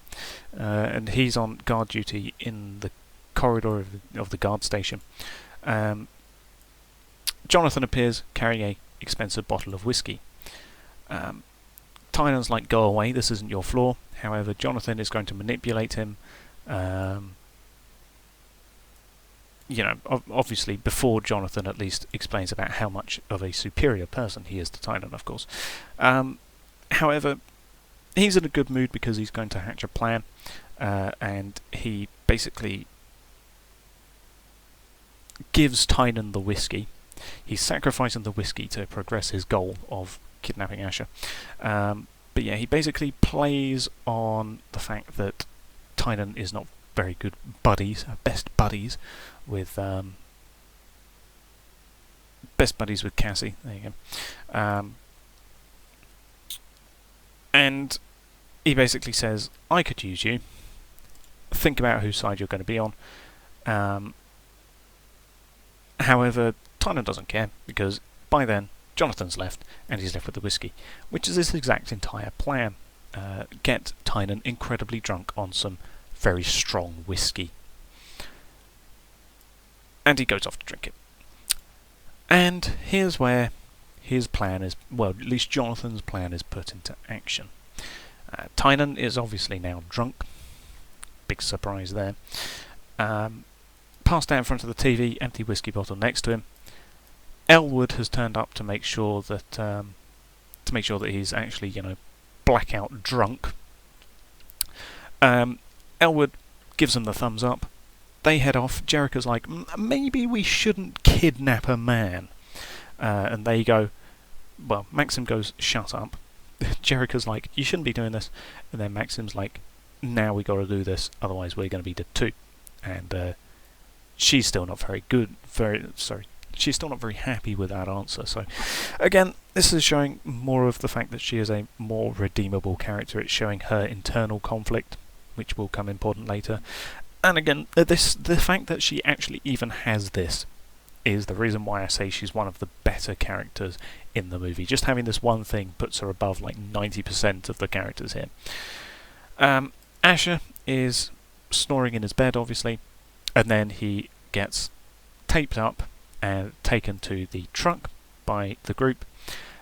and he's on guard duty in the corridor of the guard station. Jonathan appears carrying a expensive bottle of whiskey. Tynan's like, go away, this isn't your floor. However, Jonathan is going to manipulate him. Obviously before Jonathan at least explains about how much of a superior person he is to Tynan, of course. However, he's in a good mood because he's going to hatch a plan, and he basically gives Tynan the whiskey. He's sacrificing the whiskey to progress his goal of kidnapping Asher. But yeah, he basically plays on the fact that Tynan is not very good buddies, best buddies with Cassie. There you go. And he basically says, I could use you. Think about whose side you're going to be on. However, Tynan doesn't care, because by then Jonathan's left and he's left with the whiskey, which is his exact entire plan. Get Tynan incredibly drunk on some very strong whiskey. And he goes off to drink it. And here's where his plan is, well, at least Jonathan's plan is put into action. Tynan is obviously now drunk. Big surprise there. Passed out in front of the TV, empty whiskey bottle next to him. Elwood has turned up to make sure that he's actually, blackout drunk. Elwood gives him the thumbs up, they head off. Jericho's like, maybe we shouldn't kidnap a man. And they go, well, Maxim goes, shut up. Jericho's like, you shouldn't be doing this. And then Maxim's like, now we got to do this, otherwise we're going to be dead too. And she's still not very good. She's still not very happy with that answer. So, again, this is showing more of the fact that she is a more redeemable character. It's showing her internal conflict, which will come important later. And again, the fact that she actually even has this is the reason why I say she's one of the better characters in the movie. Just having this one thing puts her above like 90% of the characters here. Asher is snoring in his bed, obviously, and then he gets taped up and taken to the truck by the group.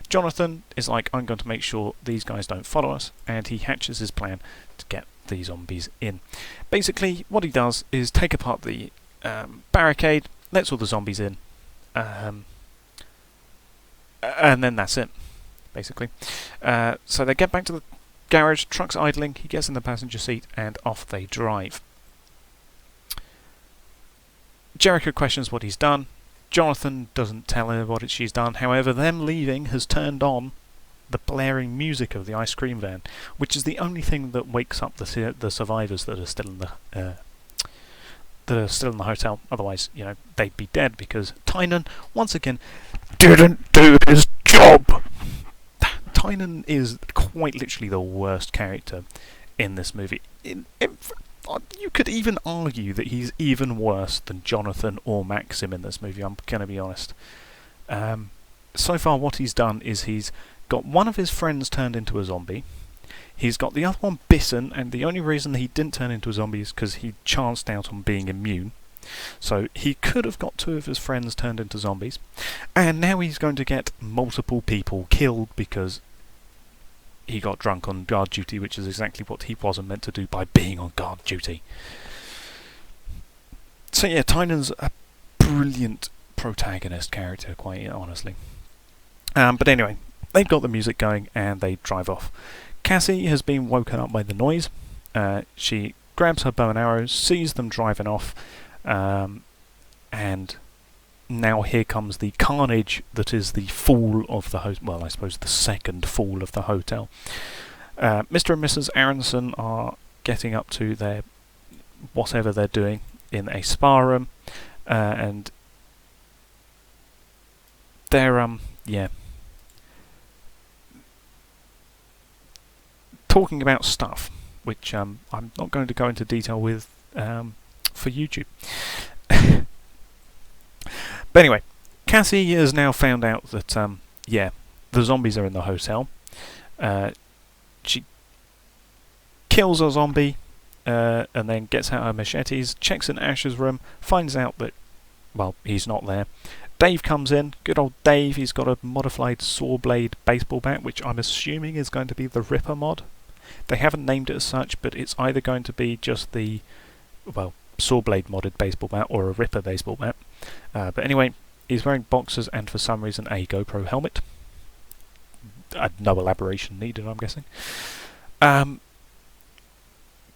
Jonathan is like, I'm going to make sure these guys don't follow us, and he hatches his plan to get the zombies in. Basically, what he does is take apart the barricade, lets all the zombies in, and then that's it, basically. So they get back to the garage, truck's idling, he gets in the passenger seat, and off they drive. Jericho questions what he's done. Jonathan doesn't tell her what she's done. However, them leaving has turned on the blaring music of the ice cream van, which is the only thing that wakes up the survivors that are still in the hotel. Otherwise, they'd be dead, because Tynan once again didn't do his job. Tynan is quite literally the worst character in this movie. You could even argue that he's even worse than Jonathan or Maxim in this movie, I'm going to be honest. So far what he's done is he's got one of his friends turned into a zombie, he's got the other one bitten, and the only reason he didn't turn into a zombie is because he chanced out on being immune. So he could have got two of his friends turned into zombies, and now he's going to get multiple people killed because he got drunk on guard duty, which is exactly what he wasn't meant to do by being on guard duty. So yeah, Tynan's a brilliant protagonist character, quite honestly. But anyway, they've got the music going and they drive off. Cassie has been woken up by the noise. She grabs her bow and arrows, sees them driving off, and now here comes the carnage that is the fall of the hotel. Well, I suppose the second fall of the hotel. Mr. and Mrs. Aronson are getting up to their whatever they're doing in a spa room, and they're talking about stuff, which I'm not going to go into detail with for YouTube. But anyway, Cassie has now found out that the zombies are in the hotel. She kills a zombie and then gets out her machetes, checks in Asher's room, finds out that, well, he's not there. Dave comes in, good old Dave. He's got a modified saw blade baseball bat, which I'm assuming is going to be the Ripper mod. They haven't named it as such, but it's either going to be just the, well, saw blade modded baseball bat or a Ripper baseball bat. But anyway, he's wearing boxers and for some reason a GoPro helmet. No elaboration needed, I'm guessing.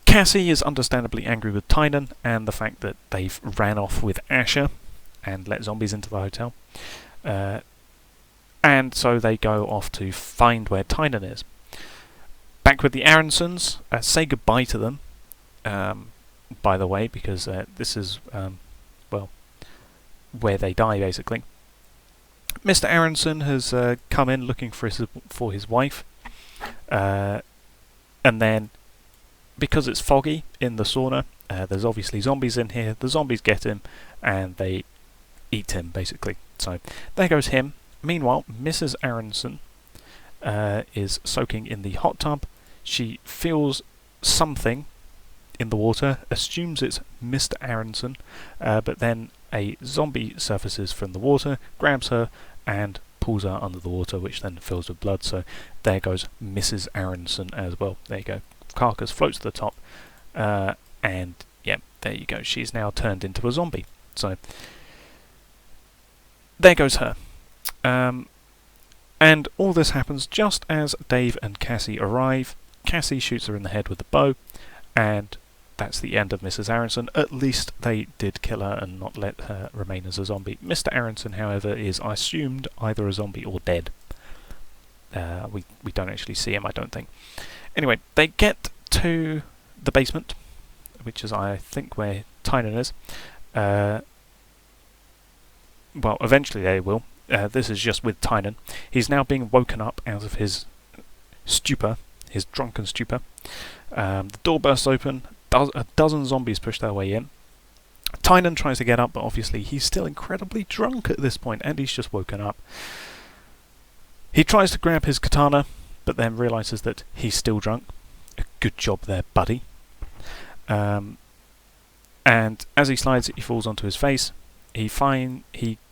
Cassie is understandably angry with Tynan and the fact that they've ran off with Asher and let zombies into the hotel. And so they go off to find where Tynan is. Back with the Aronsons, say goodbye to them, by the way, because this is, where they die, basically. Mr. Aronson has come in looking for his wife, and then, because it's foggy in the sauna, there's obviously zombies in here. The zombies get him, and they eat him, basically. So, there goes him. Meanwhile, Mrs. Aronson is soaking in the hot tub. She feels something in the water, assumes it's Mr. Aronson, but then a zombie surfaces from the water, grabs her, and pulls her under the water, which then fills with blood. So there goes Mrs. Aronson as well. There you go. Carcass floats to the top, and yeah, there you go. She's now turned into a zombie. So there goes her. And all this happens just as Dave and Cassie arrive. Cassie shoots her in the head with a bow, and that's the end of Mrs. Aronson. At least they did kill her and not let her remain as a zombie. Mr. Aronson, however, is, I assumed, either a zombie or dead. We don't actually see him, I don't think. Anyway, they get to the basement, which is, I think, where Tynan is. Well, eventually they will. This is just with Tynan. He's now being woken up out of his stupor, his drunken stupor. The door bursts open. A dozen zombies push their way in. Tynan tries to get up, but obviously he's still incredibly drunk at this point, and he's just woken up. He tries to grab his katana, but then realises that he's still drunk. A good job there, buddy. And as he slides, he falls onto his face. He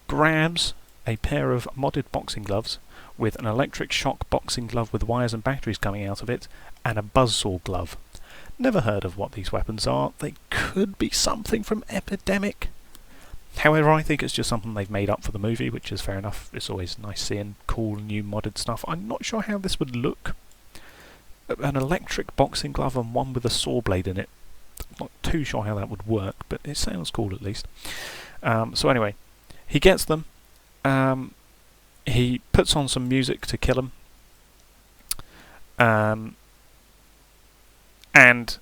grabs a pair of modded boxing gloves with an electric shock boxing glove with wires and batteries coming out of it, and a buzzsaw glove. Never heard of what these weapons are. They could be something from Epidemic. However, I think it's just something they've made up for the movie, which is fair enough. It's always nice seeing cool new modded stuff. I'm not sure how this would look. An electric boxing glove and one with a saw blade in it. I'm not too sure how that would work, but it sounds cool at least. So anyway, he gets them. He puts on some music to kill him. And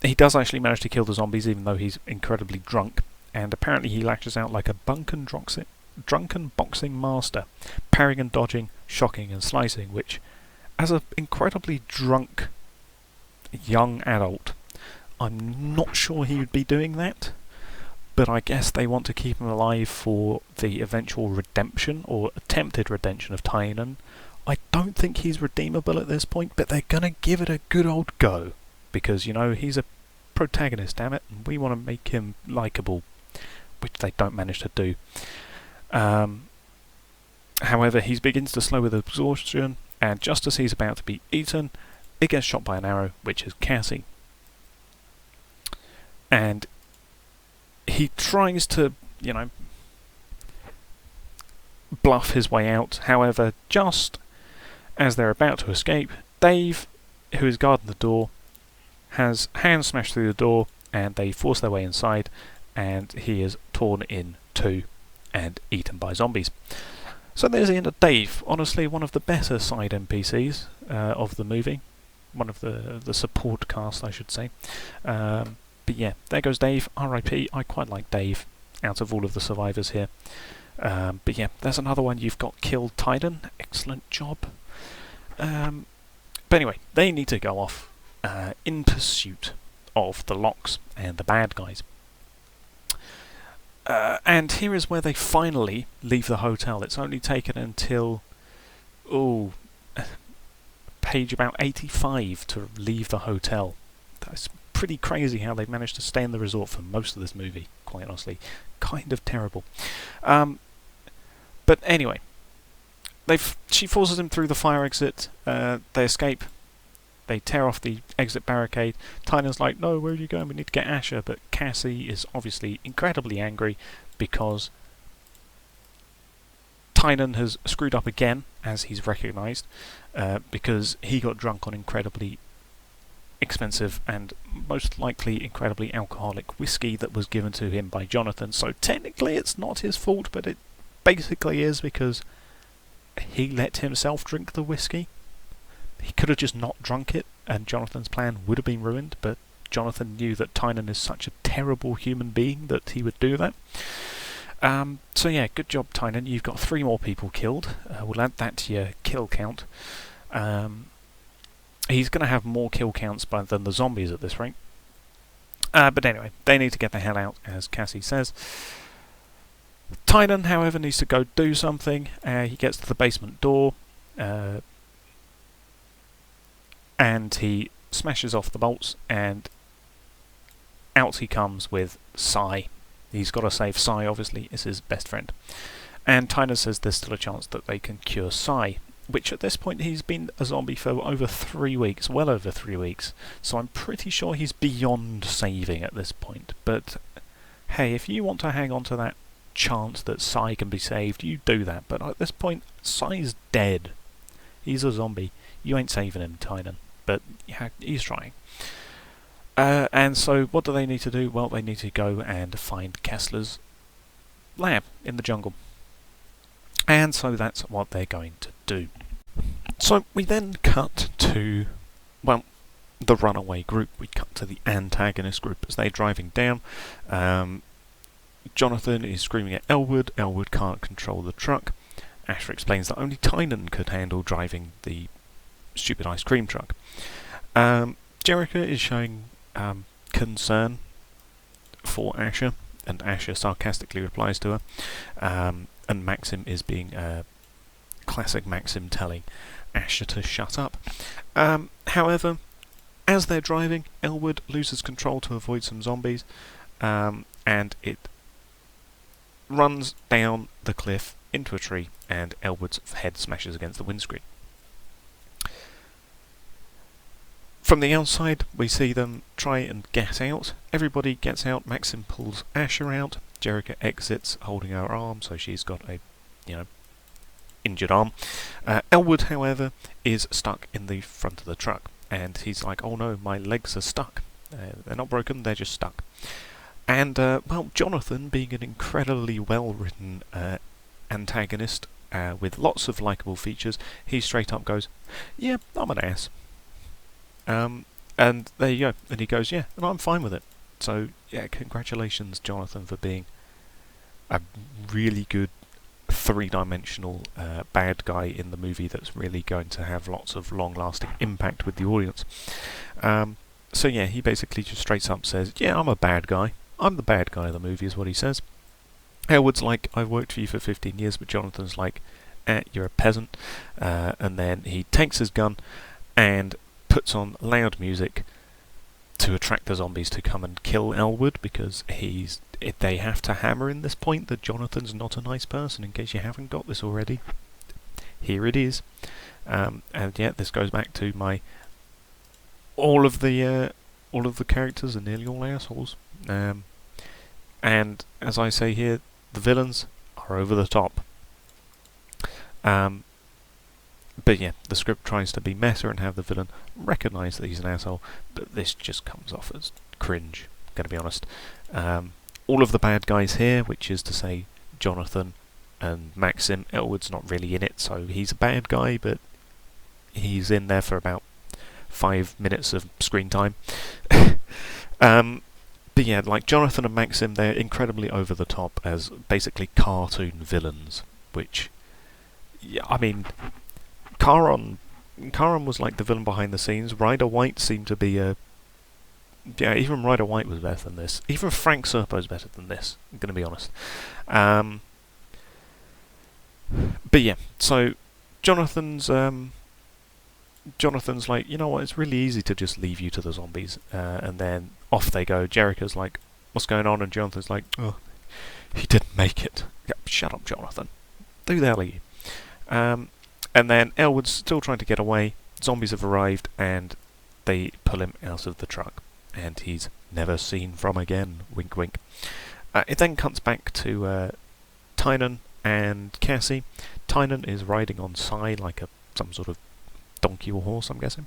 he does actually manage to kill the zombies, even though he's incredibly drunk. And apparently he lashes out like a drunken boxing master, parrying and dodging, shocking and slicing, which, as an incredibly drunk young adult, I'm not sure he would be doing that. But I guess they want to keep him alive for the eventual redemption, or attempted redemption, of Tynan. I don't think he's redeemable at this point, but they're going to give it a good old go. Because, you know, he's a protagonist, damn it, and we want to make him likeable, which they don't manage to do. However, he begins to slow with exhaustion, and just as he's about to be eaten, it gets shot by an arrow, which is Cassie. And he tries to, you know, bluff his way out. However, just as they're about to escape, Dave, who is guarding the door, has hands smashed through the door, and they force their way inside, and he is torn in two and eaten by zombies. So there's the end of Dave. Honestly, one of the better side NPCs of the movie. One of the support cast, I should say. But yeah, there goes Dave. R.I.P. I quite like Dave out of all of the survivors here. But yeah, there's another one. You've got killed Tynan. Excellent job. But anyway, they need to go off in pursuit of the Locks and the bad guys. And here is where they finally leave the hotel. It's only taken until page about 85 to leave the hotel. That's pretty crazy how they've managed to stay in the resort for most of this movie, quite honestly. Kind of terrible. But anyway, she forces him through the fire exit. They escape. They tear off the exit barricade. Tynan's like, no, where are you going? We need to get Asher. But Cassie is obviously incredibly angry because Tynan has screwed up again, as he's recognised, because he got drunk on incredibly expensive and most likely incredibly alcoholic whiskey that was given to him by Jonathan. So technically it's not his fault, but it basically is, because he let himself drink the whiskey. He could have just not drunk it, and Jonathan's plan would have been ruined, but Jonathan knew that Tynan is such a terrible human being that he would do that. So yeah, good job, Tynan. You've got 3 more people killed. We'll add that to your kill count. He's going to have more kill counts than the zombies at this rate. But anyway, they need to get the hell out, as Cassie says. Tynan, however, needs to go do something. He gets to the basement door, and he smashes off the bolts, and out he comes with Sai. He's got to save Sai, obviously, is his best friend. And Tynan says there's still a chance that they can cure Sai, which at this point he's been a zombie for over 3 weeks, well over 3 weeks, so I'm pretty sure he's beyond saving at this point. But hey, if you want to hang on to that chance that Sai can be saved, you do that. But at this point, Sai's dead. He's a zombie. You ain't saving him, Tynan. But yeah, he's trying. And so what do they need to do? Well, they need to go and find Kessler's lab in the jungle. And so that's what they're going to do. So we then cut to, well, the runaway group. We cut to the antagonist group as they're driving down. Jonathan is screaming at Elwood. Elwood can't control the truck. Asher explains that only Tynan could handle driving the stupid ice cream truck. Jericha is showing concern for Asher, and Asher sarcastically replies to her. And Maxim is being classic Maxim, telling Asher to shut up. However, as they're driving, Elwood loses control to avoid some zombies, and it runs down the cliff into a tree, and Elwood's head smashes against the windscreen. From the outside, we see them try and get out. Everybody gets out. Maxim pulls Asher out. Jericha exits, holding her arm, so she's got a, injured arm. Elwood, however, is stuck in the front of the truck, and he's like, "Oh no, my legs are stuck. They're not broken, they're just stuck." And, well, Jonathan, being an incredibly well-written antagonist with lots of likeable features, he straight up goes, "Yeah, I'm an ass." And there you go. And he goes, "Yeah, and I'm fine with it." So, yeah, congratulations, Jonathan, for being a really good three-dimensional bad guy in the movie that's really going to have lots of long-lasting impact with the audience. So, yeah, he basically just straight up says, "Yeah, I'm a bad guy. I'm the bad guy of the movie," is what he says. Elwood's like, "I've worked for you for 15 years, but Jonathan's like, "You're a peasant." And then he takes his gun and puts on loud music to attract the zombies to come and kill Elwood, because they have to hammer in this point that Jonathan's not a nice person, in case you haven't got this already. Here it is. And yeah, this goes back to my all of the characters are nearly all assholes. And as I say here, the villains are over the top. But yeah, the script tries to be meta and have the villain recognise that he's an asshole, but this just comes off as cringe, gonna be honest. All of the bad guys here, which is to say Jonathan and Maxim, Elwood's not really in it, so he's a bad guy, but he's in there for about 5 minutes of screen time. But yeah, like Jonathan and Maxim, they're incredibly over the top as basically cartoon villains, which, yeah, I mean, Charon was like the villain behind the scenes. Ryder White seemed to be yeah, even Ryder White was better than this. Even Frank Serpo's better than this, I'm going to be honest. But yeah, so Jonathan's like, "You know what, it's really easy to just leave you to the zombies." And then off they go. Jericha's like, "What's going on?" And Jonathan's like, "Oh, he didn't make it." Yeah, shut up, Jonathan. Who the hell are you? And then Elwood's still trying to get away. Zombies have arrived, and they pull him out of the truck. And he's never seen from again. Wink, wink. It then cuts back to Tynan and Cassie. Tynan is riding on Sai like some sort of donkey or horse, I'm guessing.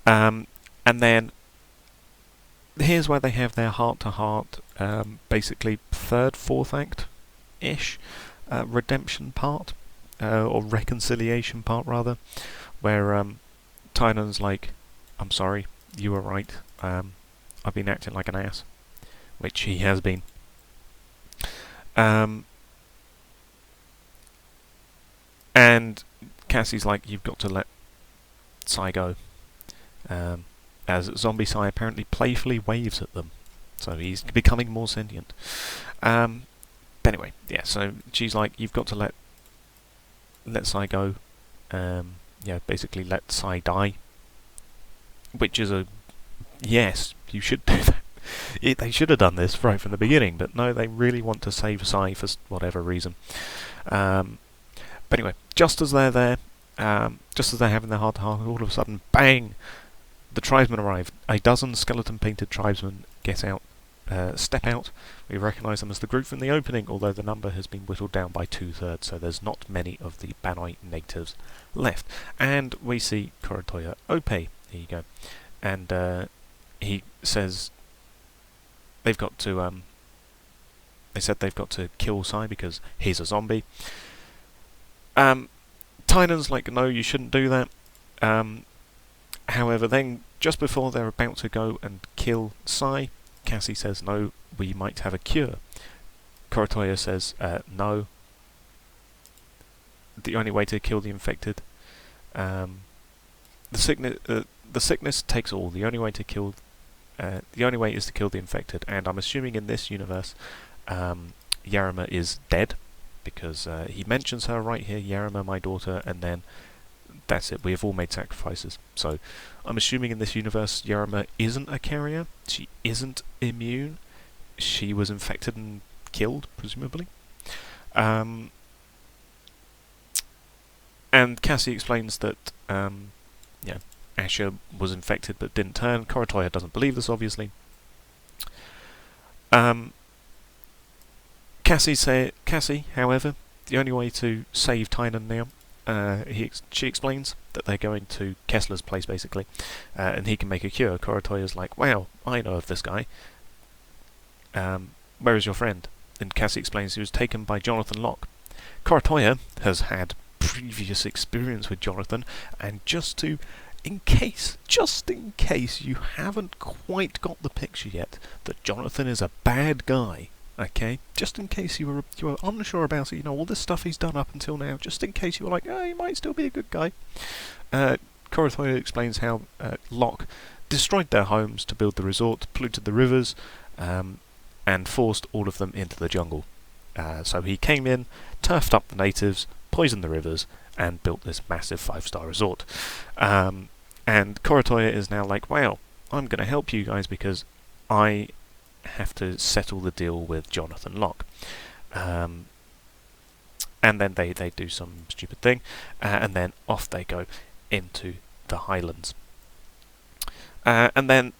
And then here's where they have their heart-to-heart, basically third, fourth act-ish redemption part, or reconciliation part rather, where Tynan's like, "I'm sorry, you were right, I've been acting like an ass," which he has been. And Cassie's like, "You've got to let Sai go," as Zombie Sai apparently playfully waves at them, so he's becoming more sentient. But anyway, yeah, so she's like, "You've got to let Sai go," yeah, basically let Sai die, which is a yes, you should do that. They should have done this right from the beginning, but no, they really want to save Sai for whatever reason. But anyway, just as they're there, just as they're having their heart-to-heart, all of a sudden, bang! The tribesmen arrive. A dozen skeleton-painted tribesmen step out. We recognise them as the group from the opening, although the number has been whittled down by 2/3, so there's not many of the Banoi natives left. And we see Korotoya Ope. Here you go. And he says they've got to. They said they've got to kill Sai because he's a zombie. Tynan's like, no, you shouldn't do that. However, then just before they're about to go and kill Sai, Cassie says, no, we might have a cure. Koratoya says, no. The only way to kill the infected. The sickness takes all. The only way to kill. The only way is to kill the infected. And I'm assuming in this universe, Yarima is dead, because he mentions her right here, Yarima, my daughter, and then that's it. We have all made sacrifices. So I'm assuming in this universe, Yarima isn't a carrier. She isn't immune. She was infected and killed, presumably. And Cassie explains that Asher was infected but didn't turn. Koratoya doesn't believe this, obviously. Cassie, however, the only way to save Tynan now, she explains that they're going to Kessler's place, basically, and he can make a cure. Koratoya's like, wow, I know of this guy. Where is your friend? And Cassie explains he was taken by Jonathan Locke. Koratoya has had previous experience with Jonathan, and just in case you haven't quite got the picture yet, that Jonathan is a bad guy, okay? Just in case you were unsure about it, all this stuff he's done up until now, just in case you were like, he might still be a good guy. Koratoya explains how Locke destroyed their homes to build the resort, polluted the rivers, and forced all of them into the jungle. So he came in, turfed up the natives, poisoned the rivers, and built this massive 5-star resort. And Koratoya is now like, wow, I'm going to help you guys because I have to settle the deal with Jonathan Locke. And then they do some stupid thing, and then off they go into the Highlands. And then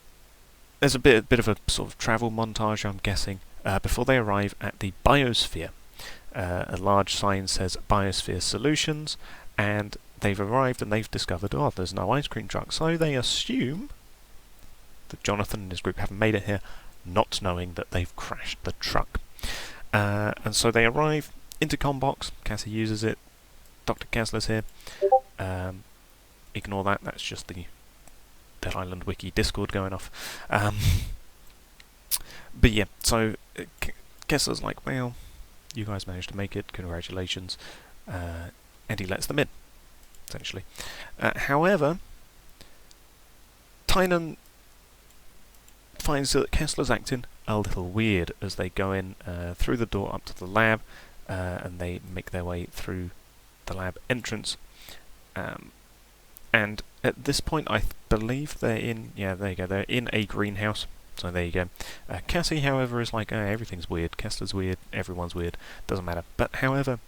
there's a bit of a sort of travel montage, I'm guessing, before they arrive at the Biosphere. A large sign says Biosphere Solutions, and they've arrived and they've discovered, there's no ice cream truck. So they assume that Jonathan and his group haven't made it here, not knowing that they've crashed the truck. And so they arrive, intercom box, Cassie uses it, Dr. Kessler's here. Ignore that, that's just the Dead Island Wiki Discord going off. But yeah, so Kessler's like, well, you guys managed to make it, congratulations. And he lets them in, essentially. However, Tynan finds that Kessler's acting a little weird as they go in through the door up to the lab, and they make their way through the lab entrance. And at this point, I believe they're in, there you go, they're in a greenhouse. So there you go. Cassie, however, is like, everything's weird. Kessler's weird. Everyone's weird. Doesn't matter. But however,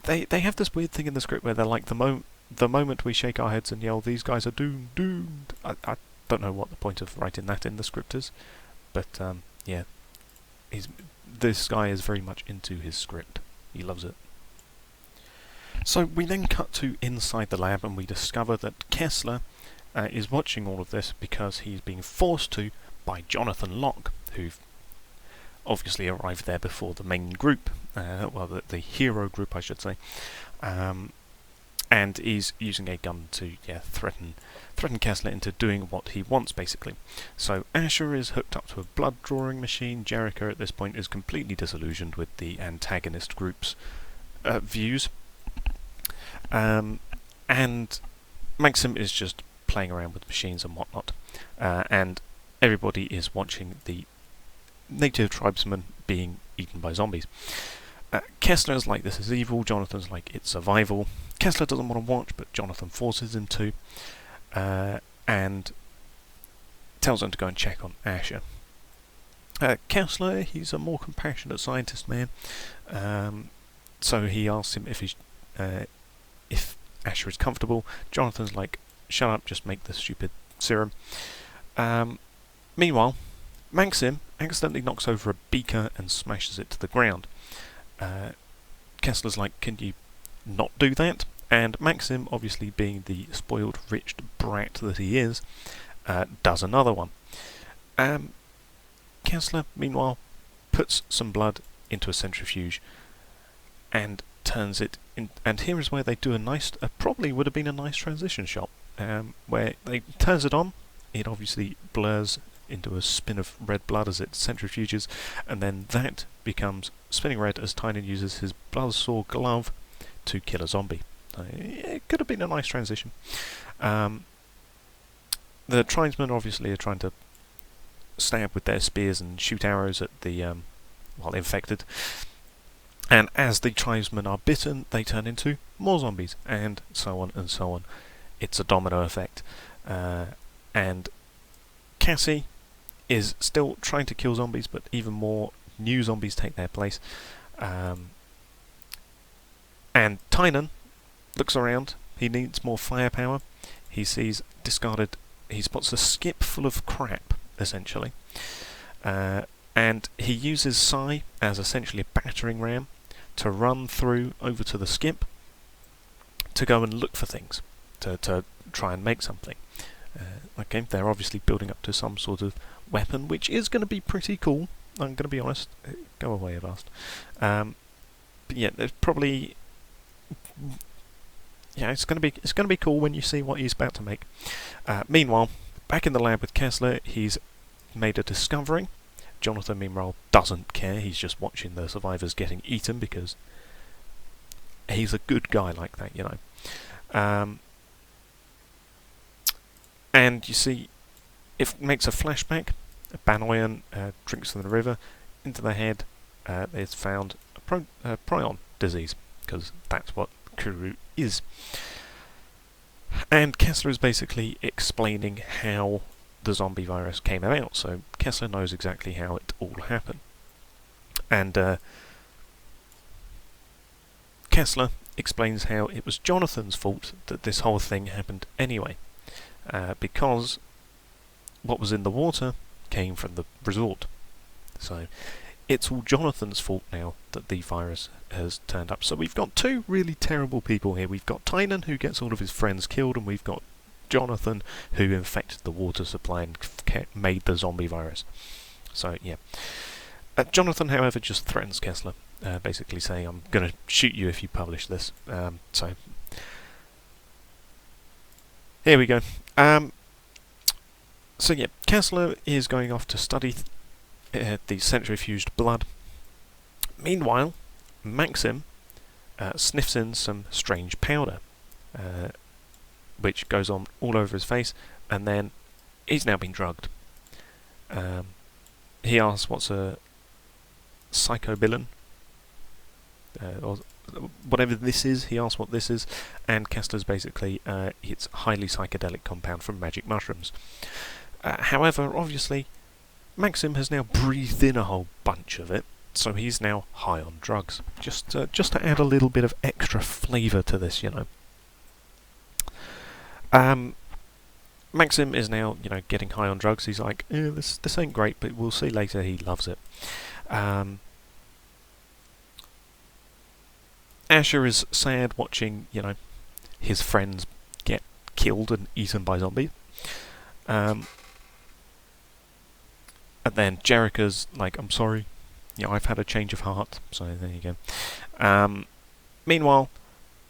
they have this weird thing in the script where they're like, the moment we shake our heads and yell, these guys are doomed. I don't know what the point of writing that in the script is, but yeah, this guy is very much into his script. He loves it. So we then cut to inside the lab and we discover that Kessler is watching all of this because he's being forced to by Jonathan Locke, who obviously arrived there before the main group, the hero group, I should say, and he's using a gun to threaten Kessler into doing what he wants, basically. So Asher is hooked up to a blood drawing machine. Jericho at this point is completely disillusioned with the antagonist group's views. And Maxim is just playing around with machines and whatnot, and everybody is watching the native tribesmen being eaten by zombies. Kessler's like, this is evil. Jonathan's like, it's survival. Kessler doesn't want to watch, but Jonathan forces him to, and tells him to go and check on Asher. Kessler, he's a more compassionate scientist man, so he asks him if Asher is comfortable. Jonathan's like, shut up, just make the stupid serum. Meanwhile, Maxim accidentally knocks over a beaker and smashes it to the ground. Kessler's like, can you not do that? And Maxim, obviously being the spoiled, rich brat that he is, does another one. Kessler, meanwhile, puts some blood into a centrifuge and turns it in. And here is where they do a nice, probably would have been a nice transition shot, where they turns it on. It obviously blurs into a spin of red blood as it centrifuges, and then that becomes spinning red as Tynan uses his Buzzsaw glove to kill a zombie. It could have been a nice transition. The tribesmen obviously are trying to stab with their spears and shoot arrows at the infected, and as the tribesmen are bitten, they turn into more zombies, and so on and so on. It's a domino effect, and Cassie is still trying to kill zombies, but even more new zombies take their place. And Tynan looks around. He needs more firepower. He sees discarded. He spots a skip full of crap, essentially, and he uses Psy as essentially a battering ram to run through over to the skip to go and look for things, to try and make something. Okay, they're obviously building up to some sort of weapon, which is going to be pretty cool. I'm going to be honest. Go away, Avast. But yeah, there's probably. Yeah, it's going to be cool when you see what he's about to make. Meanwhile, back in the lab with Kessler, he's made a discovery. Jonathan, meanwhile, doesn't care. He's just watching the survivors getting eaten because he's a good guy like that, you know. And you see, it makes a flashback. Banoyan drinks from the river. Into the head, it's found a prion disease, because that's what Kuru is. And Kessler is basically explaining how the zombie virus came about, so Kessler knows exactly how it all happened. And Kessler explains how it was Jonathan's fault that this whole thing happened anyway, because what was in the water came from the resort. So it's all Jonathan's fault now that the virus has turned up. So we've got two really terrible people here. We've got Tynan, who gets all of his friends killed, and we've got Jonathan, who infected the water supply and made the zombie virus. So, yeah. Jonathan, however, just threatens Kessler, basically saying, I'm going to shoot you if you publish this. So, here we go. So, yeah, Kessler is going off to study the centrifuged blood. Meanwhile, Maxim sniffs in some strange powder, which goes on all over his face, and then he's now been drugged. He asks what's a psychobilin, or whatever this is. He asks what this is, and Kessler's basically it's a highly psychedelic compound from magic mushrooms. However, obviously, Maxim has now breathed in a whole bunch of it, so he's now high on drugs. Just to add a little bit of extra flavour to this, you know. Maxim is now, you know, getting high on drugs. He's like, this ain't great, but we'll see later. He loves it. Asher is sad watching, you know, his friends get killed and eaten by zombies. And then Jerica's like, I'm sorry, you know, I've had a change of heart. So there you go. Meanwhile,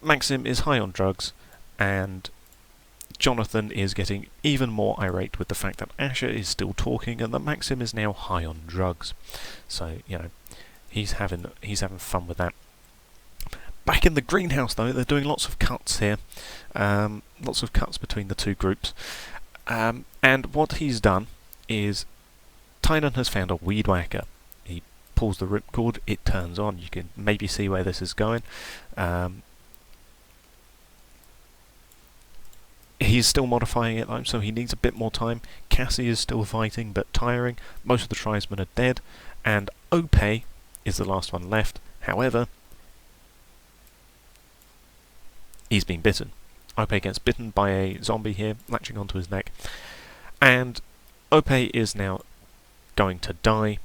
Maxim is high on drugs, and Jonathan is getting even more irate with the fact that Asher is still talking and that Maxim is now high on drugs. So, you know, he's having fun with that. Back in the greenhouse, though, they're doing lots of cuts here. Lots of cuts between the two groups. And what he's done is Tynan has found a weed whacker. He pulls the ripcord, it turns on. You can maybe see where this is going. He's still modifying it though, so he needs a bit more time. Cassie is still fighting, but tiring. Most of the tribesmen are dead, and Ope is the last one left. However, he's been bitten. Ope gets bitten by a zombie here, latching onto his neck, and Ope is now going to die.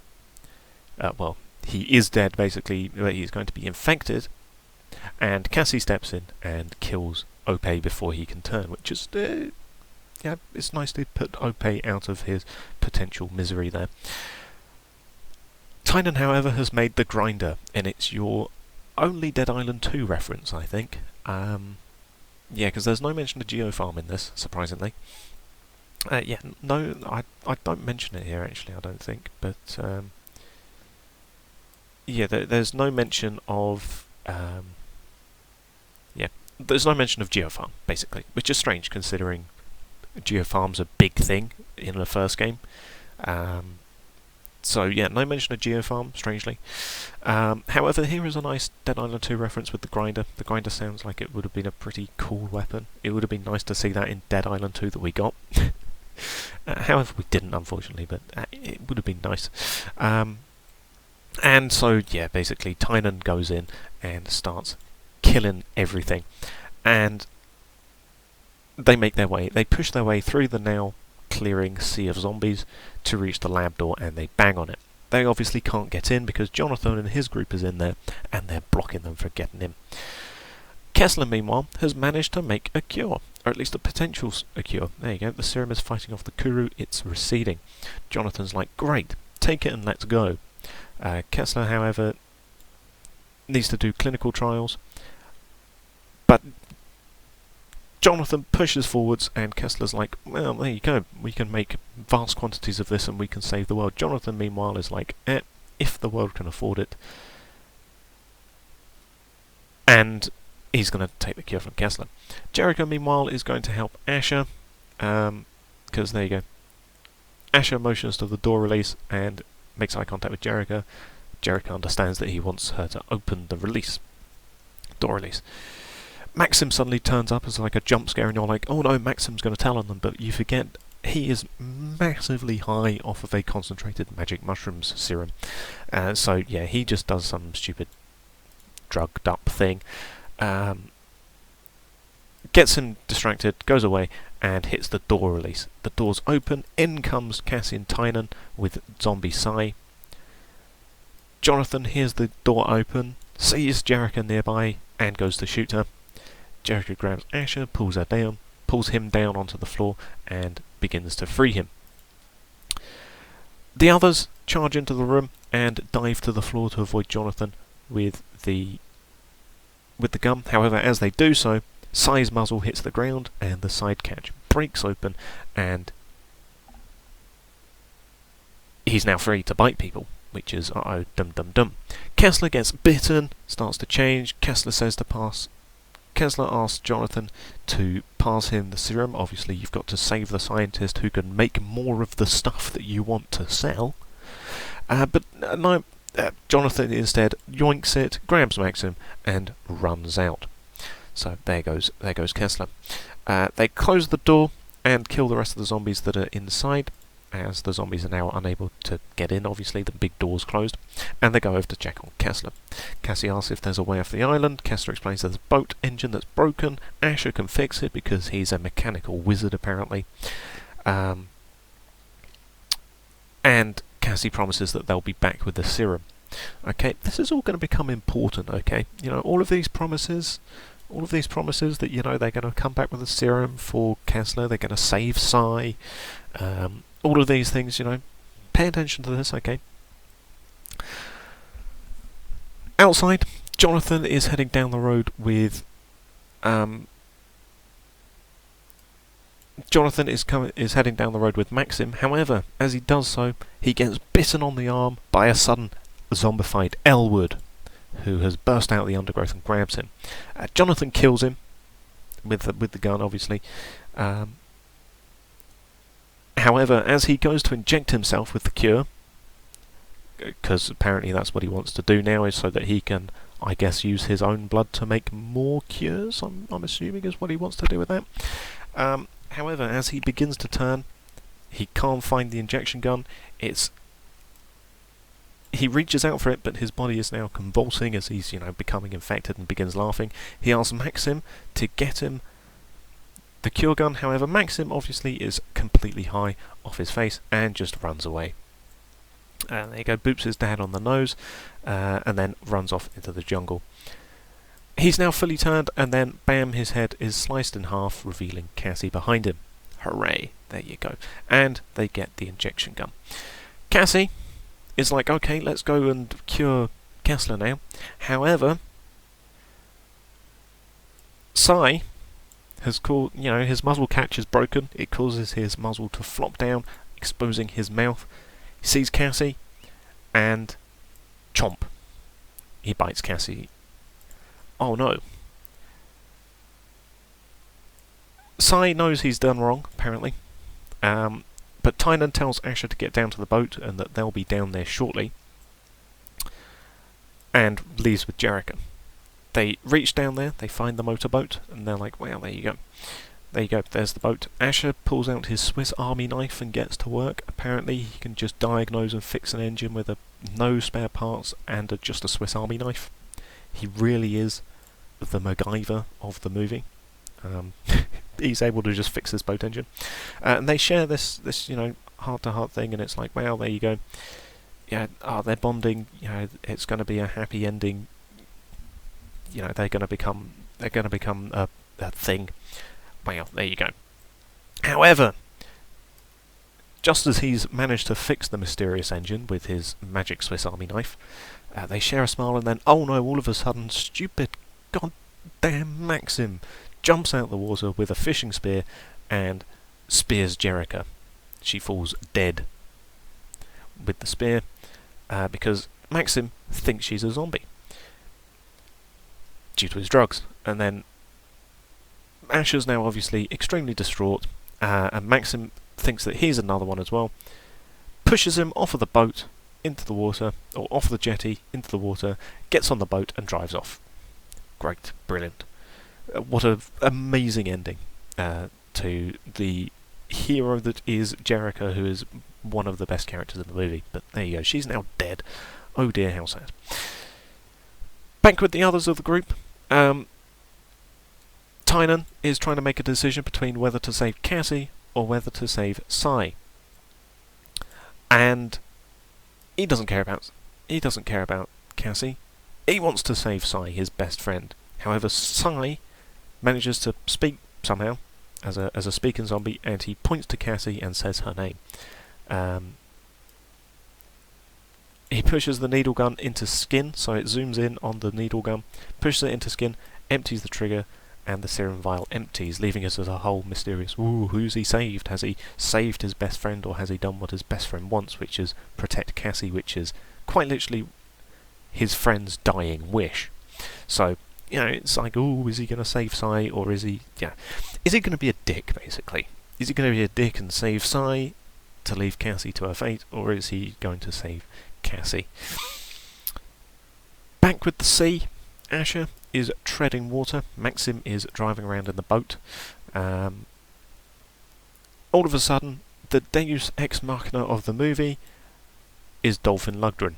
Well, he is dead basically, but he's going to be infected. and Cassie steps in and kills Ope before he can turn, which is yeah, it's nice to put Ope out of his potential misery there. Tynan, however, has made the grinder, and it's your only Dead Island 2 reference, I think. Yeah, because there's no mention of Geofarm in this, surprisingly. Yeah, no, I don't mention it here, actually, I don't think, but yeah, there's no mention of yeah, there's no mention of Geofarm, basically, which is strange considering Geofarm's a big thing in the first game. So yeah, no mention of Geofarm, strangely. However, here is a nice Dead Island 2 reference with the grinder. The grinder sounds like it would have been a pretty cool weapon. It would have been nice to see that in Dead Island 2 that we got. However, we didn't, unfortunately, but it would have been nice. And so, yeah, basically, Tynan goes in and starts killing everything. And they make their way, they push their way through the now clearing sea of zombies to reach the lab door, and they bang on it. They obviously can't get in because Jonathan and his group is in there, and they're blocking them from getting in. Kessler, meanwhile, has managed to make a cure, or at least a potential cure. There you go, the serum is fighting off the Kuru, it's receding. Jonathan's like, great, take it and let's go. Kessler, however, needs to do clinical trials, but Jonathan pushes forwards, and Kessler's like, well, there you go, we can make vast quantities of this and we can save the world. Jonathan, meanwhile, is like, if the world can afford it. And he's going to take the cure from Kessler. Jericho, meanwhile, is going to help Asher, because there you go. Asher motions to the door release and makes eye contact with Jericho. Jericho understands that he wants her to open the door release. Maxim suddenly turns up as like a jump scare, and you're like, oh no, Maxim's going to tell on them, but you forget he is massively high off of a concentrated magic mushrooms serum. So yeah, he just does some stupid drugged up thing, gets him distracted, goes away, and hits the door release. The doors open, in comes Cassie and Tynan with zombie Sai. Jonathan hears the door open, sees Jericho nearby, and goes to shoot her. Jericho grabs Asher, pulls him down onto the floor, and begins to free him. The others charge into the room and dive to the floor to avoid Jonathan with the gun. However, as they do so, Sai's muzzle hits the ground and the side catch breaks open, and he's now free to bite people, which is uh-oh, dum. Kessler gets bitten, starts to change. Kessler asks Jonathan to pass him the serum. Obviously, you've got to save the scientist who can make more of the stuff that you want to sell. But no, Jonathan instead yoinks it, grabs Maxim, and runs out. So there goes Kessler. They close the door and kill the rest of the zombies that are inside, as the zombies are now unable to get in. Obviously, the big door's closed, and they go over to check on Kessler. Cassie asks if there's a way off the island. Kessler explains there's a boat engine that's broken. Asher can fix it because he's a mechanical wizard, apparently. And Cassie promises that they'll be back with the serum. Okay, this is all going to become important, okay? You know, all of these promises that, you know, they're going to come back with a serum for Kessler, they're going to save Sai, all of these things, you know, pay attention to this, okay? Outside, Jonathan is heading down the road with heading down the road with Maxim. However, as he does so, he gets bitten on the arm by a sudden zombified Elwood, who has burst out of the undergrowth and grabs him. Jonathan kills him with the gun, obviously. However, as he goes to inject himself with the cure, because apparently that's what he wants to do now, is so that he can, I guess, use his own blood to make more cures, I'm assuming is what he wants to do with that. However, as he begins to turn, he can't find the injection gun. He reaches out for it, but his body is now convulsing as he's, you know, becoming infected and begins laughing. He asks Maxim to get him the cure gun. However, Maxim obviously is completely high off his face and just runs away. There you go, boops his dad on the nose, and then runs off into the jungle. He's now fully turned, and then bam, his head is sliced in half, revealing Cassie behind him. Hooray, there you go. And they get the injection gun. Cassie is like, okay, let's go and cure Kessler now. However, Psy has called, his muzzle catch is broken. It causes his muzzle to flop down, exposing his mouth. He sees Cassie, and chomp. He bites Cassie. Oh no. Psy knows he's done wrong, apparently. But Tynan tells Asher to get down to the boat and that they'll be down there shortly. And leaves with Jericho. They reach down there, they find the motorboat, and they're like, well, there you go. There you go, there's the boat. Asher pulls out his Swiss Army knife and gets to work. Apparently he can just diagnose and fix an engine with no spare parts and just a Swiss Army knife. He really is the MacGyver of the movie. He's able to just fix this boat engine. And they share this heart-to-heart thing, and it's like, well, there you go. Yeah, they're bonding. It's going to be a happy ending. They're going to become a thing. Well, there you go. However, just as he's managed to fix the mysterious engine with his magic Swiss Army knife, they share a smile, and then, oh no, all of a sudden, stupid goddamn Maxim jumps out the water with a fishing spear and spears Jericho. She falls dead with the spear because Maxim thinks she's a zombie due to his drugs. And then Asher's now obviously extremely distraught, and Maxim thinks that he's another one as well, pushes him off of the boat into the water, or off the jetty into the water, gets on the boat and drives off. Great, brilliant. What an amazing ending to the hero that is Jericho, who is one of the best characters in the movie. But there you go, she's now dead. Oh dear, how sad. Back with the others of the group, Tynan is trying to make a decision between whether to save Cassie or whether to save Psy. And he doesn't care about Cassie. He wants to save Psy, his best friend. However, Psy manages to speak somehow as a speaking zombie, and he points to Cassie and says her name. He pushes the needle gun into Skin, so it zooms in on the needle gun, pushes it into Skin, empties the trigger, and the serum vial empties, leaving us as a whole mysterious, ooh, who's he saved? Has he saved his best friend, or has he done what his best friend wants, which is protect Cassie, which is quite literally his friend's dying wish. So, it's like, ooh, is he going to save Psy, or is he going to be a dick, basically? Is he going to be a dick and save Psy to leave Cassie to her fate, or is he going to save Cassie? Back with the sea, Asher is treading water. Maxim is driving around in the boat. All of a sudden, the Deus Ex Machina of the movie is Dolphin Lundgren.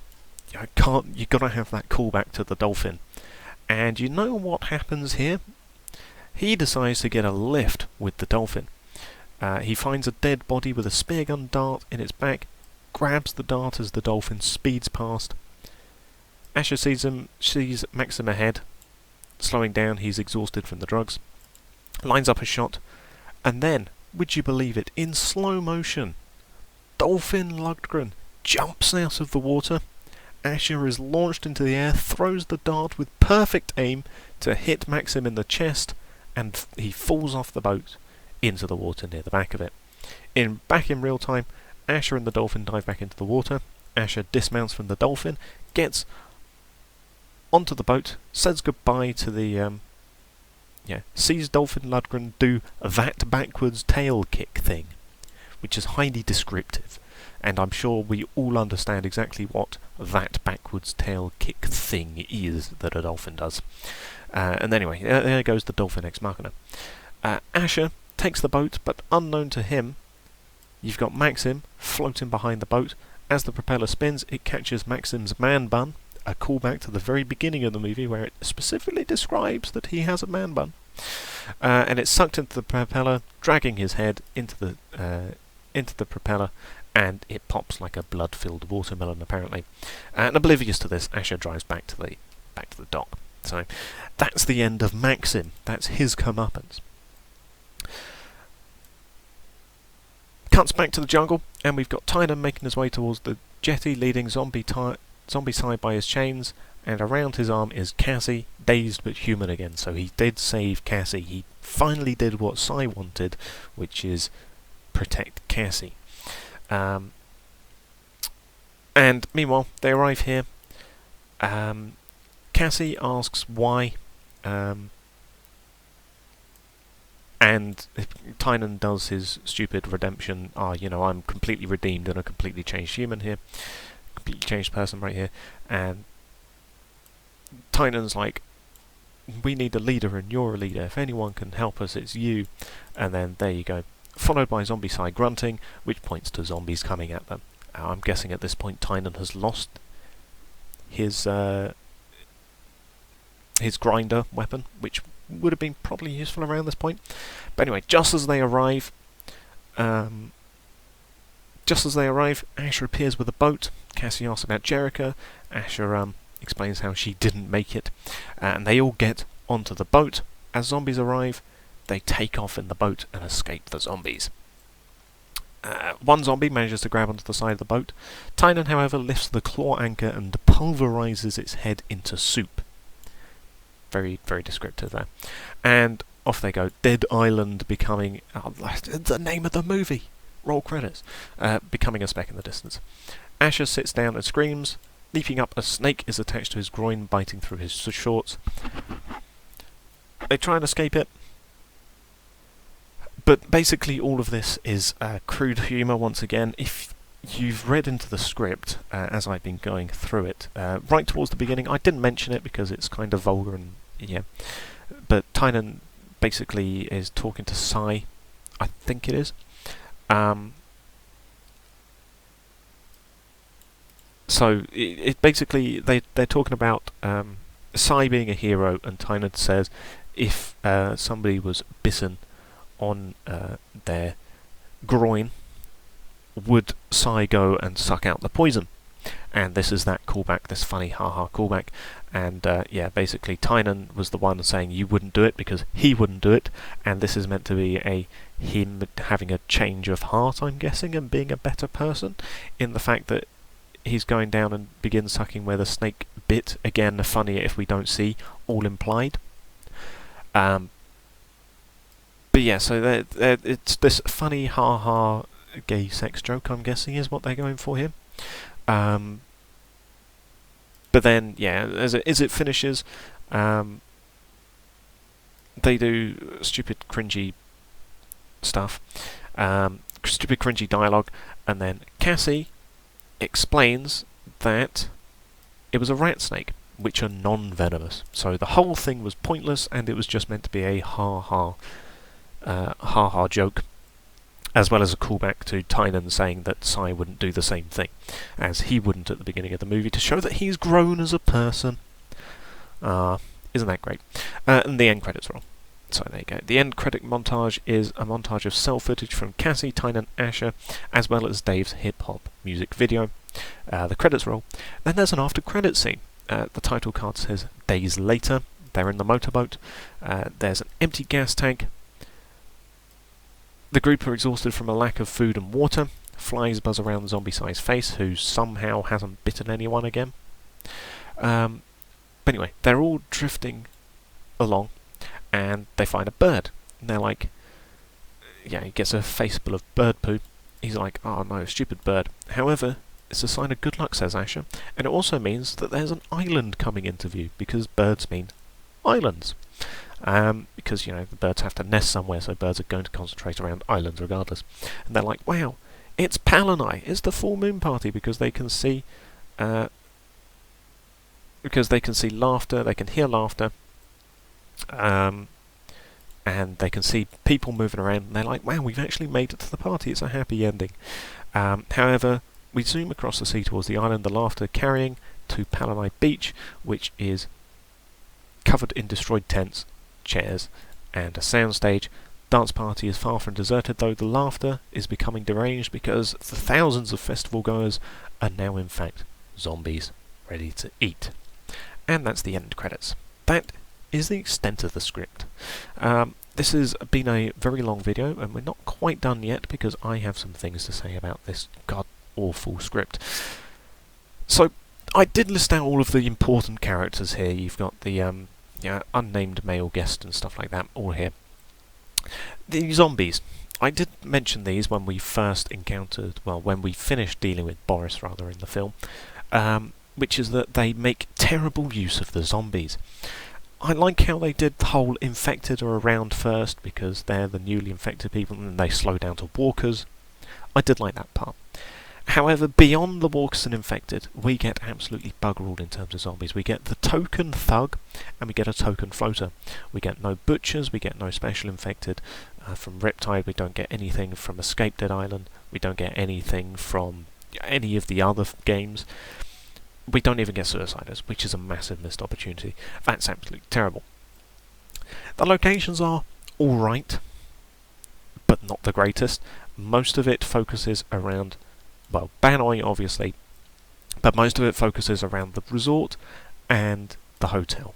You gotta have that callback to the dolphin. And you know what happens here? He decides to get a lift with the dolphin. He finds a dead body with a spear gun dart in its back, grabs the dart as the dolphin speeds past. Asher sees Maxim ahead, slowing down. He's exhausted from the drugs. Lines up a shot, and then, would you believe it, in slow motion, Dolphin Lundgren jumps out of the water. Asher is launched into the air, throws the dart with perfect aim to hit Maxim in the chest, and he falls off the boat into the water near the back of it. Back in real time, Asher and the dolphin dive back into the water. Asher dismounts from the dolphin, gets onto the boat, says goodbye to the sees Dolphin Lundgren do that backwards tail kick thing, which is highly descriptive, and I'm sure we all understand exactly what that backwards tail kick thing is that a dolphin does. And anyway, there goes the Dolphin Ex Machina. Asher takes the boat, but unknown to him, you've got Maxim floating behind the boat. As the propeller spins, it catches Maxim's man bun, a callback to the very beginning of the movie where it specifically describes that he has a man bun. And it's sucked into the propeller, dragging his head into the propeller, and it pops like a blood-filled watermelon, apparently. And oblivious to this, Asher drives back to the dock. So that's the end of Maxim. That's his comeuppance. Cuts back to the jungle, and we've got Tynan making his way towards the jetty, leading Zombicide by his chains, and around his arm is Cassie, dazed but human again. So he did save Cassie. He finally did what Sai wanted, which is protect Cassie. And meanwhile, they arrive here. Cassie asks why, and Tynan does his stupid redemption. I'm completely redeemed and a completely changed human here, completely changed person right here. And Tynan's like, we need a leader and you're a leader. If anyone can help us, it's you. And then there you go. Followed by Zombicide grunting, which points to zombies coming at them. I'm guessing at this point Tynan has lost his grinder weapon, which would have been probably useful around this point. But anyway, just as they arrive, Asher appears with a boat. Cassie asks about Jericho. Asher explains how she didn't make it, and they all get onto the boat. As zombies arrive, they take off in the boat and escape the zombies. One zombie manages to grab onto the side of the boat. Tynan, however, lifts the claw anchor and pulverizes its head into soup. Very, very descriptive there. And off they go. Dead Island becoming... the name of the movie! Roll credits. Becoming a speck in the distance. Asher sits down and screams. Leaping up, a snake is attached to his groin, biting through his shorts. They try and escape it. But basically all of this is crude humour once again. If you've read into the script, as I've been going through it, right towards the beginning, I didn't mention it because it's kind of vulgar and yeah. But Tynan basically is talking to Sai, I think it is. So it basically they're talking about Sai being a hero, and Tynan says if somebody was bitten on their groin, would Sai go and suck out the poison? And this is that callback, this funny ha-ha callback. And yeah, basically Tynan was the one saying you wouldn't do it because he wouldn't do it, and this is meant to be him having a change of heart, I'm guessing, and being a better person, in the fact that he's going down and begins sucking where the snake bit. Again, funny if we don't see, all implied. But yeah, so it's this funny ha-ha gay sex joke, I'm guessing, is what they're going for here. But then, yeah, as it finishes, they do stupid, cringy stuff, stupid, cringy dialogue, and then Cassie explains that it was a rat snake, which are non-venomous. So the whole thing was pointless, and it was just meant to be a ha-ha joke, as well as a callback to Tynan saying that Sai wouldn't do the same thing, as he wouldn't at the beginning of the movie, to show that he's grown as a person. Isn't that great? And the end credits roll. So there you go. The end credit montage is a montage of cell footage from Cassie, Tynan, Asher, as well as Dave's hip-hop music video. The credits roll. Then there's an after-credit scene. The title card says Days Later. They're in the motorboat. There's an empty gas tank. The group are exhausted from a lack of food and water. Flies buzz around Zombicide's face, who somehow hasn't bitten anyone again. But anyway, they're all drifting along, and they find a bird. And they're like, yeah, he gets a face full of bird poo. He's like, oh no, stupid bird. However, it's a sign of good luck, says Asher, and it also means that there's an island coming into view, because birds mean islands. Because, you know, the birds have to nest somewhere, so birds are going to concentrate around islands regardless. And they're like, wow, it's Palanai, it's the full moon party, because they can see laughter, they can hear laughter, and they can see people moving around, and they're like, wow, we've actually made it to the party, it's a happy ending. However, we zoom across the sea towards the island, the laughter carrying to Palanai Beach, which is covered in destroyed tents, chairs, and a soundstage. Dance party is far from deserted, though the laughter is becoming deranged because the thousands of festival goers are now in fact zombies ready to eat. And that's the end credits. that is the extent of the script. This has been a very long video, and we're not quite done yet because I have some things to say about this god-awful script. So, I did list out all of the important characters here. You've got the unnamed male guest and stuff like that, all here. The zombies. I did mention these when we first encountered, well, when we finished dealing with Boris, rather, in the film, which is that they make terrible use of the zombies. I like how they did the whole infected are around first, because they're the newly infected people, and they slow down to walkers. I did like that part. However, beyond the walkers and infected, we get absolutely buggeralled in terms of zombies. We get the token thug, and we get a token floater. We get no butchers, we get no special infected. From Riptide, we don't get anything from Escape Dead Island. We don't get anything from any of the other games. We don't even get Suiciders, which is a massive missed opportunity. That's absolutely terrible. The locations are alright, but not the greatest. Most of it focuses around, well, Banoi obviously, but most of it focuses around the resort and the hotel.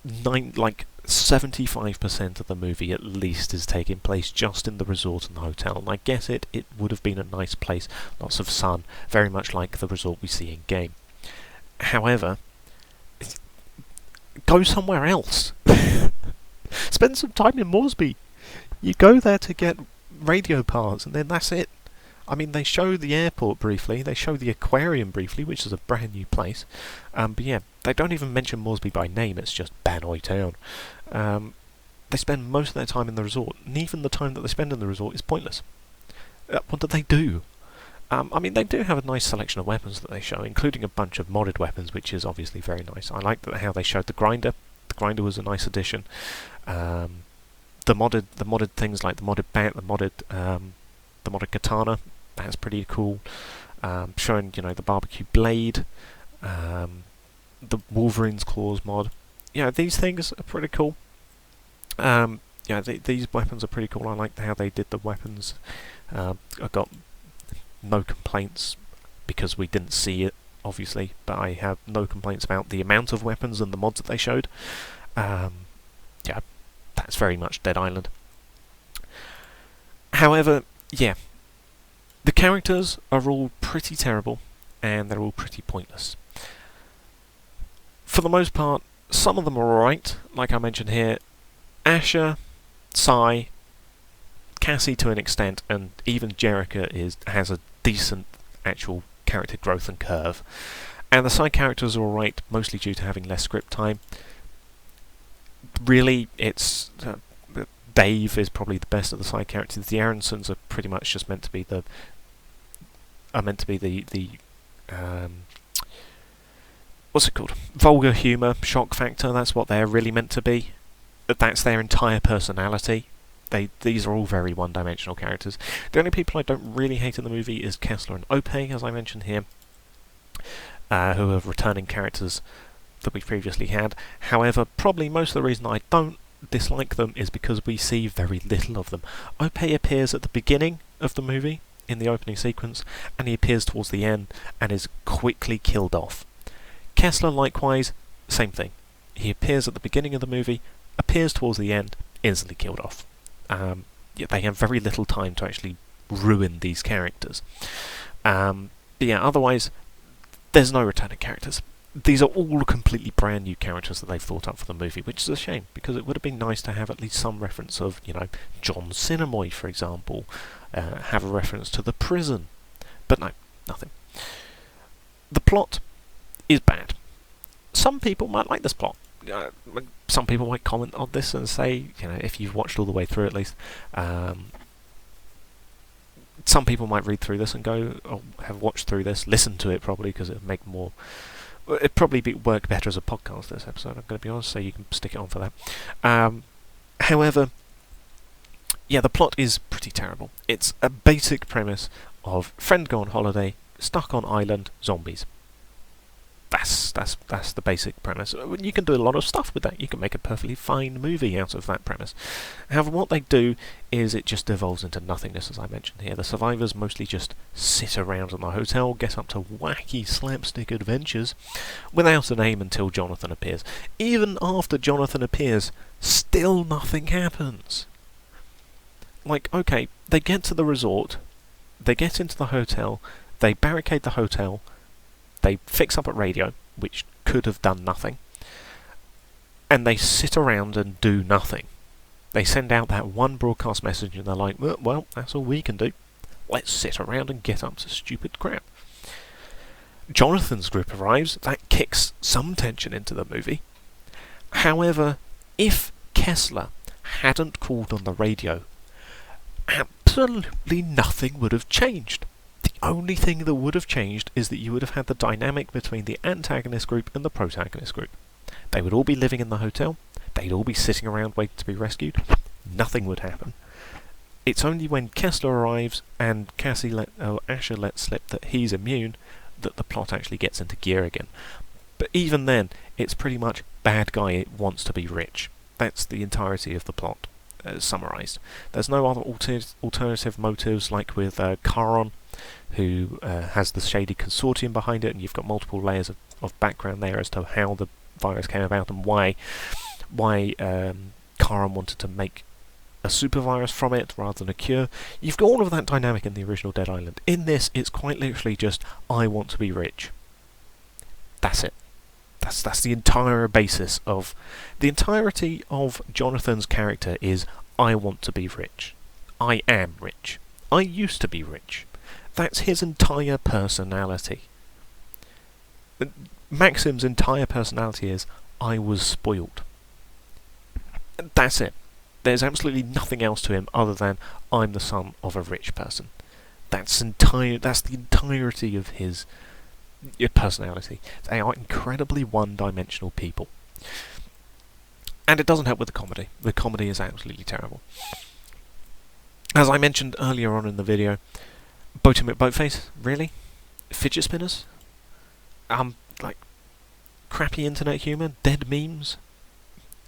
75% of the movie at least is taking place just in the resort and the hotel, and I get it, it would have been a nice place, lots of sun, very much like the resort we see in game. However, go somewhere else. Spend some time in Moresby. You go there to get radio parts, and then that's it. I mean, they show the airport briefly, they show the aquarium briefly, which is a brand new place, but yeah, they don't even mention Moresby by name, it's just Banoi Town. They spend most of their time in the resort, and even the time that they spend in the resort is pointless. What do they do? I mean, they do have a nice selection of weapons that they show, including a bunch of modded weapons, which is obviously very nice. I like how they showed the grinder. The grinder was a nice addition. The modded things like the modded bat, the modded katana, that's pretty cool. Showing, the barbecue blade, the Wolverine's Claws mod. Yeah, these things are pretty cool. These weapons are pretty cool. I like how they did the weapons. I got no complaints because we didn't see it, obviously, but I have no complaints about the amount of weapons and the mods that they showed. That's very much Dead Island. However, yeah, the characters are all pretty terrible, and they're all pretty pointless. For the most part, some of them are alright, like I mentioned here. Asher, Sai, Cassie to an extent, and even Jerica has a decent actual character growth and curve. And the side characters are alright, mostly due to having less script time. Really, it's Dave is probably the best of the side characters. The Aronsons are pretty much just meant to be the what's it called? Vulgar humour, shock factor. That's what they're really meant to be. That's their entire personality. These are all very one-dimensional characters. The only people I don't really hate in the movie is Kessler and Ope, as I mentioned here, who are returning characters that we previously had. However, probably most of the reason I don't dislike them is because we see very little of them. Ope appears at the beginning of the movie, in the opening sequence, and he appears towards the end and is quickly killed off. Kessler, likewise, same thing. He appears at the beginning of the movie, appears towards the end, instantly killed off. They have very little time to actually ruin these characters. Otherwise, there's no returning characters. These are all completely brand new characters that they've thought up for the movie, which is a shame, because it would have been nice to have at least some reference of, John Cinemoy, for example, have a reference to the prison. But no, nothing. The plot is bad. Some people might like this plot. Some people might comment on this and say, if you've watched all the way through at least, some people might read through this and go, oh, have watched through this, listen to it probably, because it would make more... It'd probably work better as a podcast, this episode, I'm going to be honest, so you can stick it on for that. However, the plot is pretty terrible. It's a basic premise of friend go on holiday, stuck on island, zombies. That's the basic premise. You can do a lot of stuff with that. You can make a perfectly fine movie out of that premise. However, what they do is it just devolves into nothingness, as I mentioned here. The survivors mostly just sit around in the hotel, get up to wacky slapstick adventures, without an aim until Jonathan appears. Even after Jonathan appears, still nothing happens. Like, okay, they get to the resort, they get into the hotel, they barricade the hotel, they fix up a radio, which could have done nothing, and they sit around and do nothing. They send out that one broadcast message and they're like, well, that's all we can do. Let's sit around and get up to stupid crap. Jonathan's group arrives, that kicks some tension into the movie. However, if Kessler hadn't called on the radio, absolutely nothing would have changed. The only thing that would have changed is that you would have had the dynamic between the antagonist group and the protagonist group. They would all be living in the hotel, they'd all be sitting around waiting to be rescued, nothing would happen. It's only when Kessler arrives and Asher lets slip that he's immune that the plot actually gets into gear again. But even then, it's pretty much bad guy wants to be rich. That's the entirety of the plot, summarised. There's no other alternative motives like with Charon, who has the shady consortium behind it, and you've got multiple layers of background there as to how the virus came about and why Charon wanted to make a super virus from it rather than a cure. You've got all of that dynamic in the original Dead Island. In this, it's quite literally just, I want to be rich. That's it. That's the entire basis of... The entirety of Jonathan's character is, I want to be rich. I am rich. I used to be rich. That's his entire personality. Maxim's entire personality is, I was spoiled. That's it. There's absolutely nothing else to him other than, I'm the son of a rich person. That's the entirety of his personality. They are incredibly one-dimensional people. And it doesn't help with the comedy. The comedy is absolutely terrible. As I mentioned earlier on in the video, Boaty McBoatface, really? Fidget spinners? Like, crappy internet humour? Dead memes?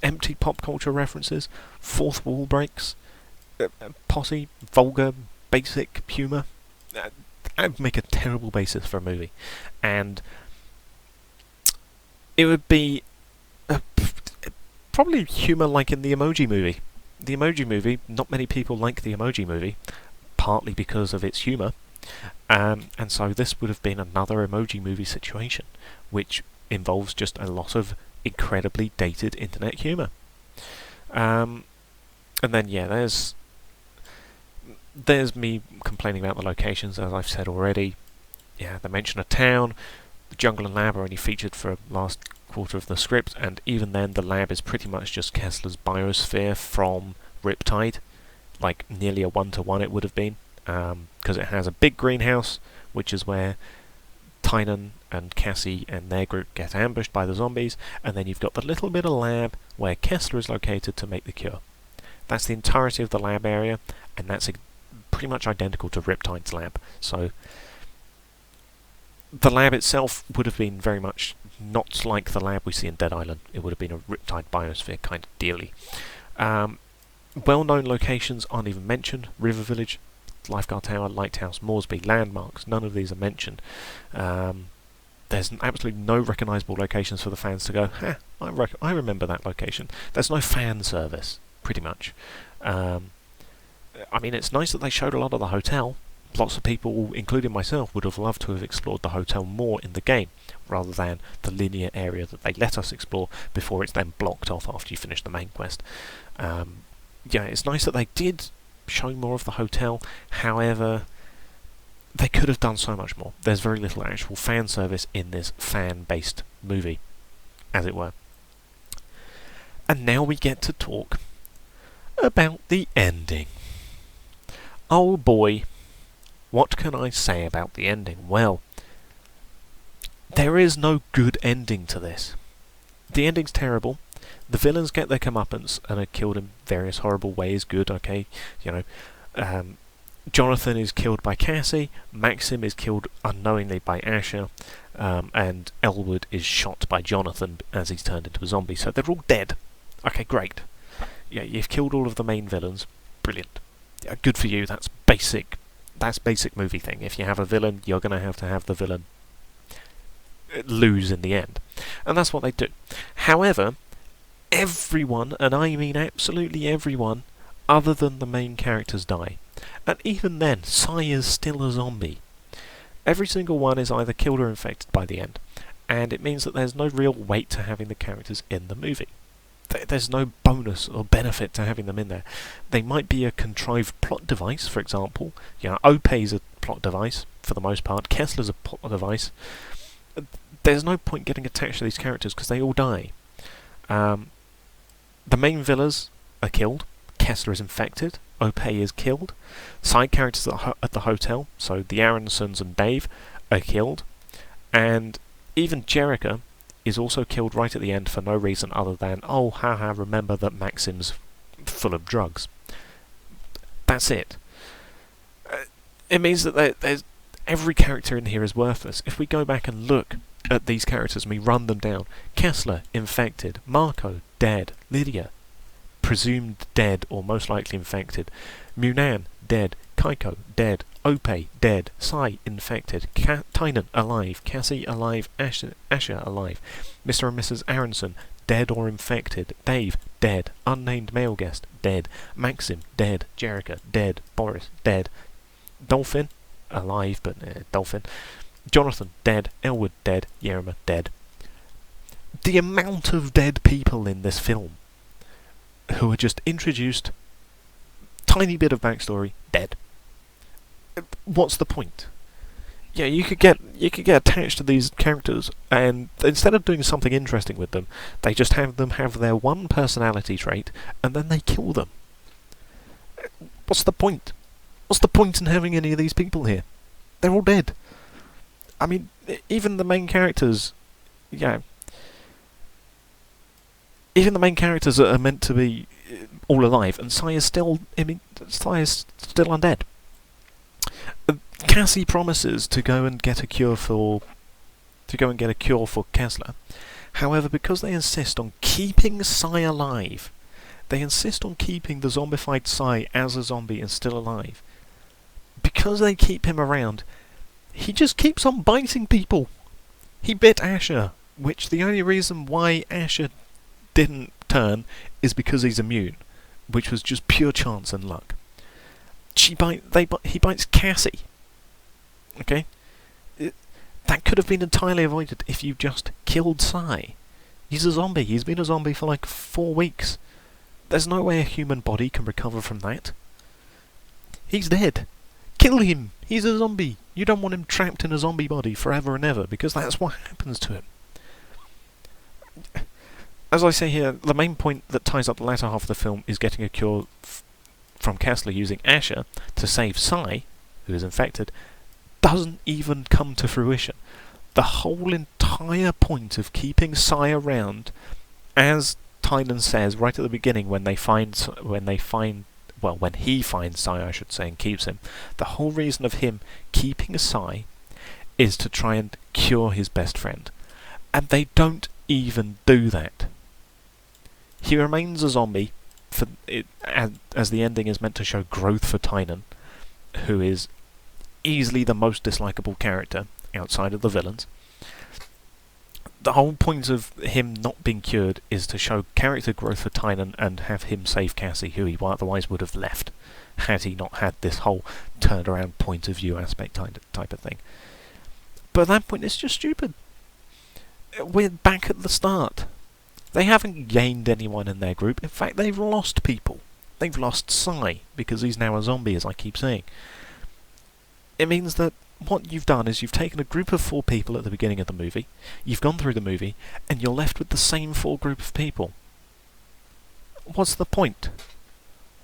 Empty pop culture references? Fourth wall breaks? Potty, vulgar, basic humour? I'd make a terrible basis for a movie. And it would be probably humour like in the Emoji Movie. The Emoji Movie, not many people like the Emoji Movie, partly because of its humour, and so this would have been another Emoji Movie situation, which involves just a lot of incredibly dated internet humour. And then, yeah, there's me complaining about the locations, as I've said already. Yeah, they mention a town. The jungle and lab are only featured for last quarter of the script, and even then the lab is pretty much just Kessler's biosphere from Riptide, like nearly a one-to-one it would have been, because it has a big greenhouse, which is where Tynan and Cassie and their group get ambushed by the zombies, and then you've got the little bit of lab where Kessler is located to make the cure. That's the entirety of the lab area, and that's pretty much identical to Riptide's lab. So the lab itself would have been very much not like the lab we see in Dead Island. It would have been a Riptide biosphere kind of dealy. Well-known locations aren't even mentioned. River Village, Lifeguard Tower, Lighthouse, Moresby, landmarks, none of these are mentioned. There's absolutely no recognisable locations for the fans to go, I remember that location. There's no fan service, pretty much. I mean, it's nice that they showed a lot of the hotel. Lots of people, including myself, would have loved to have explored the hotel more in the game, rather than the linear area that they let us explore before it's then blocked off after you finish the main quest. Yeah, it's nice that they did show more of the hotel. However, they could have done so much more. There's very little actual fan service in this fan-based movie, as it were. And now we get to talk about the ending. Oh boy, what can I say about the ending? Well, there is no good ending to this. The ending's terrible. The villains get their comeuppance and are killed in various horrible ways. Good, okay, you know. Jonathan is killed by Cassie. Maxim is killed unknowingly by Asher. and Elwood is shot by Jonathan as he's turned into a zombie. So they're all dead. Okay, great. Yeah, you've killed all of the main villains. Brilliant. Yeah, good for you. That's basic. That's basic movie thing. If you have a villain, you're going to have the villain lose in the end. And that's what they do. However, everyone, and I mean absolutely everyone, other than the main characters die. And even then, Sai is still a zombie. Every single one is either killed or infected by the end. And it means that there's no real weight to having the characters in the movie. There's no bonus or benefit to having them in there. They might be a contrived plot device, for example. You know, Opey's a plot device, for the most part. Kessler's a plot device. There's no point getting attached to these characters because they all die. The main villains are killed. Kessler is infected. Opey is killed. Side characters at the hotel, so the Aronsons and Dave, are killed. And even Jerica is also killed right at the end for no reason other than, oh, haha, remember that Maxim's full of drugs. That's it. It means that there's every character in here is worthless. If we go back and look at these characters and we run them down, Kessler, infected. Marco, dead. Lydia, presumed dead or most likely infected. Munan, dead. Kaiko, dead. Opey, dead. Sai, infected. Tynan, alive. Cassie, alive. Asher, alive. Mr. and Mrs. Aronson, dead or infected. Dave, dead. Unnamed male guest, dead. Maxim, dead. Jerica, dead. Boris, dead. Dolphin, alive, but Dolphin. Jonathan, dead. Elwood, dead. Yerima, dead. The amount of dead people in this film who are just introduced, tiny bit of backstory, dead. What's the point? Yeah, you could get attached to these characters, and instead of doing something interesting with them, they just have them have their one personality trait, and then they kill them. What's the point? What's the point in having any of these people here? They're all dead. I mean, even the main characters, yeah. Even the main characters are meant to be all alive, and Sai is still undead. Cassie promises to go and get a cure for Kessler. However, because they insist on keeping Sai alive, they insist on keeping the zombified Sai as a zombie and still alive. Because they keep him around, he just keeps on biting people. He bit Asher, which the only reason why Asher didn't turn is because he's immune, which was just pure chance and luck. He bites Cassie. Okay? That could have been entirely avoided if you just killed Sai. He's a zombie. He's been a zombie for like 4 weeks. There's no way a human body can recover from that. He's dead. Kill him. He's a zombie. You don't want him trapped in a zombie body forever and ever, because that's what happens to him. As I say here, the main point that ties up the latter half of the film is getting a cure from Kessler using Asher to save Sai, who is infected, doesn't even come to fruition. The whole entire point of keeping Sai around, as Tynan says right at the beginning when he finds Sai, I should say, and keeps him, the whole reason of him keeping Sai is to try and cure his best friend. And they don't even do that. He remains a zombie, as the ending is meant to show growth for Tynan, who is easily the most dislikable character outside of the villains. The whole point of him not being cured is to show character growth for Tynan and have him save Cassie, who he otherwise would have left, had he not had this whole turned around point of view aspect type of thing. But at that point it's just stupid. We're back at the start. They haven't gained anyone in their group. In fact, they've lost people. They've lost Sai, because he's now a zombie, as I keep saying. It means that what you've done is you've taken a group of 4 people at the beginning of the movie, you've gone through the movie, and you're left with the same 4 group of people. What's the point?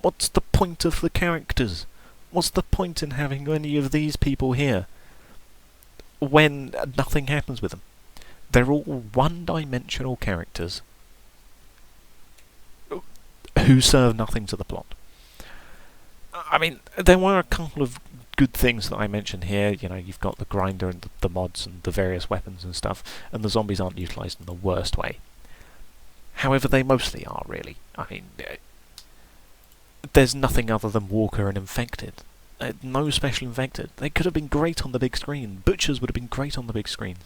What's the point of the characters? What's the point in having any of these people here when nothing happens with them? They're all one-dimensional characters who serve nothing to the plot. I mean, there were a couple of good things that I mentioned here, you know, you've got the grinder and the mods and the various weapons and stuff, and the zombies aren't utilised in the worst way. However, they mostly are, really. I mean, there's nothing other than Walker and Infected. No special Infected. They could have been great on the big screen. Butchers would have been great on the big screen.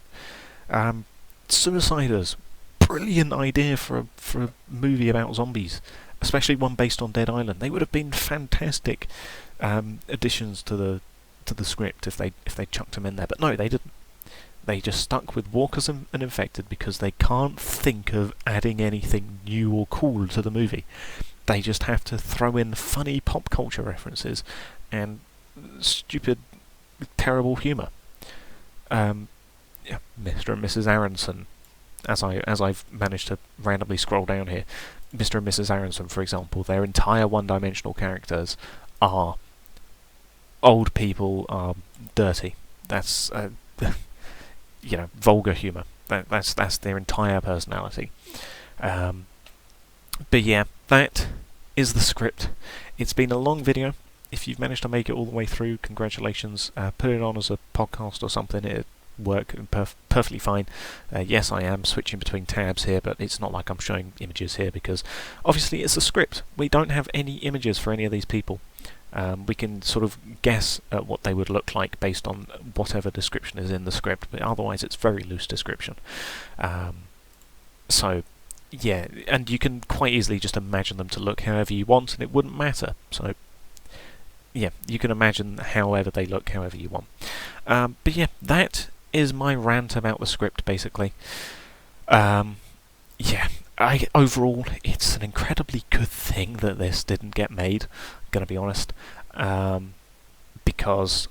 Suiciders, brilliant idea for a movie about zombies, especially one based on Dead Island. They would have been fantastic additions to the script if they chucked them in there. But no, they didn't. They just stuck with Walkers and Infected because they can't think of adding anything new or cool to the movie. They just have to throw in funny pop culture references and stupid, terrible humour. Yeah, Mr. and Mrs. Aronson, as I've managed to randomly scroll down here, Mr. and Mrs. Aronson, for example, their entire one-dimensional characters are old people, are dirty. That's you know, vulgar humour. That's their entire personality. But yeah, that is the script. It's been a long video. If you've managed to make it all the way through, congratulations. Put it on as a podcast or something. It'd work perfectly fine. Yes, I am switching between tabs here, but it's not like I'm showing images here because obviously it's a script. We don't have any images for any of these people. We can sort of guess at what they would look like based on whatever description is in the script, but otherwise it's very loose description. So yeah, and you can quite easily just imagine them to look however you want and it wouldn't matter. So yeah, you can imagine however they look however you want. But yeah, that is my rant about the script basically. Yeah, overall it's an incredibly good thing that this didn't get made, I'm gonna be honest, because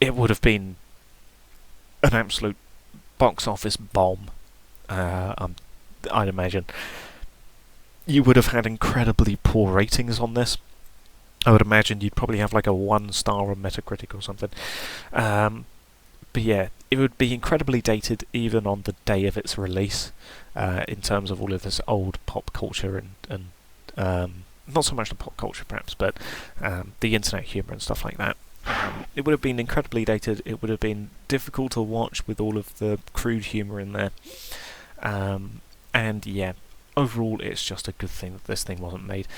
it would have been an absolute box office bomb. I'd imagine you would have had incredibly poor ratings on this. I would imagine you'd probably have like a 1 star on Metacritic or something. But yeah, it would be incredibly dated even on the day of its release, in terms of all of this old pop culture and not so much the pop culture perhaps, but the internet humour and stuff like that. It would have been incredibly dated. It would have been difficult to watch with all of the crude humour in there. And yeah, overall it's just a good thing that this thing wasn't made.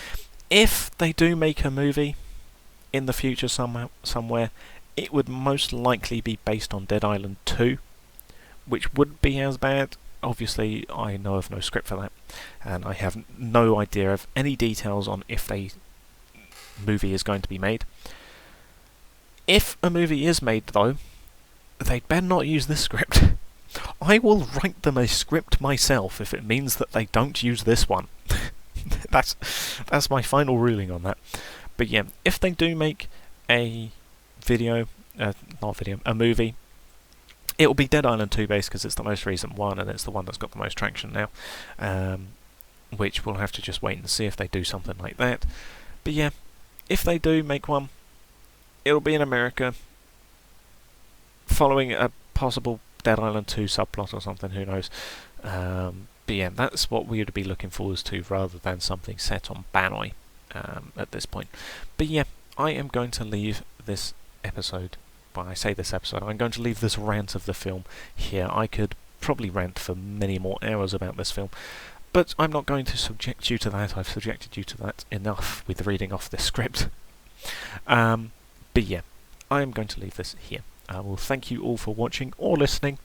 If they do make a movie in the future somewhere, it would most likely be based on Dead Island 2, which wouldn't be as bad. Obviously, I know of no script for that, and I have no idea of any details on if a movie is going to be made. If a movie is made, though, they'd better not use this script. I will write them a script myself if it means that they don't use this one. That's my final ruling on that. But yeah, if they do make a movie, it will be Dead Island 2 based because it's the most recent one and it's the one that's got the most traction now. Which we'll have to just wait and see if they do something like that. But yeah, if they do make one, it'll be in America, following a possible Dead Island 2 subplot or something, who knows. But yeah, that's what we would be looking forward to rather than something set on Banoi at this point. But yeah, I am going to leave this episode, when I say this episode, I'm going to leave this rant of the film here. I could probably rant for many more hours about this film, but I'm not going to subject you to that. I've subjected you to that enough with reading off this script. But yeah, I am going to leave this here. I will thank you all for watching or listening.